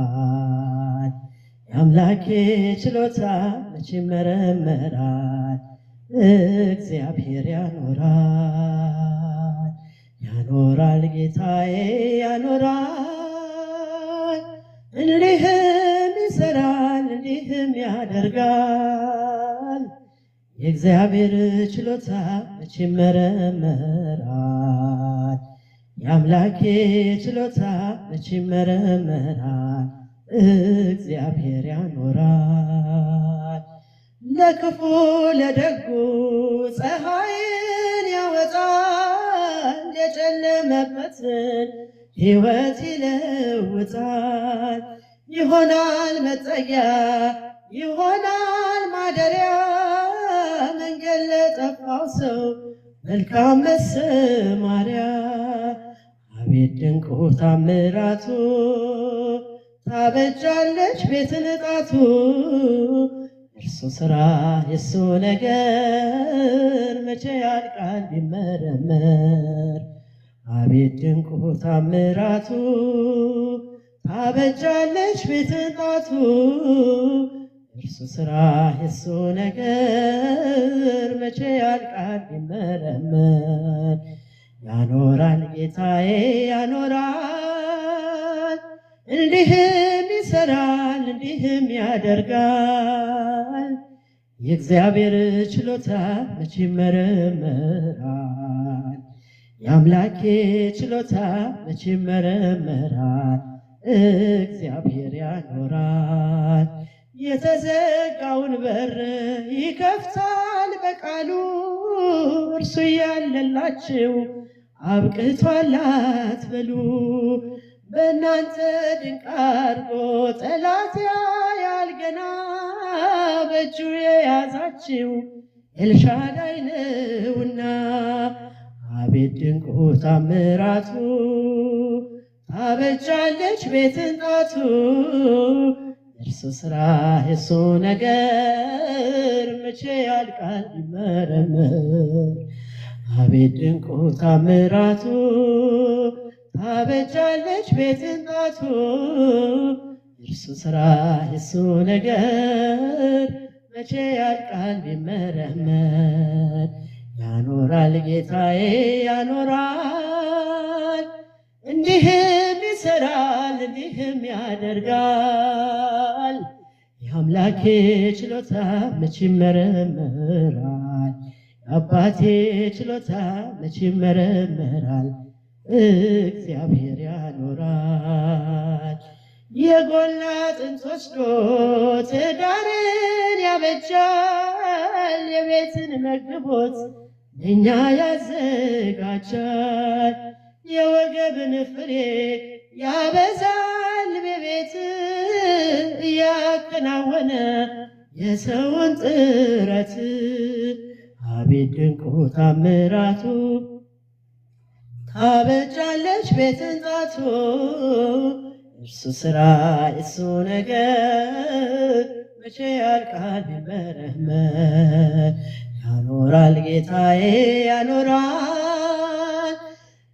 የአምላኬ ችሎታ መቼ ይመረመራል? እግዚአብሔር ያኖራል ያኖራል ጌታዬ ያኖራል፣ እንዲህም ይሰራል እንዲህም ያደርጋል። የእግዚአብሔር ችሎታ መቼ ይመረመራል? የአምላኬ ችሎታ መቼ ይመረመራል? እግዚአብሔር ያኖራል። ለክፉ ለደጉ ፀሐይን ያወጣል፣ የጨለመበትን ሕይወት ይለውጣል። ይሆናል መጠጊያ ይሆናል ማደሪያ፣ መንገድ ለጠፋው ሰው መልካም መሰማሪያ። አቤት ድንቁ ታምራቱ፣ ታበጃለች ቤትን ጣቱ። እርሱ ስራ የሱ ነገር መቼ ያልቃል ቢመረመር። አቤት ድንቁ ታምራቱ፣ ታበጃለች ቤትን ጣቱ። እርሱ ስራ የሱ ነገር መቼ ያልቃል ቢመረመር። ያኖራል ጌታዬ ያኖራል፣ እንዲህም ይሰራል እንዲህም ያደርጋል። የእግዚአብሔር ችሎታ መቼ ይመረመራል? የአምላኬ ችሎታ መቼ ይመረመራል? እግዚአብሔር ያኖራል። የተዘጋውን በር ይከፍታል በቃሉ። እርሱ ያለላችሁ አብቅቷል አትበሉ። በእናንተ ድንቅ አድርጎ ጠላት ያያል ገና። በእጁ የያዛችሁ ኤልሻዳይ ነውና። አቤት ድንቁ ታምራቱ ታበጃለች ቤትን ጣቱ። እርሱ ስራ የሱ ነገር መቼ ያልቃል ቢመረመር። አቤት ድንቁ ታምራቱ ታበጃለች ቤትን ጣቱ። እርሱ ስራ የሱ ነገር መቼ ያልቃል ቢመረመር። ያኖራል ጌታዬ ያኖራል፣ እንዲህም ይሰራል እንዲህም ያደርጋል። የአምላኬ ችሎታ መቼ ይመረመራል? የአባቴ ችሎታ መቼ ይመረመራል? እግዚአብሔር ያኖራል። የጎላ አጥንት ወስዶ ትዳርን ያበጃል። የቤትን መግቦት እኛ ያዘጋጃል። የወገብን ፍሬ ያበዛል በቤት እያከናወነ የሰውን ጥረት። አቤት ድንቁ ታምራቱ ታበጃለች ቤትን ጣቱ። እርሱ ስራ የሱ ነገር መቼ ያልቃል ቢመረመር። ያኖራል ጌታዬ ያኖራል፣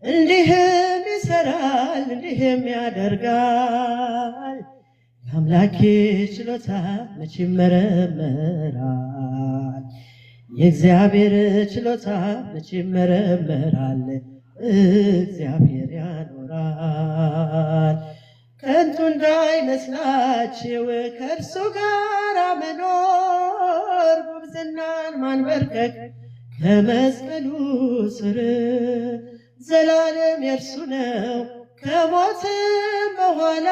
እንዲህም ይሰራል እንዲህም ያደርጋል። የአምላኬ ችሎታ መቼ ይመረመራል? የእግዚአብሔር ችሎታ መቼ ይመረመራል? እግዚአብሔር ያኖራል። ከንቱ እንዳይመስላችሁ ከእርሱ ጋር መኖር፣ ጉብዝናን ማንበርከክ ከመስቀሉ ስር። ዘላለም የእርሱ ነው ከሞትም በኋላ፣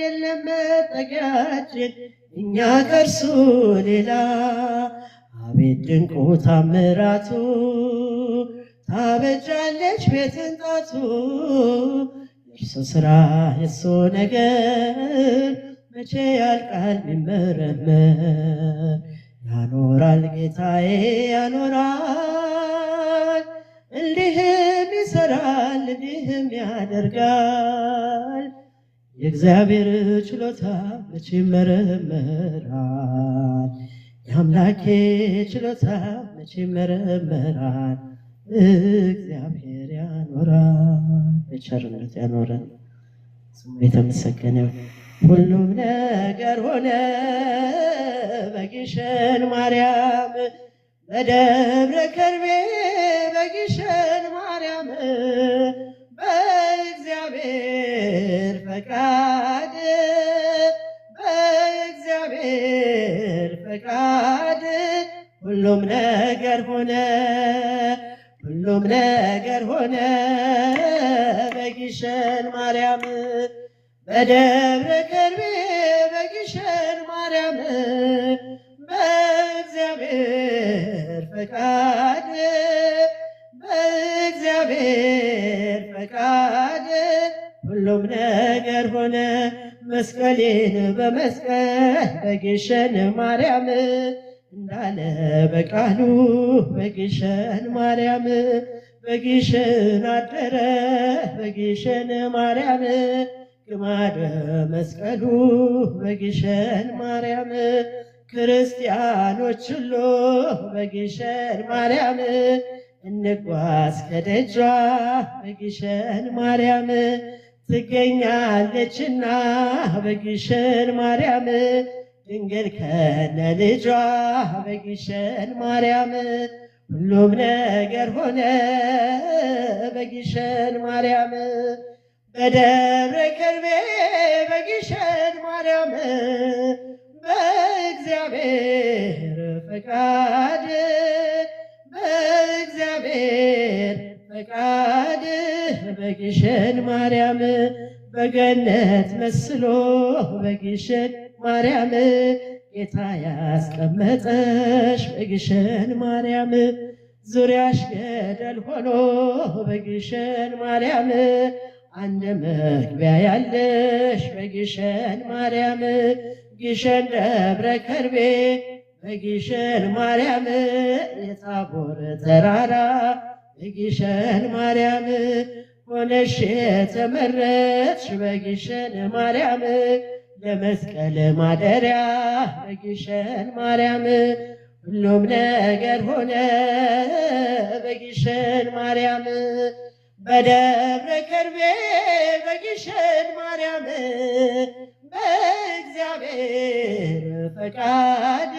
የለም መጠጊያችን እኛ ከእርሱ ሌላ። አቤት ድንቁ ታምራቱ ታበጃለች ቤትን ጣቱ። እርሱ ስራ የሱ ነገር መቼ ያልቃል ቢመረመር። ያኖራል ጌታዬ ያኖራል፣ እንዲህም ይሰራል እንዲህም ያደርጋል። የእግዚአብሔር ችሎታ መቼ ይመረመራል? የአምላኬ ችሎታ መቼ ይመረመራል? እግዚአብሔር ያኖራል። በቸርነት ያኖረን ስሙ የተመሰገነ። ሁሉም ነገር ሆነ በግሸን ማርያም፣ በደብረ ከርቤ በግሸን ማርያም። በእግዚአብሔር ፈቃድ በእግዚአብሔር ፈቃድ ሁሉም ነገር ሆነ ሁሉም ነገር ሆነ በግሸን ማርያም፣ በደብረ ከርቤ በግሸን ማርያም። በእግዚአብሔር ፈቃድ በእግዚአብሔር ፈቃድ ሁሉም ነገር ሆነ። መስቀሌን በመስቀል በግሸን ማርያም እንዳለ በቃሉ በግሸን ማርያም። በግሸን አደረ በግሸን ማርያም፣ ግማደ መስቀሉ በግሸን ማርያም። ክርስቲያኖች ሁሉ በግሸን ማርያም እንጓዝ ከደጇ በግሸን ማርያም። ትገኛለችና በግሸን ማርያም ድንግል ከነ ልጇ በግሸን ማርያም። ሁሉም ነገር ሆነ በግሸን ማርያም፣ በደብረ ከርቤ በግሸን ማርያም። በእግዚአብሔር በእግዚአብሔር ፈቃድ በእግዚአብሔር ፈቃድ በግሸን ማርያም በገነት መስሎ በግሸን ማርያም ጌታ ያስቀመጠሽ በግሸን ማርያም ዙሪያሽ ገደል ሆኖ በግሸን ማርያም አንድ መግቢያ ያለሽ በግሸን ማርያም ግሸን ደብረ ከርቤ በግሸን ማርያም የታቦር ተራራ በግሸን ማርያም ሆነሽ የተመረጥሽ በግሸን ማርያም ለመስቀል ማደሪያ በግሸን ማርያም ሁሉም ነገር ሆነ በግሸን ማርያም በደብረ ከርቤ በግሸን ማርያም በእግዚአብሔር ፈቃድ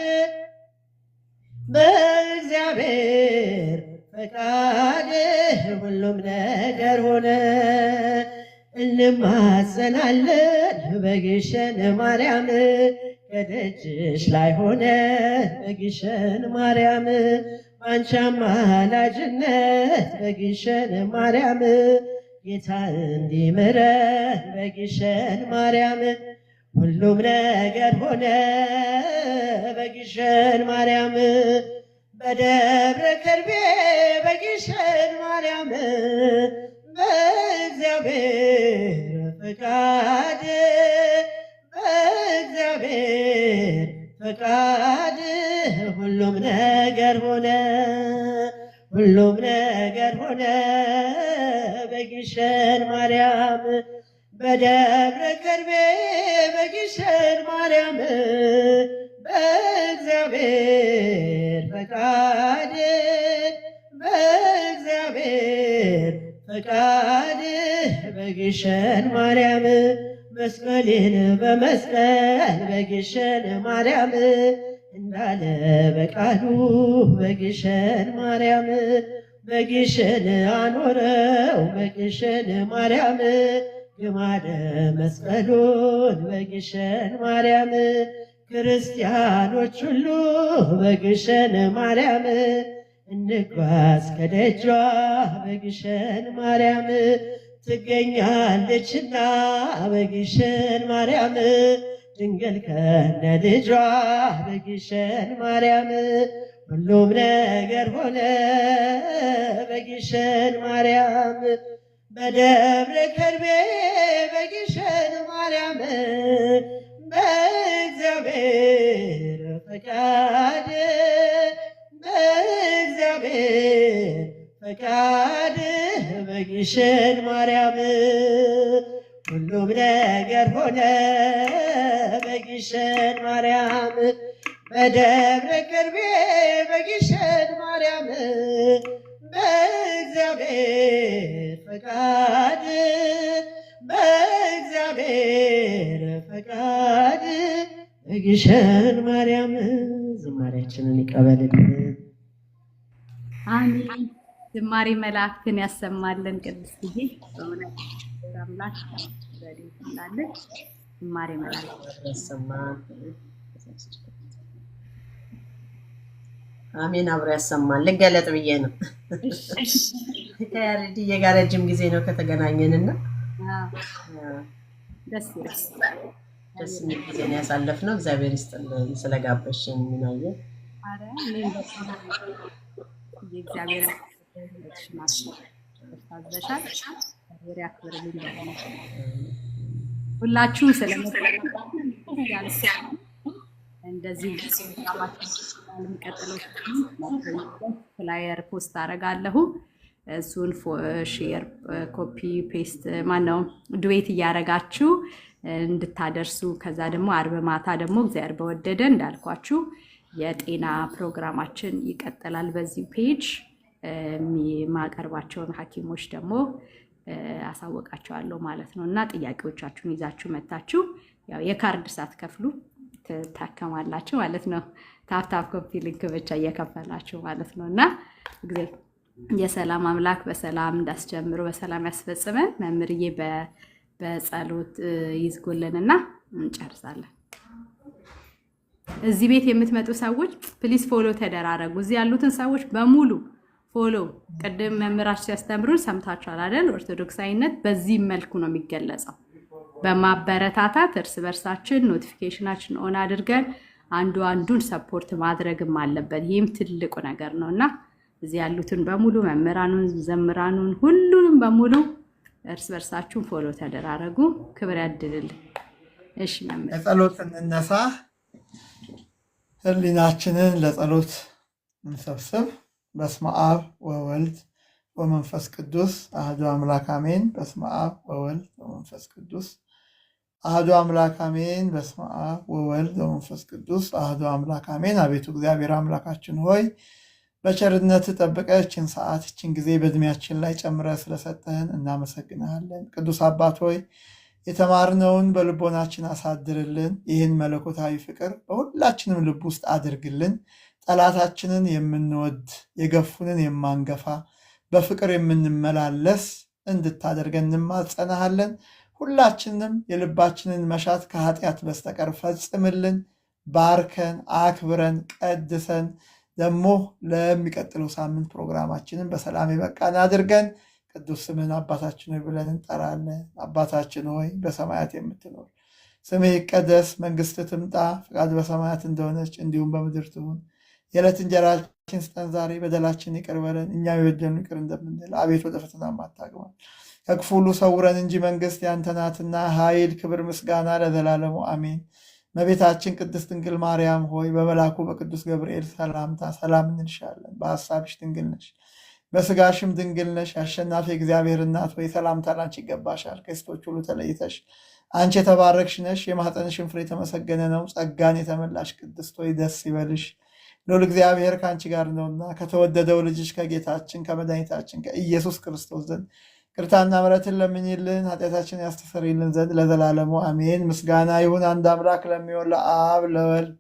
በእግዚአብሔር ፈቃድ ሁሉም ነገር ሆነ። እንማጸናለን በግሸን ማርያም ከደጅሽ ላይ ሆነ በግሸን ማርያም ባንቺ አማላጅነት በግሸን ማርያም ጌታ እንዲምረን በግሸን ማርያም ሁሉም ነገር ሆነ በግሸን ማርያም በደብረ ከርቤ በግሸን ማርያም በእግዚአብሔር ፈቃድ በእግዚአብሔር ፈቃድ ሁሉም ነገር ሆነ ሁሉም ነገር ሆነ በግሸን ማርያም በደብረ ከርቤ በግሸን ማርያም በእግዚአብሔር ፈቃድ በእግዚአብሔር ፈቃድ በግሸን ማርያም መስቀሌን በመስቀል በግሸን ማርያም እንዳለ በቃሉ በግሸን ማርያም በግሸን አኖረው በግሸን ማርያም ግማደ መስቀሉን በግሸን ማርያም ክርስቲያኖች ሁሉ በግሸን ማርያም እንጓዝ ከደጇ በግሸን ማርያም ትገኛለችና በግሸን ማርያም ድንግል ከነ ልጇ በግሸን ማርያም ሁሉም ነገር ሆነ በግሸን ማርያም በደብረ ከርቤ በግሸን ማርያም በእግዚአብሔር ፈቃድ በእግዚአብሔር ፈቃድ በግሸን ማርያም ሁሉም ነገር ሆነ በግሸን ማርያም በደብረ ከርቤ በግሸን ማርያም በእግዚአብሔር ፈቃድ በእግዚአብሔር ፈቃድ በግሸን ማርያም ዝማሬያችንን ይቀበልልን። አሜን። ዝማሬ መላእክትን ያሰማልን። ቅድስትዬ በእውነት አምላክ በደንብ እንዳለች ዝማሬ መላእክት ያሰማን። አሜን። አብሮ ያሰማን። ልገለጥ ብዬ ነው። ከያሬድዬ ጋር ረጅም ጊዜ ነው ከተገናኘንና ደስ ይላል። ደስ የሚል ጊዜ ነው ያሳለፍነው። እግዚአብሔር ይስጥልን ስለጋበሽን። ምናየ አረ እኔም በጣም የእግዚአብሔር ታዘሻል። እግዚአብሔር ያክብርልኝ። ሁላችሁም ስለመጣችሁ እንደዚህ የሚቀጥለው ፍላየር ፖስት አደርጋለሁ። እሱን ሼር ኮፒ ፔስት ማነው ዱዌት እያደረጋችሁ እንድታደርሱ። ከዛ ደግሞ አርብ ማታ ደግሞ እግዚአብሔር በወደደ እንዳልኳችሁ የጤና ፕሮግራማችን ይቀጥላል። በዚህ ፔጅ የማቀርባቸውን ሐኪሞች ደግሞ አሳወቃቸዋለሁ ማለት ነው። እና ጥያቄዎቻችሁን ይዛችሁ መታችሁ ያው የካርድ ሳትከፍሉ ትታከማላችሁ ማለት ነው። ታፕታፕ ኮፒ ሊንክ ብቻ እየከፈላችሁ ማለት ነው። እና የሰላም አምላክ በሰላም እንዳስጀምሩ በሰላም ያስፈጽመን። መምህርዬ በጸሎት ይዝጉልንና እንጨርሳለን። እዚህ ቤት የምትመጡ ሰዎች ፕሊዝ ፎሎ ተደራረጉ። እዚህ ያሉትን ሰዎች በሙሉ ፎሎ። ቅድም መምህራችን ሲያስተምሩን ሰምታችኋል አይደል? ኦርቶዶክሳዊነት በዚህ መልኩ ነው የሚገለጸው፣ በማበረታታት እርስ በርሳችን ኖቲፊኬሽናችን ኦን አድርገን አንዱ አንዱን ሰፖርት ማድረግም አለበት። ይህም ትልቁ ነገር ነውና እዚህ ያሉትን በሙሉ መምህራኑን፣ ዘምራኑን ሁሉንም በሙሉ እርስ በርሳችሁን ፎሎ ተደራረጉ። ክብር ያድልልን። እሺ መምህር ለጸሎት እንነሳ። ህሊናችንን ለጸሎት እንሰብስብ። በስመ አብ ወወልድ ወመንፈስ ቅዱስ አሐዱ አምላክ አሜን። በስመ አብ ወወልድ ወመንፈስ ቅዱስ አሐዱ አምላክ አሜን። በስመ አብ ወወልድ ወመንፈስ ቅዱስ አሐዱ አምላክ አሜን። አቤቱ እግዚአብሔር አምላካችን ሆይ በቸርነት ጠብቀችን ሰዓት እችን ጊዜ በእድሜያችን ላይ ጨምረ ስለሰጠህን እናመሰግናለን። ቅዱስ አባት ሆይ የተማርነውን በልቦናችን አሳድርልን። ይህን መለኮታዊ ፍቅር በሁላችንም ልብ ውስጥ አድርግልን። ጠላታችንን የምንወድ የገፉንን የማንገፋ በፍቅር የምንመላለስ እንድታደርገን እንማጸናሃለን። ሁላችንም የልባችንን መሻት ከኃጢአት በስተቀር ፈጽምልን። ባርከን፣ አክብረን፣ ቀድሰን ደግሞ ለሚቀጥለው ሳምንት ፕሮግራማችንን በሰላም የበቃን አድርገን ቅዱስ ስምህን አባታችን ሆይ ብለን እንጠራለን። አባታችን ሆይ በሰማያት የምትኖር ስምህ ይቀደስ፣ መንግስትህ ትምጣ፣ ፈቃድ በሰማያት እንደሆነች እንዲሁም በምድር ትሁን። የዕለት እንጀራችን ስጠን ዛሬ፣ በደላችን ይቅር በለን እኛም የበደሉንን ይቅር እንደምንል፣ አቤት ወደ ፈተና አታግባን ከክፉ ሁሉ ሰውረን እንጂ መንግስት ያንተ ናትና ኃይል፣ ክብር፣ ምስጋና ለዘላለሙ አሜን። እመቤታችን ቅድስት ድንግል ማርያም ሆይ በመልአኩ በቅዱስ ገብርኤል ሰላምታ ሰላም እንልሻለን። በሐሳብሽ ድንግል ነሽ፣ በስጋሽም ድንግል ነሽ። አሸናፊ እግዚአብሔር እናት ሆይ ሰላምታ ላንቺ ይገባሻል። ከሴቶች ሁሉ ተለይተሽ አንቺ የተባረክሽ ነሽ፣ የማኅፀንሽን ፍሬ የተመሰገነ ነው። ጸጋን የተመላሽ ቅድስት ሆይ ደስ ይበልሽ፣ ልዑል እግዚአብሔር ከአንቺ ጋር ነውና ከተወደደው ልጅሽ ከጌታችን ከመድኃኒታችን ከኢየሱስ ክርስቶስ ዘንድ ቅርታና ምሕረትን ለምኝልን ኃጢአታችን ያስተሰርይልን ዘንድ ለዘላለሙ አሜን። ምስጋና ይሁን አንድ አምላክ ለሚሆን ለአብ ለወልድ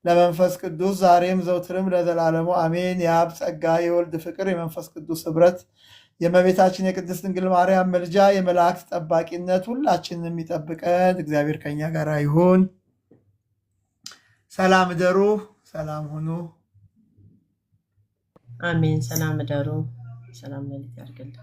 ለመንፈስ ቅዱስ ዛሬም ዘውትርም ለዘላለሙ አሜን። የአብ ጸጋ የወልድ ፍቅር የመንፈስ ቅዱስ ኅብረት የእመቤታችን የቅድስት ድንግል ማርያም ምልጃ የመላእክት ጠባቂነት ሁላችንን የሚጠብቀን እግዚአብሔር ከኛ ጋር ይሁን። ሰላም እደሩ፣ ሰላም ሁኑ። አሜን። ሰላም እደሩ፣ ሰላም ሌሊት ያድርግልን።